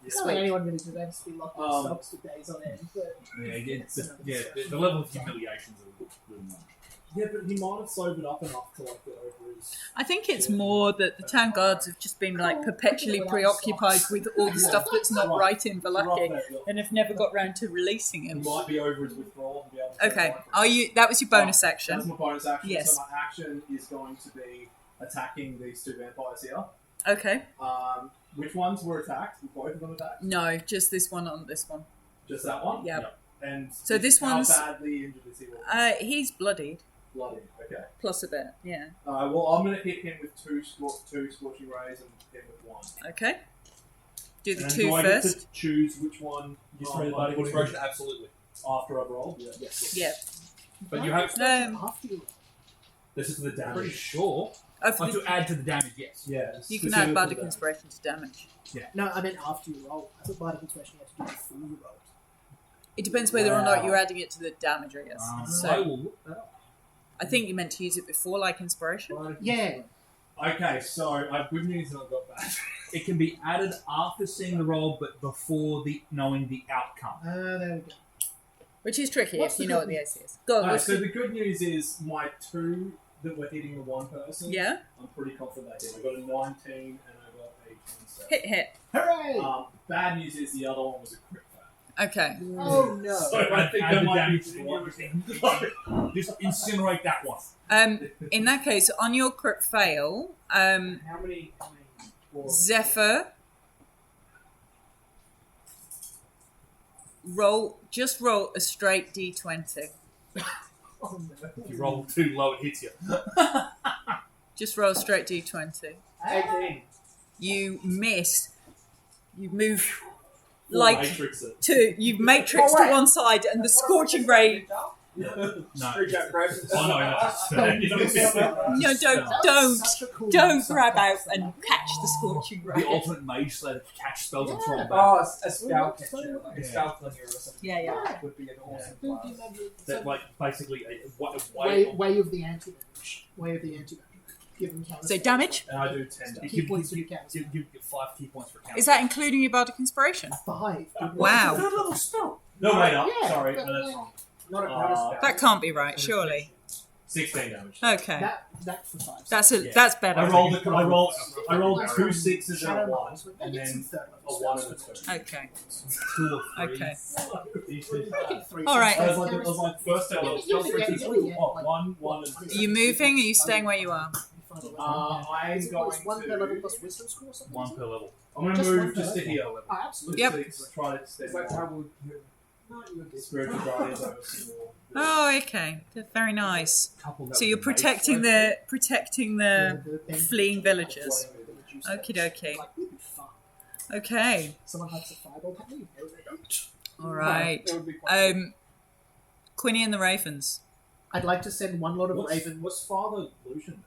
It's not anyone really deserves to be locked in Um, stocks for days on end. But The level of humiliation is a little much. Yeah, but he might have sobered up enough to get over his. I think it's more that the town guards have just been perpetually preoccupied with all the stuff that's not right in Valaki and have never got round to releasing He him. might be over his withdrawal and be able to. Okay, that was your bonus That's action. my bonus action. Yes. So my action is going to be attacking these two vampires here. Okay, Which ones were attacked? Were both of them attacked? no, just this one on this one. Just that one? Yeah. And So this how one's- badly injured is he? He's bloodied, Bloody. Okay. plus a bit, yeah. Well, I'm going to hit him with two scorching rays and hit with one. Okay. Do the And two do I get first. to choose which one? Just I'm read by putting inspiration, absolutely. after I've rolled. Yeah. Yes. Yeah. But you have. after you. This is for the Pretty damage. sure. Oh, for Like the- to add to the damage, yes. Yeah. you can specifically add for bardic the inspiration to damage. No, I meant after you roll. I thought bardic inspiration you had to do before you rolled. It depends whether or not you're adding it to the damage, I guess. I So will look that up. I think you meant to use it before, inspiration. damage. Yeah. Okay, so I have good news and I've got bad. It can be added after seeing the roll, but before knowing the outcome. There we go. Which is tricky What's if the you know good what the AC is. Go on, Alright, what's so the- the good news is my two that we're hitting the one person. Yeah. I'm pretty confident I hit. I got a 19 and I got a 27. Hit. Hooray! Bad news is the other one was a crit fail. Okay. Oh no. So I think Add that the might damage be to the one. Just incinerate that one. In that case, on your crit fail, How many Zephyr, roll a straight d20. Oh no. If you roll too low, it hits you. Just roll a straight d20. 18. You miss. You move Matrix it. you matrix to one side, and the scorching ray. No. Screech out grabs Oh, no. No, Such a cool don't stuff. grab out and catch the scorching The ray. ultimate mage slayer to catch spells and throw them back. Oh, a spell catcher. Like a Yeah. spell flinger or something. Yeah. Would be an awesome Who did class. that? That, like, basically, Way of the anti-damage. Way of the anti-damage. Give them counters. So damage? And I do 10 damage. Key points for your counters. You get 5 key points for counter. Is that including your bardic inspiration? 5. Wow. Third level spell. No, wait up. Yeah, Sorry. but No, that's like- wrong. Not a bonus spell. That can't be right, surely. 16 damage. Okay. That for 5. Yeah. That's better. I rolled 2 6s and a 1, and get some then third a level 1 spells. and a 2. Okay. 2 or 3. Okay. Make it 3. All right. I was like first level Yeah, spell yeah, 3 yeah, 2 yeah, oh, like- 1 1 and Are you moving or are you staying where you are? I'm Is it going plus 1 per level to. plus wisdom score or something? 1 per level. I'm going to Just move one just to per here. Oh, absolutely. Yep. Try to stay It's like how would you... Spiritual guardians over some more. Oh, okay. Very nice. Couple that So you're with the mage protecting slayer. the fleeing villagers. Okie dokie. Like, it'd be fun. Okay. Someone has a fireball at me. No, they don't. All right. It would be quite Quinny and the Ravens. I'd like to send one lot of ravens. What's Father Lucian?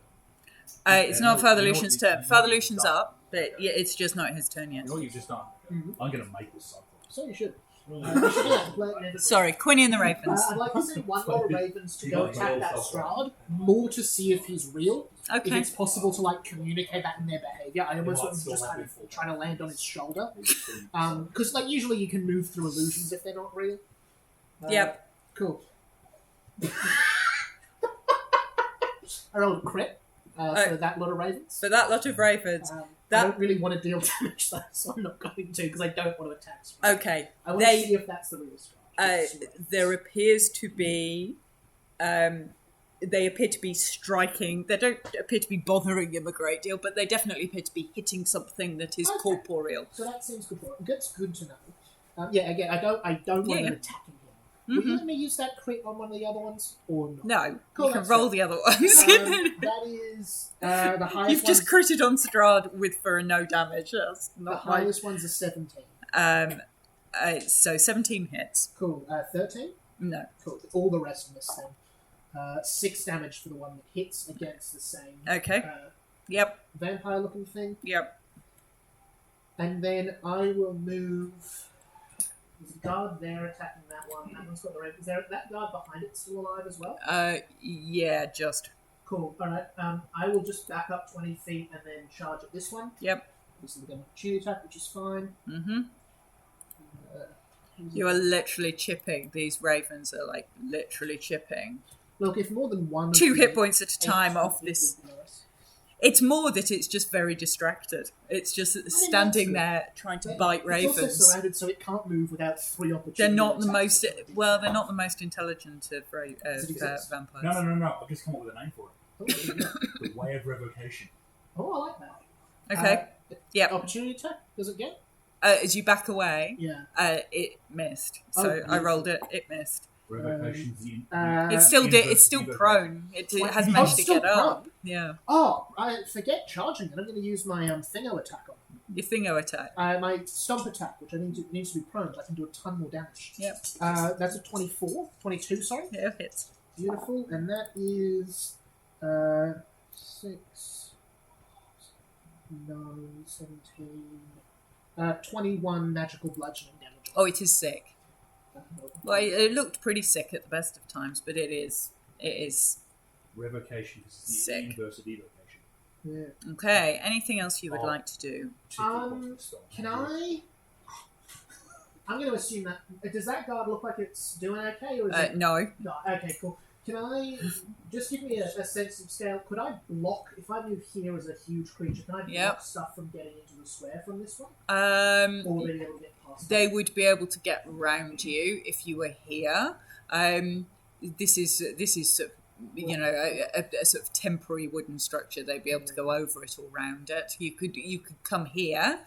It's Yeah, not Father you know Lucian's what you- turn. you know Father what Lucian's you've done. up, but yeah, it's just not his turn yet. You know what you've just done? Mhm. I'm going to make this cycle. So you should. You should yeah, Sorry, Quinny and the Ravens. I'd like to send one lot of ravens to You go got attack your that self-right. Strahd, more to see if he's real. If Okay. it's possible to like communicate that in their behavior. I almost might want to still just have kind it of full trying to land on his shoulder. Um, Because like usually you can move through illusions if they're not real. Yep. Cool. I rolled a crit for that lot of ravens. For that lot of ravens. I that- don't really want to deal damage though, so I'm not going to because I don't want to attack. Strahd. Okay. I want to They see if that's the real Strahd. there appears to be they appear to be striking. They don't appear to be bothering him a great deal, but they definitely appear to be hitting something that is Okay. corporeal. So that seems good. That's good to know. Yeah, again, I don't want Yeah, them yeah. attacking him. Will Mhm. you let me use that crit on one of the other ones or not? No, Cool, you can that's roll it. the other ones. That is the highest. You've just one, critted on Strahd with for a no damage. That's the not high. highest one's a 17. So 17 hits. Cool. 13. No. Cool. All the rest miss then. 6 damage for the one that hits against the same Okay. Yep. vampire-looking thing, Yep. and then I will move. There's a guard there attacking that one. That one's got the red. Is there that guard behind it still alive as well? Yeah. Just. Cool. All right. I will just back up 20 feet and then charge at this one. Yep. This is an opportunity attack, which is fine. Mm-hmm. Uh, You are literally chipping. These ravens are like literally chipping. Look, if more than one. of 2 the hit points at a 8 time off people this. would know us. It's more that it's just very distracted. It's just standing there trying to bite It's also ravens. surrounded, so it can't move without 3 opportunities. They're not the most well. They're not the most intelligent of Does it exist? vampires. No. I've just come up with a name for it. Oh, there you go. The Way of Revocation. Oh, I like that. Okay. Yep. Opportunity attack. Does it get? As you back away, Yeah. it missed. Oh, So I beautiful. rolled it. It missed. Revocation's the It's still inverse it's still evocation. prone. It Oh, hasn't it's managed to still get up. prone? Yeah. Oh, I forget charging, and I'm going to use my thingo attack on. Your thingo attack. My stomp attack, which needs to be prone, but I can do a ton more damage. Yep. That's a 22, sorry. Yeah, hits. Beautiful, and that is 6, 9, 17, 21 magical bludgeoning damage. Oh, it is sick. Well, it looked pretty sick at the best of times, but it is. Revocation is the Sick. inverse of evocation. Yeah. Okay. Anything else you would Oh. like to do? 2 hit points of stone. Can I? I'm going to assume that. Does that guard look like it's doing okay, or is it? No. No. Okay, cool. Can I just give me a sense of scale? Could I block, if I move here as a huge creature, can I block stuff from getting into the square from this one? Or would they be able to get past They would be able to get round you if you were here. This is sort of, a sort of temporary wooden structure. They'd be able to go over it or round it. You could come here,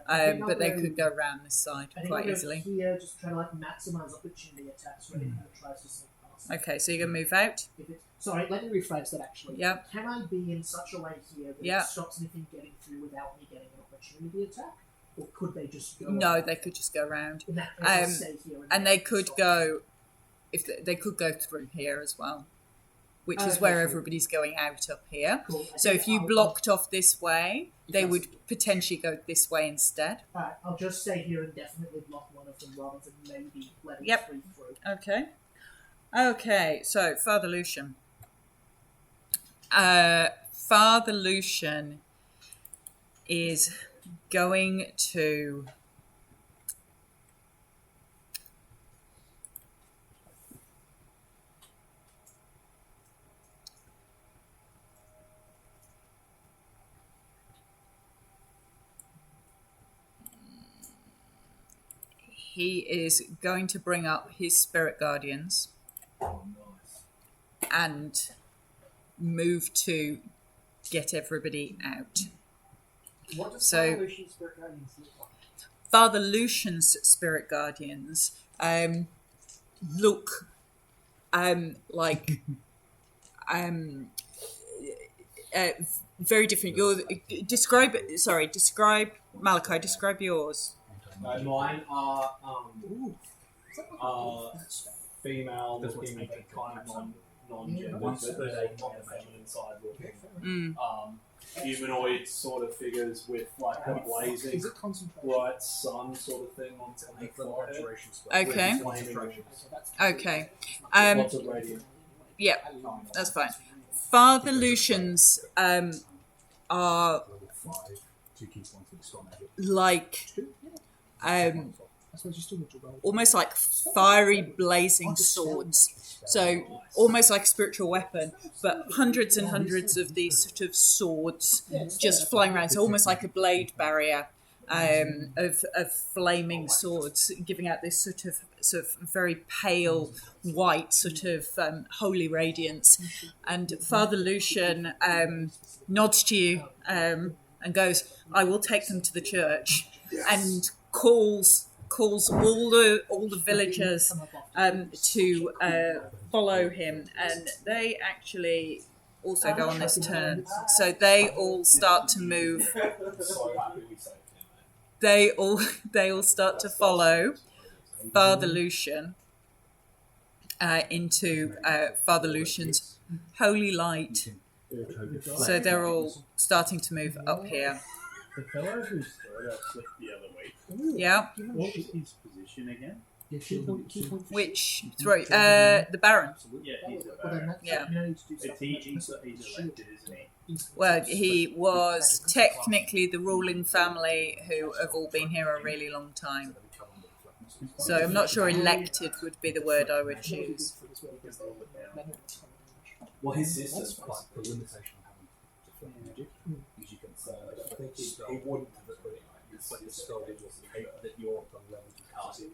but they could go around this side quite easily. Here, just try to maximise opportunity attacks when it tries to sneak past. Okay, so you're gonna move out. Sorry, let me rephrase that actually. Yep. Can I be in such a way here that it stops anything getting through without me getting an opportunity attack? Or could they just go No, they could just go around. In that case, stay here and they could go, if they could go through here as well, which is where everybody's going out up here. Cool. So if you blocked off this way, they would potentially go this way instead. Alright, I'll just stay here and definitely block one of them rather than maybe letting three through. Okay, so Father Lucian. Father Lucian is going to bring up his spirit guardians and move to get everybody out. What does Father Lucian's spirit guardians look like? Father Lucian's spirit guardians look like very different. Describe Malachi. Describe yours. Mine are female looking, kind of non-gender, non-feminine side looking. Humanoid sort of figures with a blazing bright sun sort of thing on their forehead. Okay. Lots of radiant. Yeah, that's fine. Father Lucian's are like almost like fiery blazing swords. So almost like a spiritual weapon, but hundreds and hundreds of these sort of swords just flying around. So almost like a blade barrier of flaming swords, giving out this sort of very pale white sort of holy radiance. And Father Lucian nods to you and goes, "I will take them to the church," and calls all the villagers to follow him, and they actually also go on this turn. So they all start to move. They all start to follow Father Lucian into Father Lucian's holy light. So they're all starting to move up here. The fellow who's third flipped the other way. Yeah. What was his position again? Which throw? The Baron. Yeah, he's the Baron. Yeah. He's elected, isn't he? Well, he was technically the ruling family who have all been here a really long time. So I'm not sure elected would be the word I would choose. Well, his sister's the limitation on having to flip magic. As you can say, I think he wouldn't have put it like this. His spell was that you're on the level to cast it.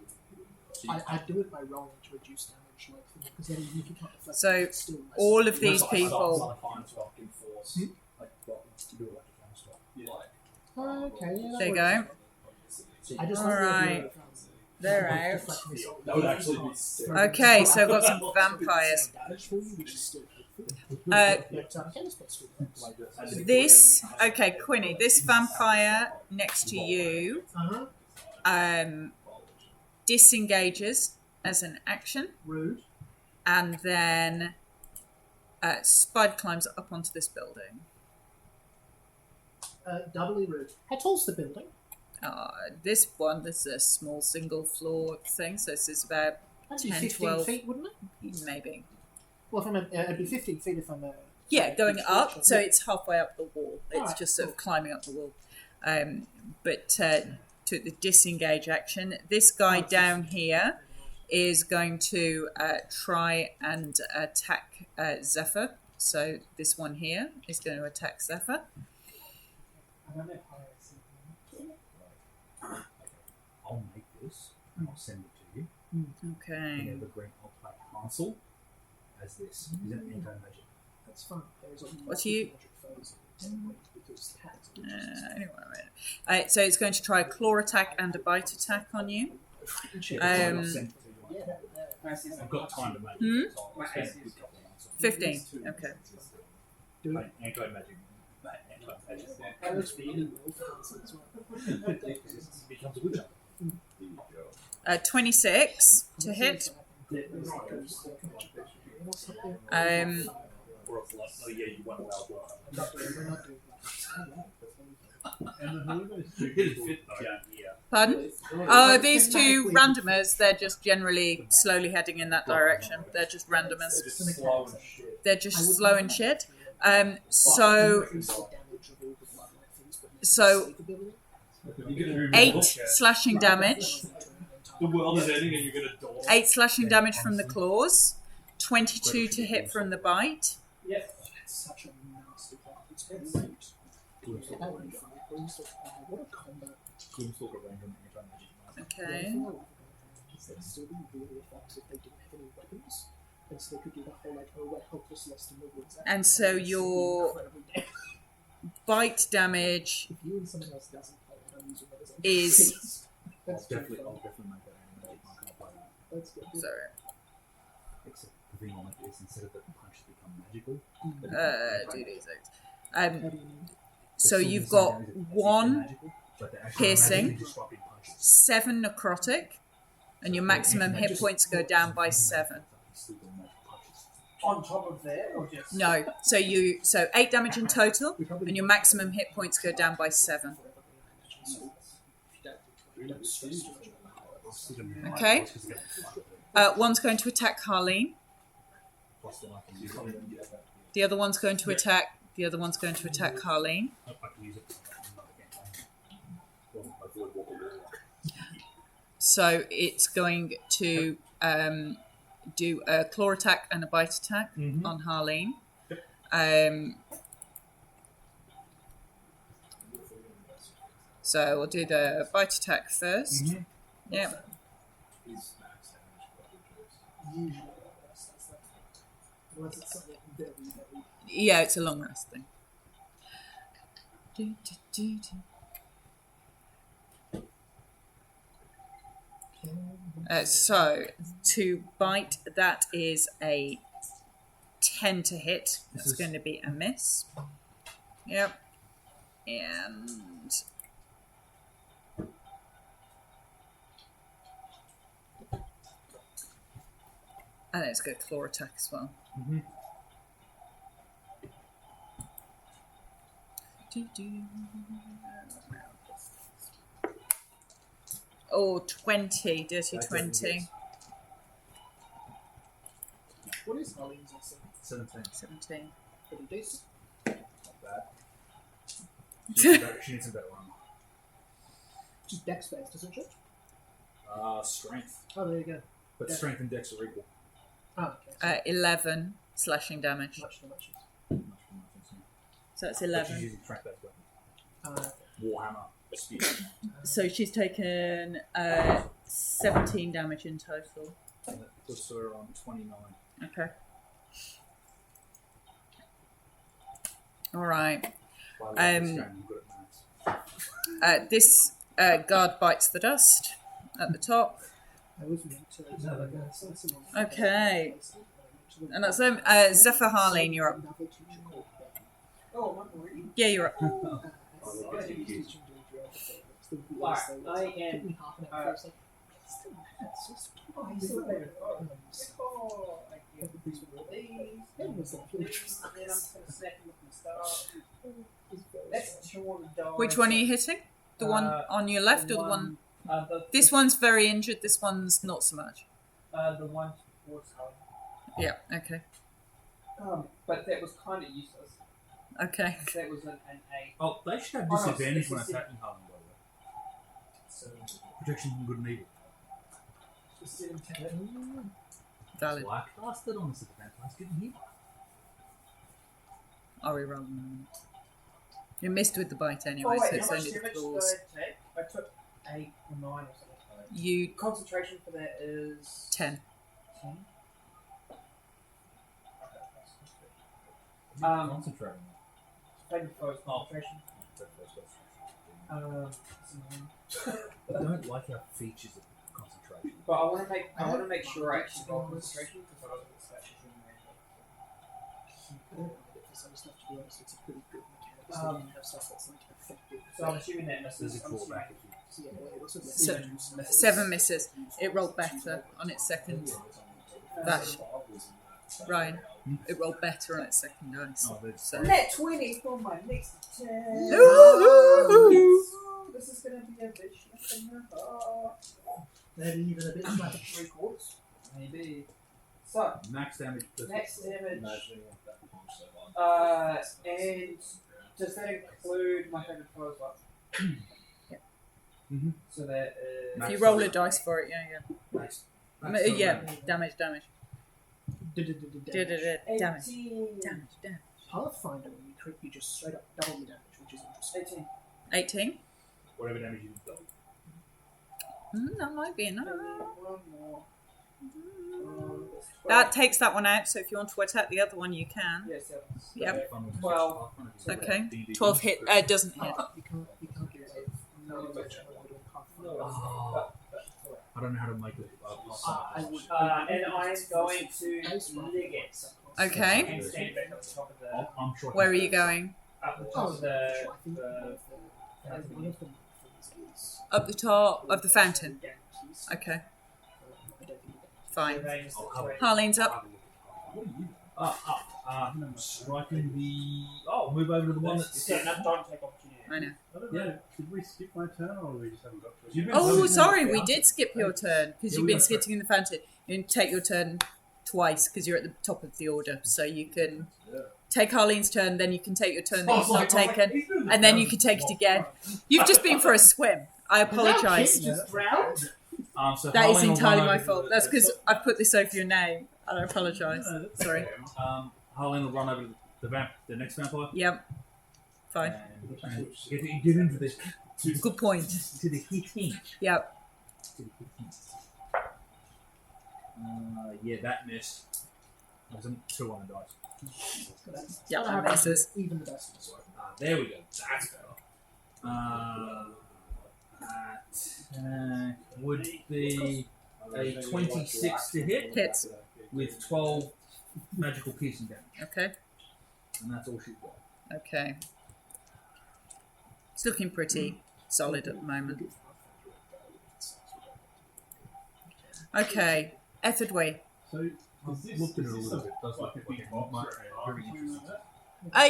I do it by rolling to reduce damage, because then you can deflect. So all of these people. Okay. There you go. All right. They're out. That would actually be sick. Okay, so I've got some vampires. Quinny, this vampire next to you disengages as an action. Rude. And then Spider climbs up onto this building. Doubly rude. How tall's the building? This one, this is a small single floor thing, so this is about 10, 12 feet, wouldn't it? Maybe. Well, it'd be 15 feet if I'm a... Yeah, going up, so it's halfway up the wall. It's just sort of climbing up the wall. But took the disengage action. This guy down here is going to try and attack Zephyr. So this one here is going to attack Zephyr. I don't know if I see I'll make this and I'll send it to you. Okay. And Evergreen, I'll play Hansel as this. Is it anti-magic? That's fine. There's a What do you- magic phase because the hat. Anyway, so it's going to try a claw attack and a bite attack on you. I'll send it to you. I see I've got time to make Hmm? it. So I'll spend a good couple of months on it. 15. Okay. Like anti-magic. Anti-magic. That looks really well for Hansen as well. It becomes a woodchuck. 26 to hit. Or it's like, oh yeah, you won a wild blood. And who are those two It people? fit down here. Pardon? Oh, these two randomers, they're just generally slowly heading in that direction. They're just randomers. Just slow and shit. They're just slow and shit. So You're gonna 8 slashing damage. The world is ending and you're gonna die. 8 slashing damage from the claws. 22 to hit from the bite. Yes. That's such a nasty part. It's great. That would be fun. What a combat. Gloomstalker range on anti-magic. Okay. They'd still be really effective if they didn't have any weapons. And so they could do the whole, like, oh, we're helpless lost in the woods. And so your Incredibly dead. bite damage If you and someone else doesn't play it, I'm using it as a is- I'll That's definitely fun. make that anti-magic mark and I'll play that. That's good. sorry. Except the thing on it is instead of the punches become magical. 2d6. How do you mean? So you've got 1 piercing, 7 necrotic, and your maximum hit points go down by 7. On top of that, or just No, so 8 damage in total, and your maximum hit points go down by 7. Okay. One's going to attack Harleen. The other one's going to attack. The other one's going to attack Harleen. So it's going to do a claw attack and a bite attack on Harleen. So we'll do the bite attack first. Yeah. Usually, that's that. Unless it's something very, very. Yeah, it's a long rest thing. So to bite, that is a 10 to hit. That's going to be a miss. Yep. And let's go claw attack as well. Oh, 20, dirty 20. What is Harleen's also? 17. 17. Pretty decent. Not bad. She needs some better armor. Just dex based, isn't it? Strength. Oh, there you go. But Yeah. strength and dex are equal. Oh, okay. 11 slashing damage. Much to much. So that's But she's 11. using strength-based weapons. Uh, Warhammer. Spear. So she's taken 17 damage in total. And that puts her on 29. Okay. All right. By the way, this game, I'm good at maths. This guard bites the dust at the top. I was meant to. Okay. And that's them. Zephyr Harleen, you're up. Another teacher called Ben. oh, I'm reading. Yeah, you're up. I am. Which one are you hitting? The one on your left or the one? This one's very injured. This one's not so much. The one towards Helen. Yeah. Okay. But that was kind of useless. Okay. That was an A. Oh, they should have Oh, no, disadvantage it's when a attacking Harlan, by the way. Protection from good and evil. Valid. So I cast it on this event. Let's get hit. Are we wrong? You missed with the bite anyway, Oh, wait, so it's how much only the damage did claws. I take? I took 8 or 9 or something. You Concentration for that is 10. 10. Concentrating. Favorite foes concentration. I don't like our features of concentration. But I want to make sure I actually roll concentration because I don't think it's actually in I don't mind it for some stuff, to be honest. It's a pretty good mechanic. So you can have stuff that's like effective. So I'm assuming that misses. There's a I'm callback. So, yeah, well, it also So- 7 misses. It rolled better on its second dash. Ryan, it rolled better on its second dice. Oh, that's So. Net 20 for my next turn. Ooh. This is going to be a bitch. maybe even a bit like a 3/4. Maybe. So, Max damage. next damage. Imagining what that punch so hard. And does that include my favorite foe as well? Yeah. Mhm. So that is. If you roll a dice for it, yeah. Max. Yeah, damage. Damage. 18. Damage. Pathfinder, when you crit, you just straight up double your damage, which is interesting. 18. 18? Whatever damage you do. That might be enough. One more. That takes that one out, so if you want to attack the other one, you can. Yes, Yep. 12. Okay. 12 hit, doesn't hit. You can't get it. No, it's actually doing Pathfinder. Oh. I don't know how to make it. I would. And I am going to lig it. Okay. And stand back up the top of the. I'm sure. Where are you going? Up the top Oh, of the. I think one of the things is Up the top of the fountain. guarantees. Okay, I don't think fine. I'll cover it. Harleen's up. What are you? Striking the. Oh, move over to the one that's. Yeah, no, don't take opportunity. I know. I don't know. Did we skip my turn or we just haven't got to it? You've been Oh, moving sorry, in the we fountain. did skip your turn because Yeah, you've we been got sitting in the fountain. You can take your turn twice because you're at the top of the order. So you can take Harleen's turn, then you can take your turn that you've not taken, and then you can take it again. You've just been for a swim. I apologise. Just drowned? So That is Harleen will entirely run my over fault. to That's the- because I put this over your name, and I apologise. No, that's Sorry. okay. Harleen will run over to the next vampire. Yep. Fine. And get into this. Good point. To the hitting. Yep. To the hitting. Yeah, that missed. There's a 2 on the dice. Yep, That that misses. even the best ones. There we go. That's better. That would be a 26 to hit Hits. with 12 magical piercing damage. Okay. And that's all she's got. Okay. It's looking pretty solid at the moment. Okay. Etherdway. So, is I've this, looked at is it a this little bit. Does like look a big like box much or very interesting.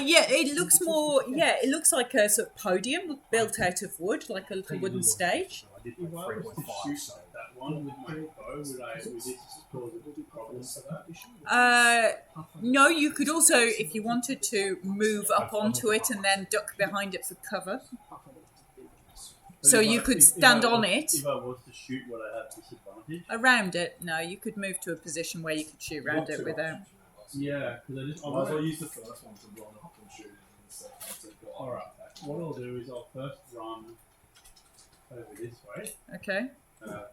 Yeah, it looks more. Yeah, it looks like a sort of podium built out of wood, like a little wooden stage. I did If I like was to 3.5, shoot so that one with my bow, would this cause a problem for that? No, you could also, if you wanted to, move up onto it and then duck behind it for cover. So If you I- could if stand I on was- it. If I was to shoot, would I have disadvantage? Around it, no, you could move to a position where you could shoot around it without. Yeah, because I Might as well want use the first one to run up and shoot it in the second to go up. Alright, what I'll do is I'll first run over this way, Okay.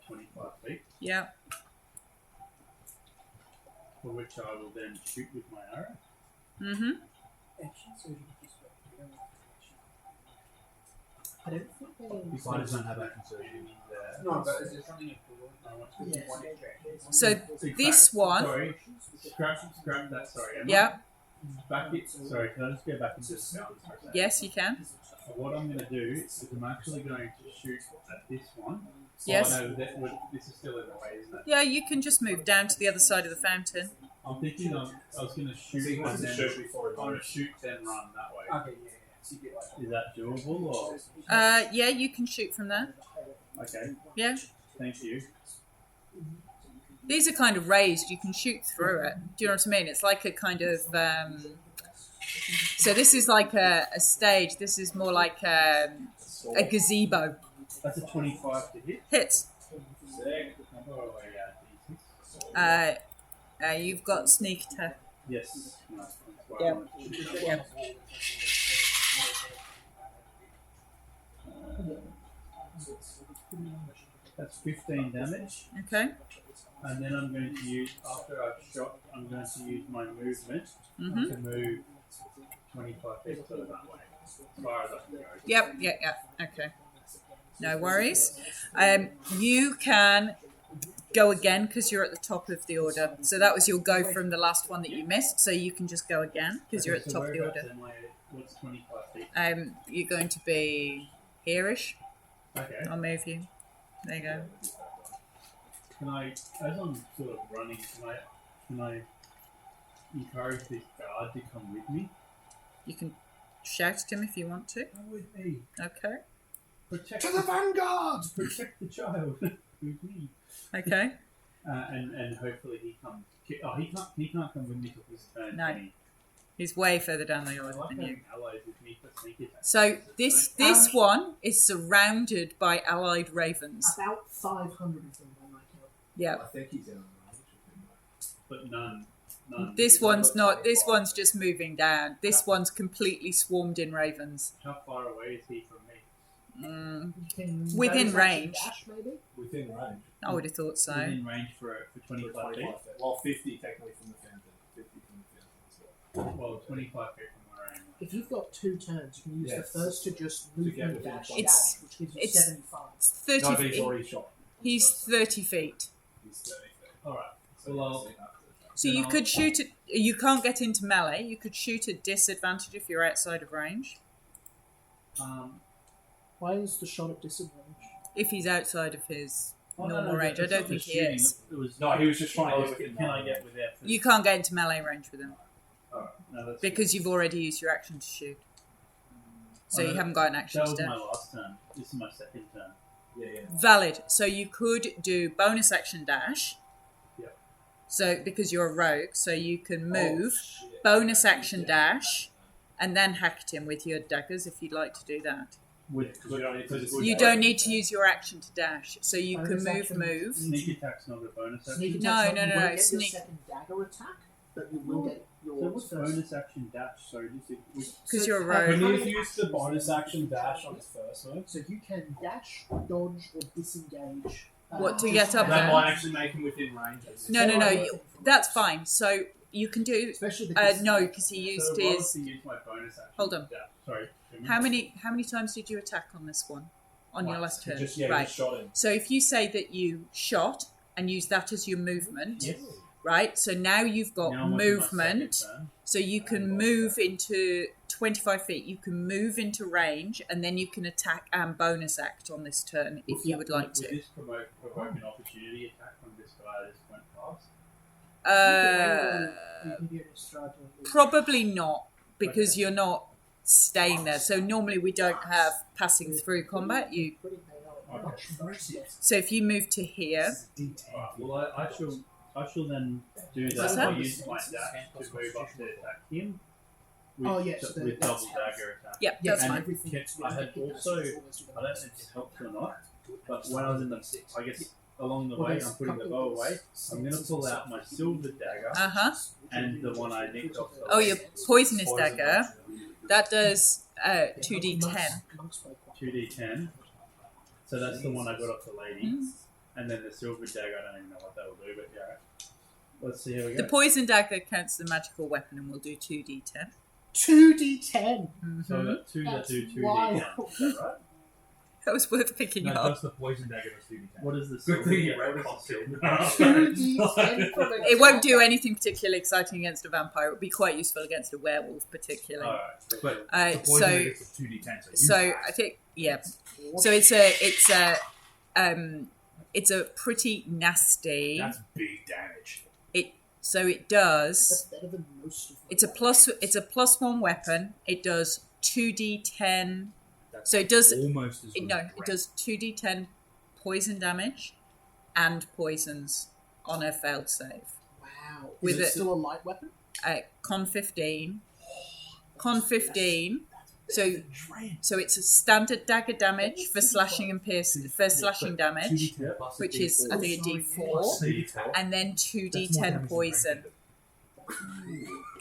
25 feet, Yeah. for which I will then shoot with my arrow. Mm-hmm. I don't think they. Spiders don't have action surgery. No, but is there something you Yes. So this one. Sorry, scrap that, sorry. Emma. Yeah. Back it, sorry, can I just go back into the mountains for a second? Yes, you can. So what I'm going to do is I'm actually going to shoot at this one. Yes. Oh, no, this is still in the way, isn't it? Yeah, you can just move down to the other side of the fountain. I'm thinking I was going to shoot he wants and to then shoot before he I'm going to runs. shoot then run that way. Okay, yeah. So you get like. Is that doable or? Yeah, you can shoot from there. Okay, Yeah. thank you. These are kind of raised. You can shoot through it. Do you know what I mean? It's like a kind of. So this is like a stage. This is more like a gazebo. That's a 25 to hit. Hits. Sick. Oh, yeah. You've got sneak attack. Yes. No, that's why Yeah. I wanted to- Yeah. That's 15 damage. Okay. And then I'm going to use, after I've shot, I'm going to use my movement Mhm. to move 25 feet sort of that way. As far as I can go. Yep. Okay. No worries. You can go again because you're at the top of the order. So that was your go from the last one that you missed. So you can just go again because you're at the top of the order. What's 25 feet? You're going to be here-ish. Okay. I'll move you. There you go. Can I, as I'm sort of running, can I encourage this guard to come with me? You can shout at him if you want to. Come with me. Okay. Protect To the vanguard! protect the child with me. Okay. And hopefully he comes. Oh, he can't come with me till his turn. No. Can he? He's way further down the I order like than you. having allies with me for sneak attack. So this one is surrounded by allied ravens. About 500 of them on my count. Yeah. I think he's in range. But none. This one's not. This one's just moving down. This one's completely swarmed in ravens. How far away is he from me? Mm, You can Within bonus action range. Dash, maybe? Within range. I would have thought so. Within range for 25 feet. Well, 50 technically from the fountain. 50 from the fountain. Well, 25 feet from where I am. If you've got 2 turns, you can use Yes. the first to just get movement within dash, It's- dash, which gives you it's- 75. It's 30 No, but he's feet. already shot. He's 30 feet. He's 30 feet. Alright. So Well, he's I'll- after the shot. So you could shoot at. You can't get into melee. You could shoot at disadvantage if you're outside of range. Why is the shot at disadvantage? If he's outside of his Oh, normal range, I it's don't not think just he shooting, is. It was, No, he was just trying to oh, get within can I range. get with that? You can't get into melee range with him Alright. No, that's because you've already used your action to shoot. So Oh, you haven't got an action That to was dash. my last turn. This is my second turn. Yeah. Valid. So you could do bonus action dash. Yep. So because you're a rogue, so you can move, Oh, shit. bonus action dash, and then hack at him with your daggers if you'd like to do that. Because you don't need to You don't need to use your action to dash, so you can Bonus move, action. move. Sneak attack's not a bonus action. Sneak No, attack's no, not- no, you no, won't get sneak- your second dagger attack, but you will get So your what's first. bonus action dash? Sorry, Because you're a Couldn't rogue. he have used the bonus action dash on his first move? So you can dash, dodge, or disengage. What, to just get up from- That there? might actually make him within range. No, no, no. Or- That's fine. So you can do. Especially the No, because he used so what was his. to use my bonus action? Hold on. dash? Sorry. How many times did you attack on this one? On your last turn, Just, yeah, right? just shot him. So if you say that you shot and use that as your movement, Yes. right? So now you've got Now I'm on to my movement. second turn. So you can move into 25 feet. You can move into range, and then you can attack and bonus act on this turn if you would like Would to. this provoke an opportunity attack from this guy at this point past? You can get a strike on the- Probably not, because Okay. you're not staying there. So normally we don't have passing through combat. You Pretty paid off. Okay. Much impressive. so if you move to here, Alright, well, I shall then do that. What's I'll that? use my dash to move up to attack him. With, Oh, yes, with that's double health. dagger attack. yep, Yeah, that's and fine. everything Can- that's I had really good, also- that's always do that. I don't know if this helps or not, but when I was in the, I guess along the way, I'm putting the bow away. I'm going to pull out my silver dagger Uh huh. and the one I nicked off the Oh, your poisonous Poison dagger. action. That does 2d10. 2d10. So that's the one I got off the lady. Mm. And then the silver dagger, I don't even know what that will do, but yeah. Let's see how we The go. poison dagger counts as a magical weapon and will do 2d10. 2d10. So Mhm. that two that That's do 2d10. wild. Is that right? That was worth picking No, up. just the poison dagger does 2d10. What is the Good silver thing you dagger? read What is the silver costume. dagger? 2d10 from a It won't do anything particularly exciting against a vampire. It would be quite useful against a werewolf, particularly. Alright. But Uh, the poison so, dagger is 2d10. so I think yeah. So it's a pretty nasty. That's big damage. So it That's does. better than most of It's a +1 weapon. It does 2d10. That's So it does. almost as good. No, as it does 2d10 poison damage and poisons on a failed save. Wow. With Is it it- still a light weapon? Con 15. Con 15. So it's a standard dagger damage for slashing and slashing damage, which is I think a D4, and then 2d10 poison. I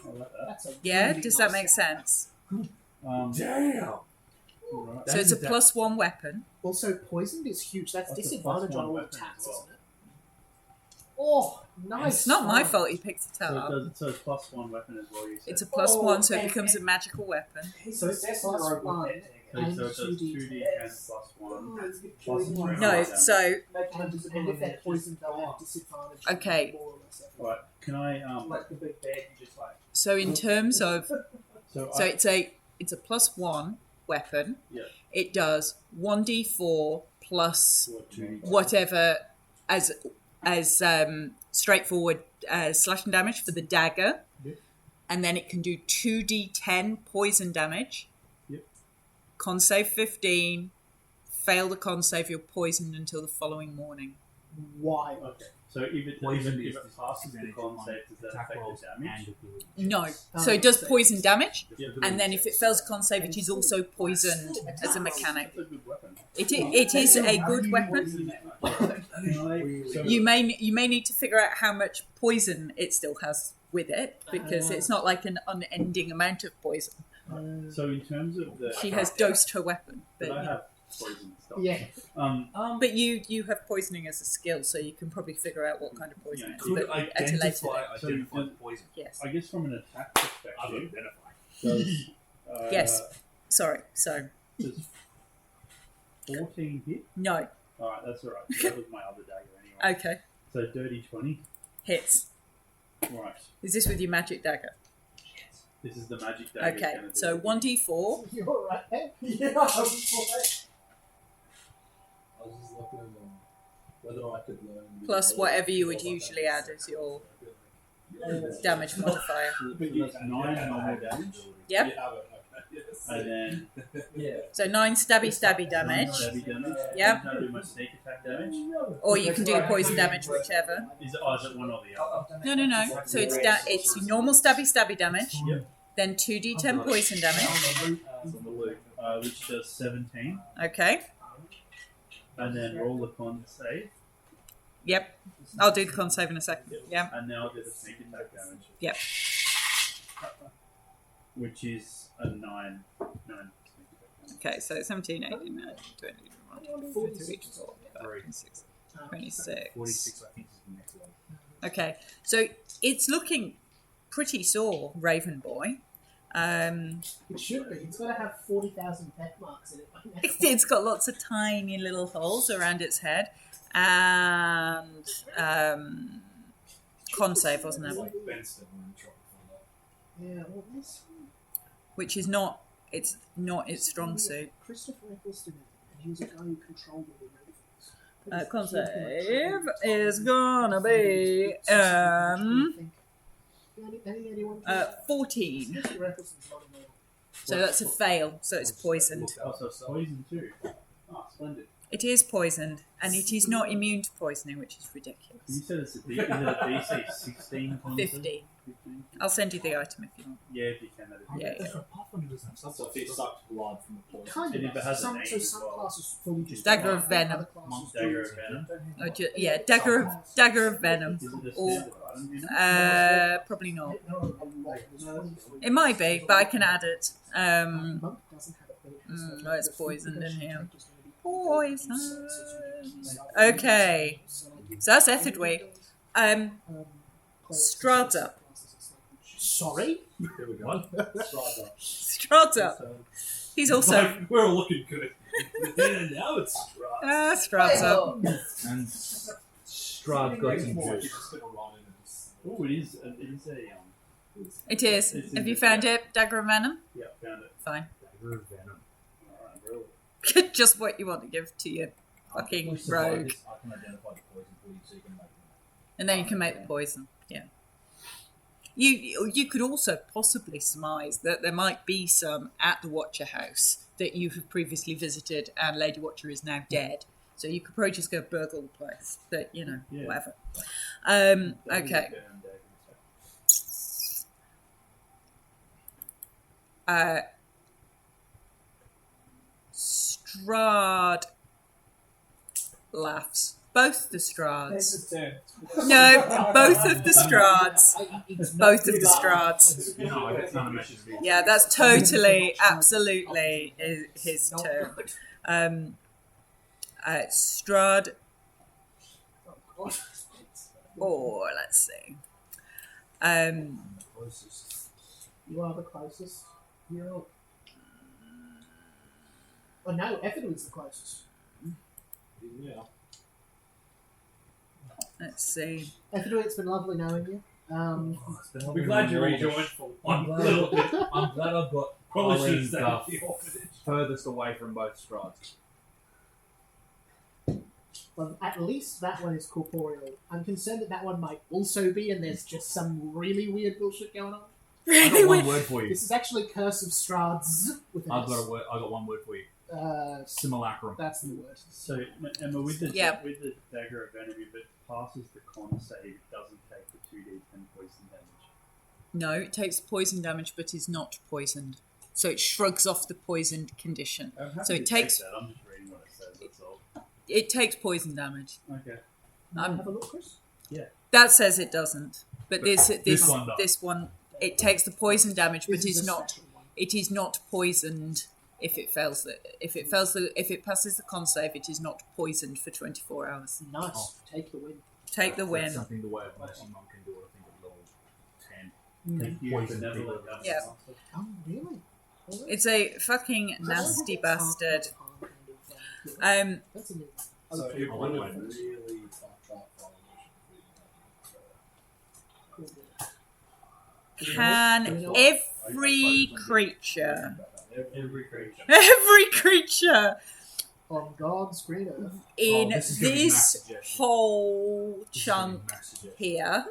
like that. That's a Yeah, really does that nice make sound. sense? Damn! Right. So it's a +1 weapon. Also, poisoned is huge. That's That's a disadvantage +1 on all weapon attacks, as well. isn't it? Oh, nice. It's not my find. fault you picked it So, up. so it's +1 weapon as well. You said. It's a +1, so it becomes a magical weapon. So it's +1 and so it does 2d10. 2d10 +1. Plus three. No, Yeah. so And if they're poisoned, they'll have disadvantage. Okay. More or less. Right. Can I Like the big bad, you just like. so in terms of So it's a +1 weapon. Yeah. It does 1d4 plus Two. whatever as straightforward slashing damage for the dagger, Yep. and then it can do 2d10 poison damage. Yep. Con save 15. Fail the con save, you're poisoned until the following morning. Why? Okay. So if Poison it is passes the disadvantage con on save, does that attack affect rolls the damage? and ability No, checks. so it does poison damage, Yeah. and then if it fails con save, it is also poisoned as a mechanic. That's a good weapon. It is a good weapon. So, You may need to figure out how much poison it still has with it, because it's not like an unending amount of poison. so in terms of the, She has dosed her weapon, but I but have poison stuff. Yeah. but you have poisoning as a skill, so you can probably figure out what kind of poison Yeah. it is. Could But at a later identify date. the poison. Yes. I guess from an attack I've perspective, identified. does Yes. Sorry. So does 14 hit? no. All right, that's all right. That was my other dagger anyway. Okay. So dirty 20. Hits. Right. Is this with your magic dagger? This is the magic dagger. Okay. Gonna do So it. You're right.1d4 Yeah, I was right. I was just looking at whether I could learn. plus whatever you would usually add as your damage modifier. So that's 9 normal damage, Yep. You have it, okay. Yes. and then Yeah. So 9 stabby 9 damage. stabby damage. Yep. Can I do my sneak attack damage? Or you can do poison damage, whichever. Is it one or the other? No. So it's it's your normal stabby damage. Yep. Then 2d10 poison damage. Which does 17, Okay. and then roll the con save, Yep. I'll do the con save in a second. Yeah. and now I'll do the sneak attack damage. Yep. Which is a 9. 9 sneak attack damage. Okay, so 17, 18, 19, 20, 21, 23, 24, 26, 26. 46, I think, is the next one. Okay, so it's looking pretty sore, Raven Boy. It should be. It's got to have 40,000 pet marks in it. It's got lots of tiny little holes around its head. And con save, wasn't It's it? like Benston when you try to find out. Yeah, well, this Which is not its strong suit. Christopher Eccleston, and he was a guy who controlled all the ravens. Con save is gonna be 14. Christopher Eccleston's not a man. So that's a fail. So it's poisoned. Oh, so it's poison too. Ah, splendid. It is poisoned, and it is not immune to poisoning, which is You ridiculous. said it's a DC 16 con save? 50. 15? I'll send you the item if you want. Yeah, if you can. That'd be Yeah, good. yeah. Pathfinder doesn't have some So if it sucked blood from the poison. Kind And if it has a some, name so as some well. classes fully just Dagger of Venom. Other classes do. Dagger of Venom. Or yeah, dagger of venom. Is it a Or standard item? Do you know? probably not. There are a lot. There's 23. It might be, but I can add it. Monk doesn't have it, but it has no, it's the full poisoned in progression here. character's gonna be Poison. So Okay. So like, So that's Etherdwy. Strata. Sorry? Here we go. Strata. Strata. He's also We're all looking good. Yeah, now it's Strata. Strata. And Strahd got some You're juice. just gonna run in and just. Oh, it is a It is. It's Have in you the- found it? Dagger of venom. Yeah, found it. Fine. Dagger of Venom. Alright, really. Just what you want to give to your fucking If we survive rogue. this, I can identify the poison for you, so you can make it. And then you can make the poison. Yeah. You could also possibly surmise that there might be some at the Watcher house that you have previously visited, and Lady Watcher is now dead. So you could probably just go burgle the place. But Yeah. whatever. That was Okay. a burn dagger attack. Strahd laughs. Both the Strahds. It's turn. No, both of the Strahds. Both of the Strahds. You know, I get none of messages. Yeah, that's totally, absolutely his turn. Strahd, or let's see. You are the closest. You're. Oh no, Ethelred's the closest. Yeah. Let's see. Ethelred, it's been lovely knowing you. I'll be glad you rejoined for one little bit. I'm glad I've got Probably should Arlene stay Duff at the orphanage. furthest away from both Strads. Well, at least that one is corporeal. I'm concerned that that one might also be, and there's just some really weird bullshit going on. I Really got one weird. word for you. This is actually Curse of Strahd's with an I've got S. a word. I got one word for you. Simulacrum. That's the word. So, Emma, with the Yep. with the dagger of enemy, if it passes the con save, it doesn't take the 2d10 poison damage. No, it takes poison damage, but is not poisoned. So it shrugs off the poisoned condition. I'm happy So it to takes- take that. I'm just reading what it says. That's all. It takes poison damage. Okay. Have a look, Chris. That says it doesn't. But this one does. this one, it takes the poison damage, but This is the not. second one. It is not poisoned if it fails the. If it passes the con save, it is not poisoned for 24 hours. Nice. Oh. Take the win. Take the That's win. something the way of Mercy Monk can do. I think at level 10. Thank you, Poison benevolent people. justice. Yeah. Oh, really? Really? It's a fucking nasty bastard. That's a new one. So Okay. it I would like have my- really fucked up Foundation. Can every creature, Every creature. every creature On God's green earth. in this is gonna be this max suggestion. whole This is gonna be chunk max suggestion. here,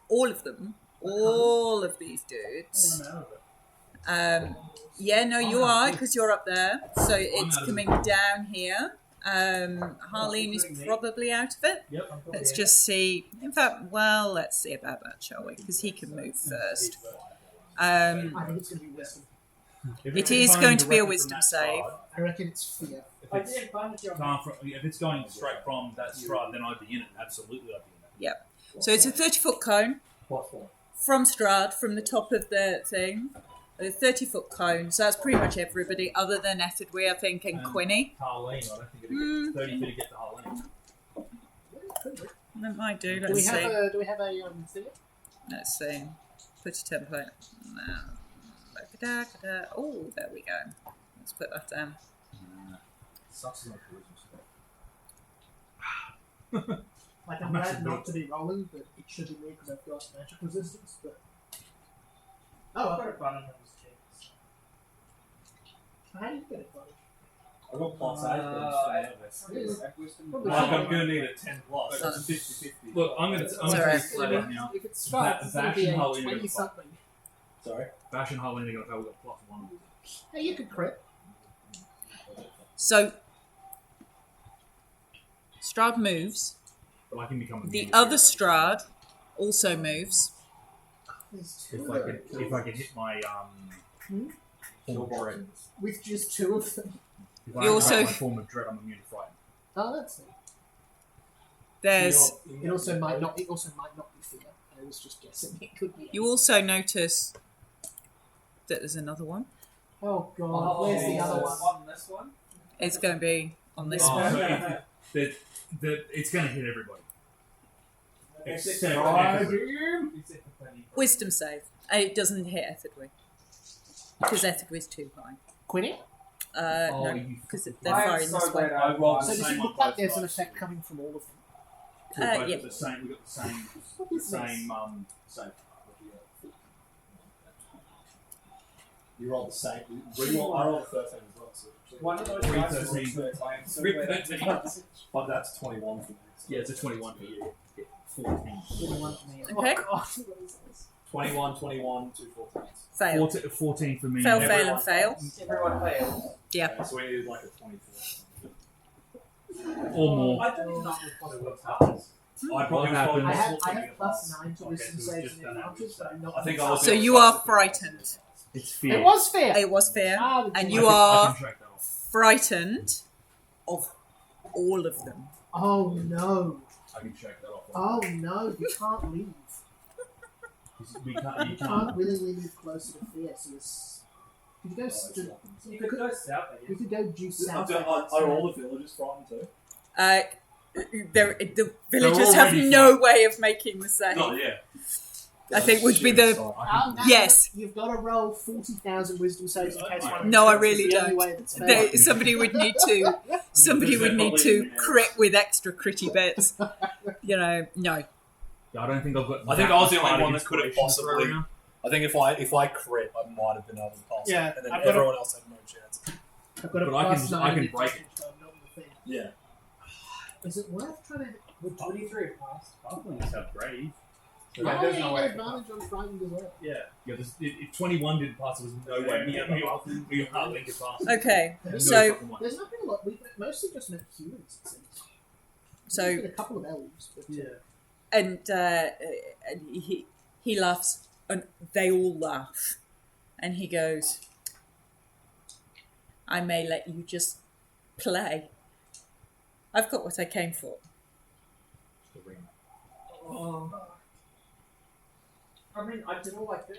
all of them, all of these dudes. I'm out of it. Yeah, no, you are because you're up there. So it's out of coming down here. Harleen is probably out of it. Yep. Let's just see. In fact, well, let's see about that, shall we? Because he can move first. I think it's going to be wisdom. If It it's is coming going to be a directly from wisdom that save. side, I reckon it's fear. If I it's, didn't find it, if it's going straight from that Strad, then I'd be in it. Absolutely, I'd be in it. So it's a 30-foot cone Plus one. from Strahd, from the top of the thing. A 30-foot cone. So that's pretty much everybody other than Ethidwe, I think, and Quinny. Harleen, I don't think it'll get 30 feet to get to Harleen. That might do. Do Let's we see. have a thing? Let's see. Put a template. Oh, there we go. Let's put that down. Sucks as my charisma. Like, I'm glad not to be rolling, but it should be me because I've got magic resistance. But I've got it running on this check. how do you get it, buddy? I got plus 8. Probably Like, should I'm be. going to need a 10 plus. That's a 50-50. Look, I'm going to Sorry. say that now. If it starts, it's going to be a Vash and Harleen are gonna 20 something. Sorry? Bash and Harleen are going to go with plus 1. Hey, you could crit. So Strahd moves. But I can become a The mute. other Strahd also moves. There's two If of I them. could, if I could hit my form of dread. With just two of them. If I You activate also- my form of dread, I'm immune to frighten. Oh, that's it. There's. It also might not. It also might not be fear. I was just guessing. It could be. You also notice that there's another one. Oh God, where's the other one? On this one? It's going to be on this Oh, one. so it's going to hit everybody. Except Except for Penny. Wisdom save. And it doesn't hit Ethidwe. Because Ethidwe's too high. Quinny? Oh, No, you because fucking- they're firing this way. I rolled So the does same it on look like both there's an sides. effect coming from all of them? We both yeah. got the same. We got the same. What is this? Same. Same. You rolled the same. Re-roll. I rolled 13 as well. So One of those Three dice thirteen. is worth. I am so Three glad. thirteen. But that's 21 for me. So Yeah, it's a 21 for you. 14. 21 for me. Okay. Oh, God, what is this? 21, 21, 2 14s. Fail. 14 for me. Fail, Everyone- fail, and fail. Everyone fails. Yeah. Okay, so we need like a 24. Or more. I don't even know what happens. I probably happens? I have was plus 9 to wisdom so saves just and done advantage, but I'm not. I think I was- So you are frightened. It's fear. It was fair. It was fair. Ah, And I you can- I are can track that off. frightened of all of them. Oh no! I can check that off. Oh no! You can't leave. You You can't. can't willingly move closer to fear. So this. Could you go? You could go south, I You guess. could go due south. Are all the villagers frightened too? The villagers have already no way of making the save. Oh yeah. I think would be the Oh, no, yes. You've got to roll 40,000 wisdom saves in case one. No, I It's really the only don't. way that's fair. Somebody would need to. Somebody would need to crit with extra critty bits. You know, no. I don't think I've got. I think that I was the much only fighting one that could have inspiration to throw possibly- around. I think if I crit, I might have been able to pass Yeah, it, and then I've got everyone else had no chance. I've got a But I plus can 9 break advantage, it. so I'm not in the thing. Yeah. Is it worth trying to? With 23 pass. Halflings have brave. So Oh, there's yeah, no you way. get advantage on frightened as well. yeah. Yeah, if 21 didn't pass, it was no way. We hardly could pass. Okay, No so fucking way. There's nothing a lot. We've mostly just met humans. It seems. so There's been a couple of elves. But, and he laughs, and they all laugh, and he goes, "I may let you just play. I've got what I came for." I mean, I did all I could.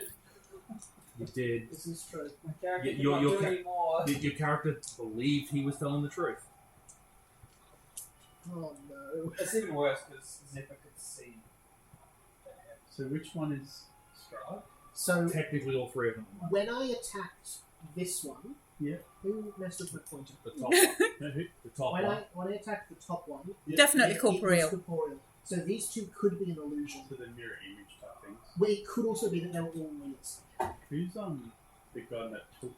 You did. This is true. My character Yeah, did your- not your do ca- any more. Did your character believe he was telling the truth? Oh no. It's even worse because Zipper could see. So which one is Strahd? So Technically, all three of them. when I attacked this one, Yeah. who messed with my pointer? The top one. No, who? The top When one. I attacked the top one, Definitely it was corporeal. corporeal. So these two could be an illusion. To the mirror image type things. Well, it could also be that they were all mirrors. Who's the guy that took?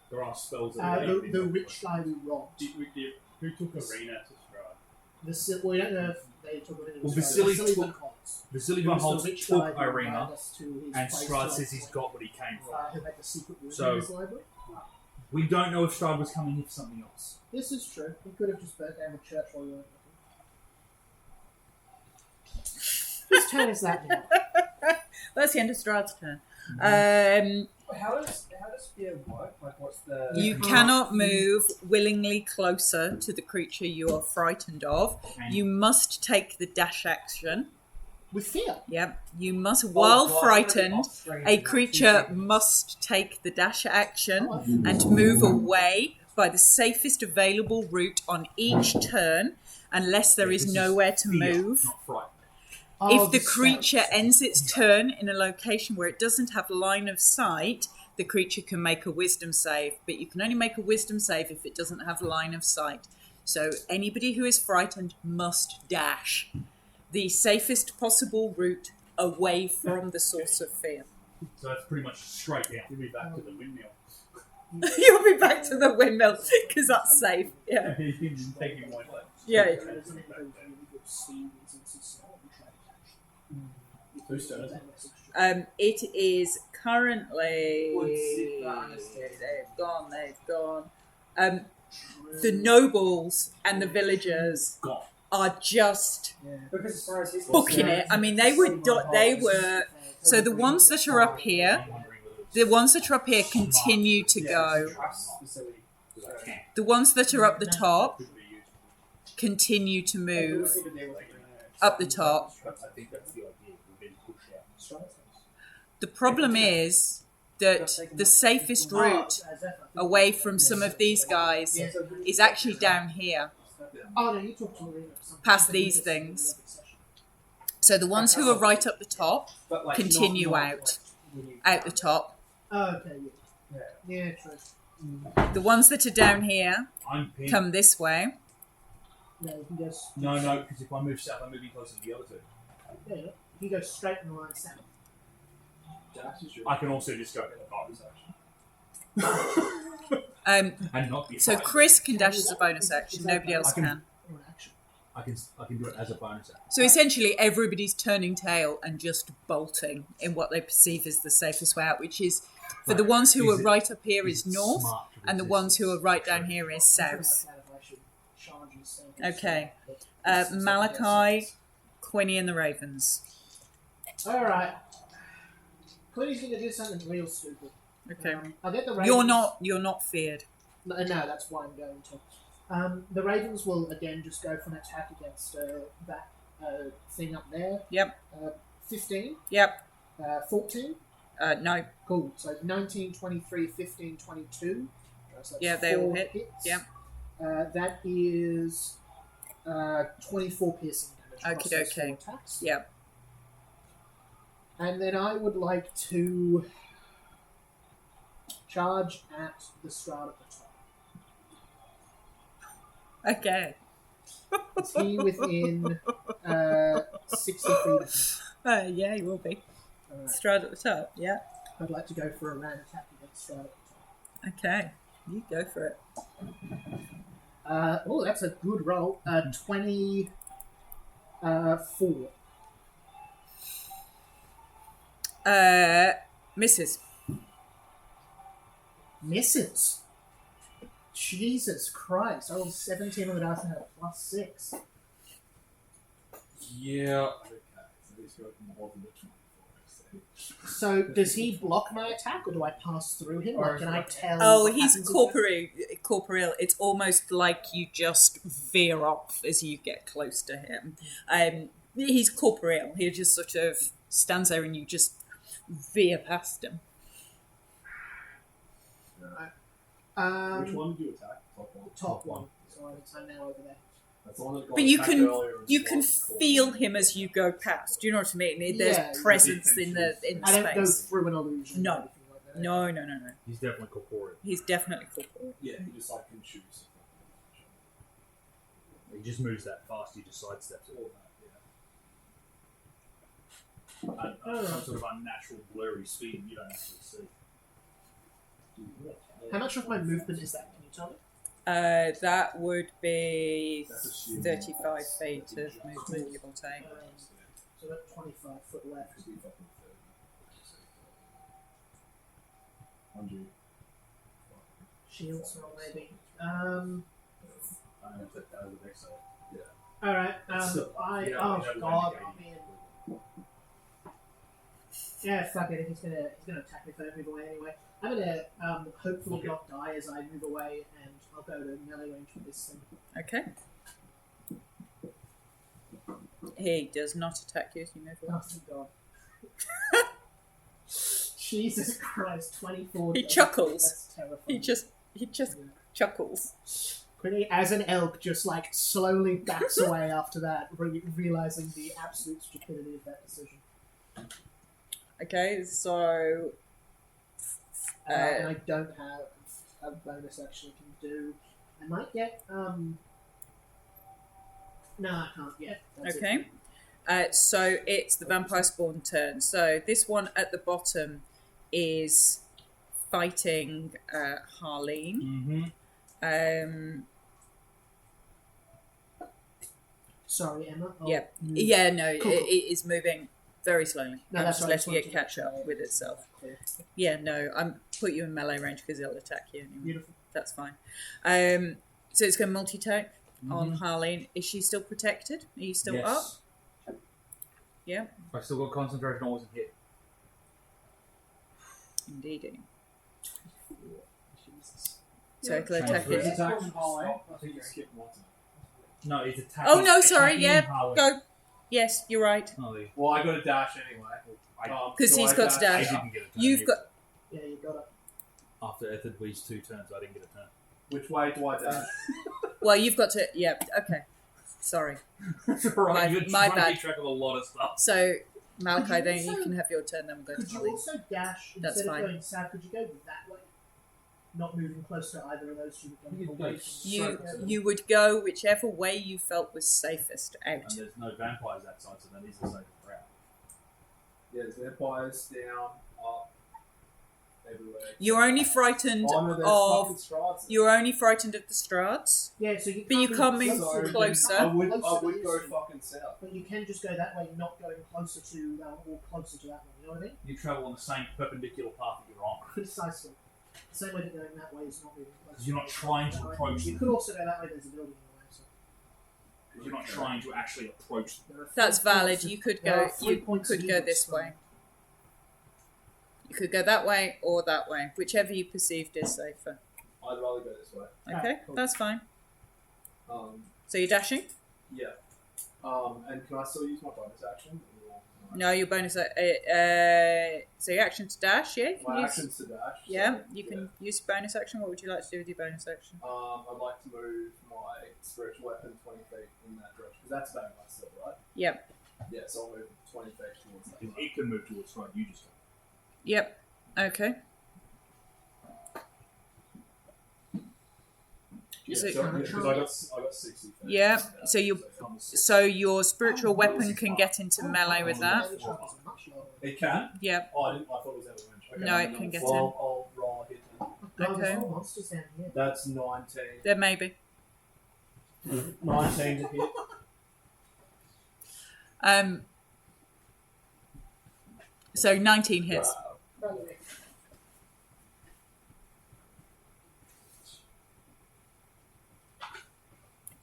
There are spells that are The rich guy we robbed. Who took Arena to Strahd? We don't know if they took it in. Well, Vasily took- von Holtz, Vasily who von was the Holtz rich took guy who Irina, invited us to his and place Strahd to, says he's got what he came for. who had the secret room So- in his library. We don't know if Strahd was coming here for something else. This is true. He could have just burnt down the church while we weren't looking. Whose turn is that now? That's the end of Strahd's turn. How does fear work? Like, what's the? You cannot move willingly closer to the creature you are frightened of. And You must take the dash action. With fear. Yep. You must, Oh, while God, frightened, Australian a Nazi creature chicken. must take the dash action Oh, and move away by the safest available route on each turn, unless there This is is nowhere to fear, move. Not fright. Oh, If the creature ends its turn in a location where it doesn't have line of sight, the creature can make a wisdom save, but you can only make a wisdom save if it doesn't have line of sight. So anybody who is frightened must dash the safest possible route away from the source of fear. So that's pretty much straight down. You'll be back to the windmill. You'll be back to the windmill because that's safe. Yeah. He's taking one left. Yeah. Whose turn is it? It is currently. Would Zipper understand? They've gone. The nobles and the villagers Gone. are just Because as far as his booking it. I mean, they were. So the ones that are up here, I'm wondering whether it's the ones that are up here continue to go. trust facility. because I can. The ones that are up the top Could be used. continue to move up the top. I think that's the idea. We've been pushed out. The problem is that the safest route away from some of these guys is actually down here, Oh no, you talked to Marina. past these things. So the ones who are right up the top But, like, continue not, out, like, when you- out the top. Oh, okay, Yeah. yeah, true. The ones that are down here I'm pinned. come this way. No, you can go. No, because if I move south, I'm moving closer to the other two. Yeah, if you go straight in the line south. I can also just go to the bonus action. And not be So frightened. Chris can dash as a bonus action. Nobody else I can- can. Or an action. I can do it as a bonus action. So essentially, everybody's turning tail and just bolting in what they perceive as the safest way out, which is for the ones who are Is it- right up here is it north, smart to and the resist ones who are right down true? here is Something south. like that if I should charge and save. Okay. But- Malachi, Quinny, and the Ravens. Alright. Quinny's gonna do something real stupid. Okay. I'll get the Ravens. You're not feared. No, that's why I'm going to. The Ravens will again just go for an attack against that thing up there. Yep. 15. Yep. 14. No. Cool. So 19, 23, 15, 22. So Yeah, they all 4 hit. hits. Yep. That is 24 piercing damage. across those Okey-dokey. 4 attacks. Yep. And then I would like to charge at the Strahd at the top. Okay. Is he within 60 feet of me? Yeah, he will be. Alright. Straight at the top. Yeah. I'd like to go for a round attack against Strahd at the top. Okay. You go for it. Oh, that's a good roll. 24. Misses. Misses. Jesus Christ. I rolled 17 on the dice and had a +6. Yeah. Okay, so he's got more than the 24. So, does he block my attack or do I pass through him? Or can I tell? Oh, what he's happens corporeal. It's almost like you just veer off as you get close to him. He's corporeal. He just sort of stands there and you just veer past him. Alright. Which one did you attack? Top one. Top one. So I'm now over there. That's the one that got But you attacked can earlier and you can swapped feel and him as you go past. Do you know what I mean? There's Yeah, presence in the I don't go space. through an illusion. No. Or anything like that. No. He's definitely corporeal. He's definitely corporeal. Yeah, he just like can choose. He just moves that fast. He just sidesteps it. All that, yeah. And some sort of unnatural blurry speed you don't actually see. How much of my movement is that? Can you tell me? That would be That's assuming 35 it's feet of 30 movement, give or take. So that's 25 foot left. Because we fucking 30. 100. Shields roll maybe. I took that as a big side. Alright, Still, I yeah, oh we have god, negative. I mean, yeah, fuck it, he's gonna attack me if I don't move away anyway. I'm gonna hopefully Okay. not die as I move away, and I'll go to melee range with this thing. Okay. He does not attack you as you move away. Oh thank god. Jesus Christ, 24. He damage. chuckles. That's terrifying. He just Yeah. chuckles. Quickly, as an elk, just like slowly backs away after that, realizing the absolute stupidity of that decision. Okay, so And I don't have a bonus action I can do. I might get no, I can't yet. That's okay. it. So it's the vampire spawn turn. So this one at the bottom is fighting Harleen. Mm-hmm. Sorry, Emma. I'll Yeah. move. Yeah, no, Cool, cool. it is moving very slowly. No, I'm that's just right, I just letting wanted it to catch make up sure with it's itself. clear. Yeah, no, I'm put you in melee range because it'll attack you anyway. Beautiful. That's fine. So it's going to multi-attack on Harleen. Is she still protected? Are you still up? Yes. Yeah, I still got concentration. I wasn't hit. indeedy. Jesus. So it'll Change attack first. it. Attack from Harley. I think you skipped one. No, it's attacking. Oh no, sorry. attacking Yeah, Harley. go. Yes, you're right. Oh, yeah. Well, I got a dash anyway. Because Do he's I got to I dash. didn't get a turn. You've either. got. Yeah, you got it. After Ethelwee's 2 turns, I didn't get a turn. Which way do I dash? Well, you've got to. Yeah. Okay. Sorry. That's alright. You're my trying to bad. keep track of a lot of stuff. So Malachi, Could you then you also- can have your turn. Then we'll go Could to you Harleen. also dash That's instead fine. of going south? Could you go that way? Not moving close to either of those two. But You going could away go from the You would go whichever way you felt was safest out. And there's no vampires outside, so that is the safe route. Yeah, there's vampires down, up, everywhere. You're only frightened Oh, no, there's of. fucking Strahds. You're only frightened of the Strahds. Yeah, so you But you can't can't move move closer. closer. I would Closer go is- fucking south. But you can just go that way, not going closer to that one or closer to that one. You know what I mean? You travel on the same perpendicular path that you're on. Precisely. The same way that going that way is not moving closer. Because you're not trying to approach You them. could also go that way. There's a building in the way. So Because you're not trying to actually approach them. there are That's 3 valid. points of- You could there go. are 3 You points could of go units this from- way. You could go that way or that way, whichever you perceived is safer. I'd rather go this way. Okay, cool. that's fine. Um, So you're dashing? yeah. And can I still use my bonus action? Or, No, your bonus. So your action to dash, yeah? You can My use, action's to dash. yeah, so, you can use bonus action. What would you like to do with your bonus action? I'd like to move my spiritual weapon 20 feet in that direction because that's about myself, right? Yep. Yeah, so I'll move 20 feet towards that. Because it can move towards front, you just don't. Yep. Okay. Yeah, So- because I got 60 feet. Yeah, so you- I'm 60. So your spiritual weapon can get into melee with that. It can? Yep. Oh, I thought it was out of range. Okay, No, it can get in. I'll roll a hit then. Okay. Monsters down here. That's 19. There may be. 19 to hit. So 19 hits. Wow.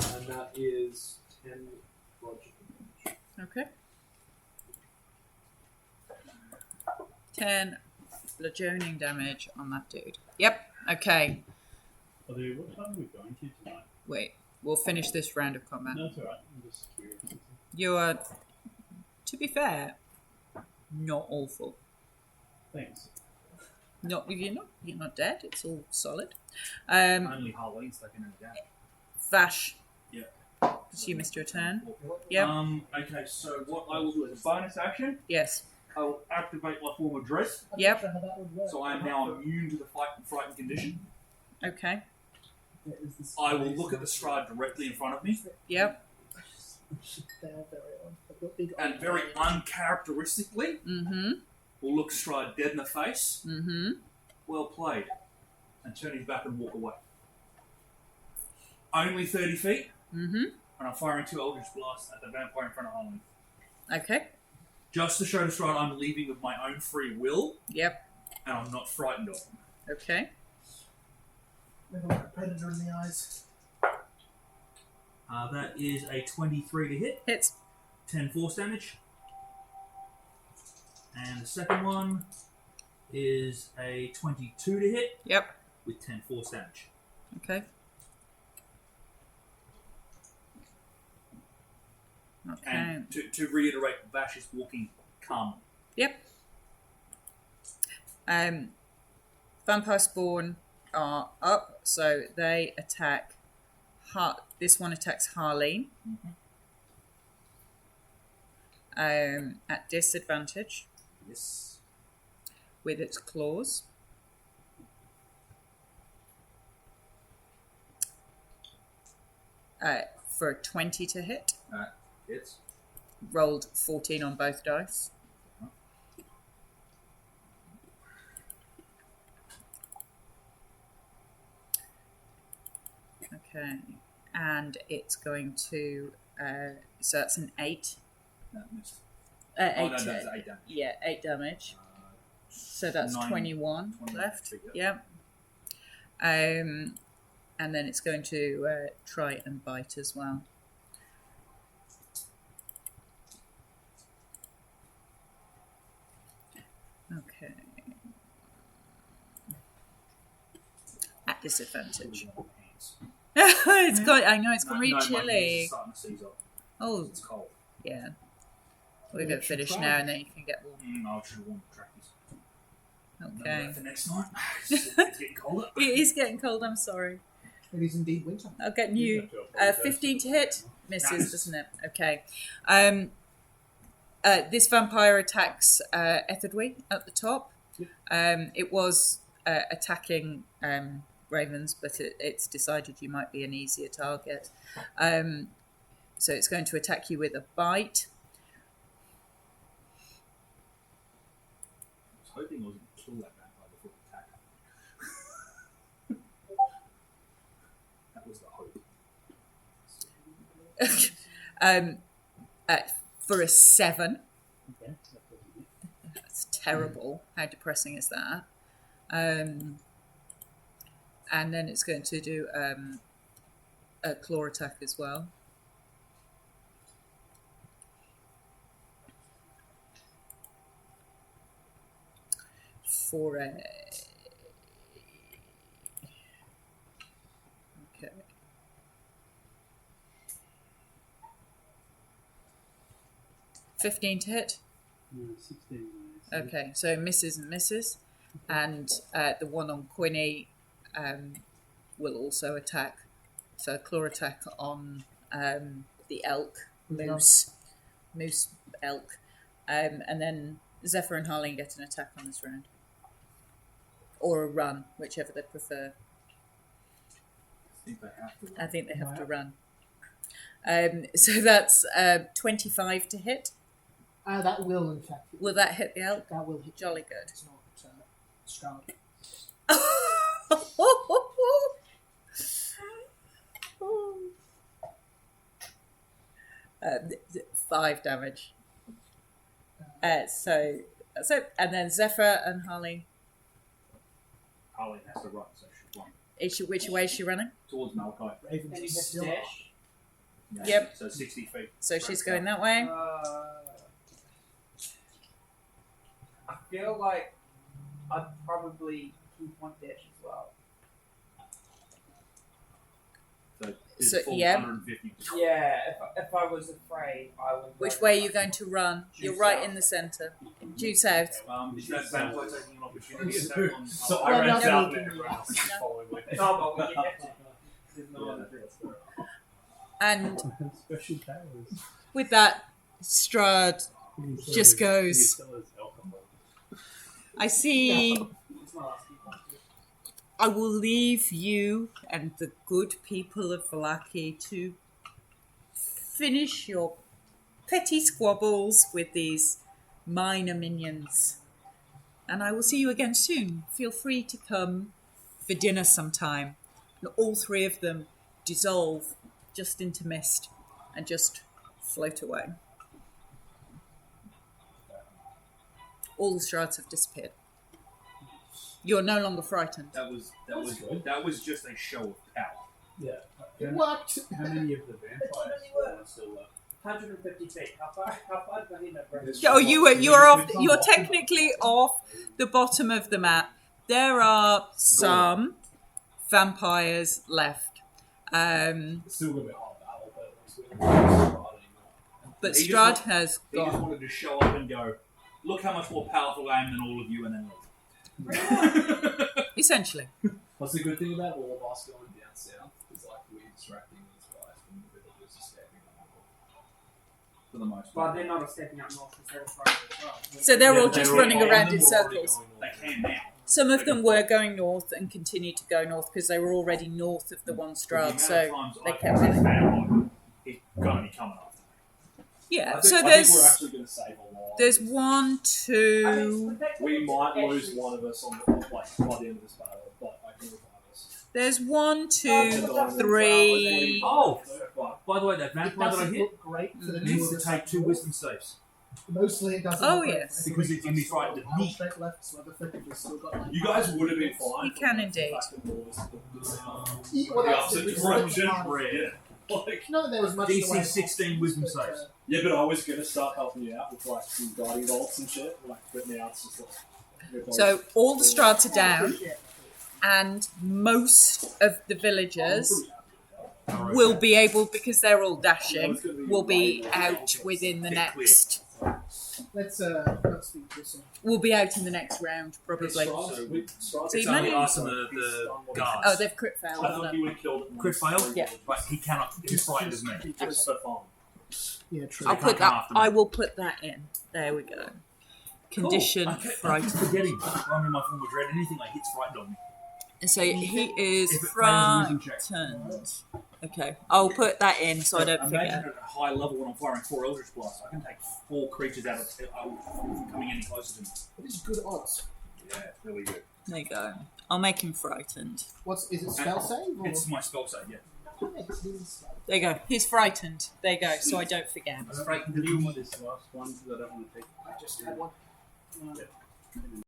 And that is 10 bludgeoning damage. Okay. 10 bludgeoning damage on that dude. Yep. Okay. Although, what time are we going to tonight? Wait. We'll finish this round of combat. No, it's alright. I'm just curious. You are, to be fair, not awful. Thanks. You're not dead. It's all solid. Only Halloween's taking it down. Vash. Yeah. So you missed your turn. Yep. Okay, so what I will do as a bonus action, Yes. I will activate my form of dress, Yep. so I am now immune to the frightened condition. Okay. I will look at the stride directly in front of me, Yep. and very uncharacteristically, Mm-hmm. will look Stride dead in the face. Mm-hmm. Well played. And turn his back and walk away. Only 30 feet, Mm-hmm. and I'm firing 2 Eldritch Blasts at the vampire in front of Harlan. Okay. Just to show the Stride I'm leaving of my own free will, Yep. and I'm not frightened of him. Okay. Predator in the eyes. That is a 23 to hit, Hits. 10 force damage. And the second one is a 22 to hit Yep. with 10 force damage. Okay. Okay. And to reiterate, Vash is walking calmly. Yep. Vampire Spawn are up, so they attack. This one attacks Harleen. At disadvantage Yes. with its claws. For a 20 to hit. Hits. Rolled 14 on both dice. Okay, and it's going to. So that's an 8. That missed. 8. Oh, no, that's 8 damage. Yeah, 8 damage. So that's 9, 21 21 left. figure. Yeah. And then it's going to try and bite as well. Okay. At disadvantage. It's got. I know it's gone really My knees are chilly. starting to seize up. Oh, It's cold. yeah. We're going to finish now, and then you can get warm. I should have worn the trackies. Okay. Remember that for next time. It's getting colder. It is getting cold. I'm sorry. It is indeed winter. I'll get you. 15 to hit misses, Nice. doesn't it? Okay. This vampire attacks Etherdwy at the top. It was attacking ravens, but it's decided you might be an easier target. So it's going to attack you with a bite. I was hoping I was going to kill that vampire before it attacked. That was the hope. For a 7. Okay. That's terrible. How depressing is that? And then it's going to do a claw attack as well. For a 15 to hit. No, 16. Okay, so misses and misses. And the one on Quinny will also attack. So claw attack on the elk, moose elk. And then Zephyr and Harleen get an attack on this round. Or a run, whichever they prefer. I think they have to. run. So that's 25 to hit. That will, in fact. Will that hit the elk? That will hit. Jolly good. It's not strong. 5 damage. So that's it. And then Zephyr and Harleen. Harleen has to run, so she's run Which way is she running? towards Malachi. Ravens Any is still up. dash? Yeah, Yep. So 60 feet. So she's going that way. I feel like I'd probably keep one dash as well. So, So, full yeah. 150. Yeah, if I was afraid, I would. Which way are you going to run? You're right in the centre. Due south. Is that vampire taking an opportunity attack on? So Well, I ran no, south no, and everyone else is no. following me. No, but we get to. There's no Yeah, other And Special powers. with that, Strahd just goes. I see. It's my last keep. I will leave you and the good people of Vallaki to finish your petty squabbles with these minor minions. And I will see you again soon. Feel free to come for dinner sometime. And all 3 of them dissolve just into mist and just float away. All the Strahds have disappeared. You're no longer frightened. That was just a show of power. Yeah. It worked. How many of the vampires are still left? 150 feet. How far behind that bridge? Oh, you're off. You're technically off the bottom of the map. There are some vampires left, Still a bit hard battle, but at least we don't have but He just Strahd want- has He just gone. wanted to show up and go, look how much more powerful I am than all of you, and then leave. Essentially, What's the good thing about all of us going down south is like we're distracting these guys from the villagers escaping up north. For the most But part. they're not stepping up north because they're afraid as well. so they're Yeah, all but just they're running all- around all in of them were already circles. going north. They can now. Some of them were going north and continued to go north because they were already north of the one Strahd. So they kept running. He's gonna be coming after me. Yeah. I So think we're there's actually going to save a lot. there's 1, 2. We might lose one of us on the, like by the end of this battle, but I can revive us. There's 1, 2, 3. Oh, by the way, that It vampire that I doesn't hit look great for the needs new to take 2 wisdom saves. Mostly it doesn't. Oh, look great yes. for Because everybody. it's gonna be frightened of me. Straight left, so I've effectively still got like. You guys would have been fine. You can indeed. Well, The that's opposite it. direction. Yeah. Like, No, there was much. DC the way- 16 wisdom saves. yeah, but I was going to start helping you out with like some guiding bolts and shit. Like, but now it's just like. we're both- So all the Strahds are down, and most of the villagers will be able, because they're all dashing, will be out within the next. Let's speak this one. Will be out in the next round probably. So It's you only managed- us and the guards. Oh, they've crit I failed. thought haven't you would have killed it. Crit fail? Yeah. But he cannot. He's frightened as me. Just for fun. Yeah, true. I'll They put can't come that. after me. I will put that in. There we go. Condition I keep frightened. forgetting. I'm in my form of dread. Anything like hits frightened on me. So he is If it fails a wisdom check. frightened. Okay, I'll put that in so I don't Imagine forget. at a high level when I'm firing 4 Eldritch Blasts, I can take 4 creatures out of from coming any closer to me. What is good odds? Yeah, really good. There you go. I'll make him frightened. Is it spell save or? It's my spell save, yeah. Nice. There you go. He's frightened. There you go. So I don't forget. It's frightened to Deal do with this last one because I don't want to take. I just had one.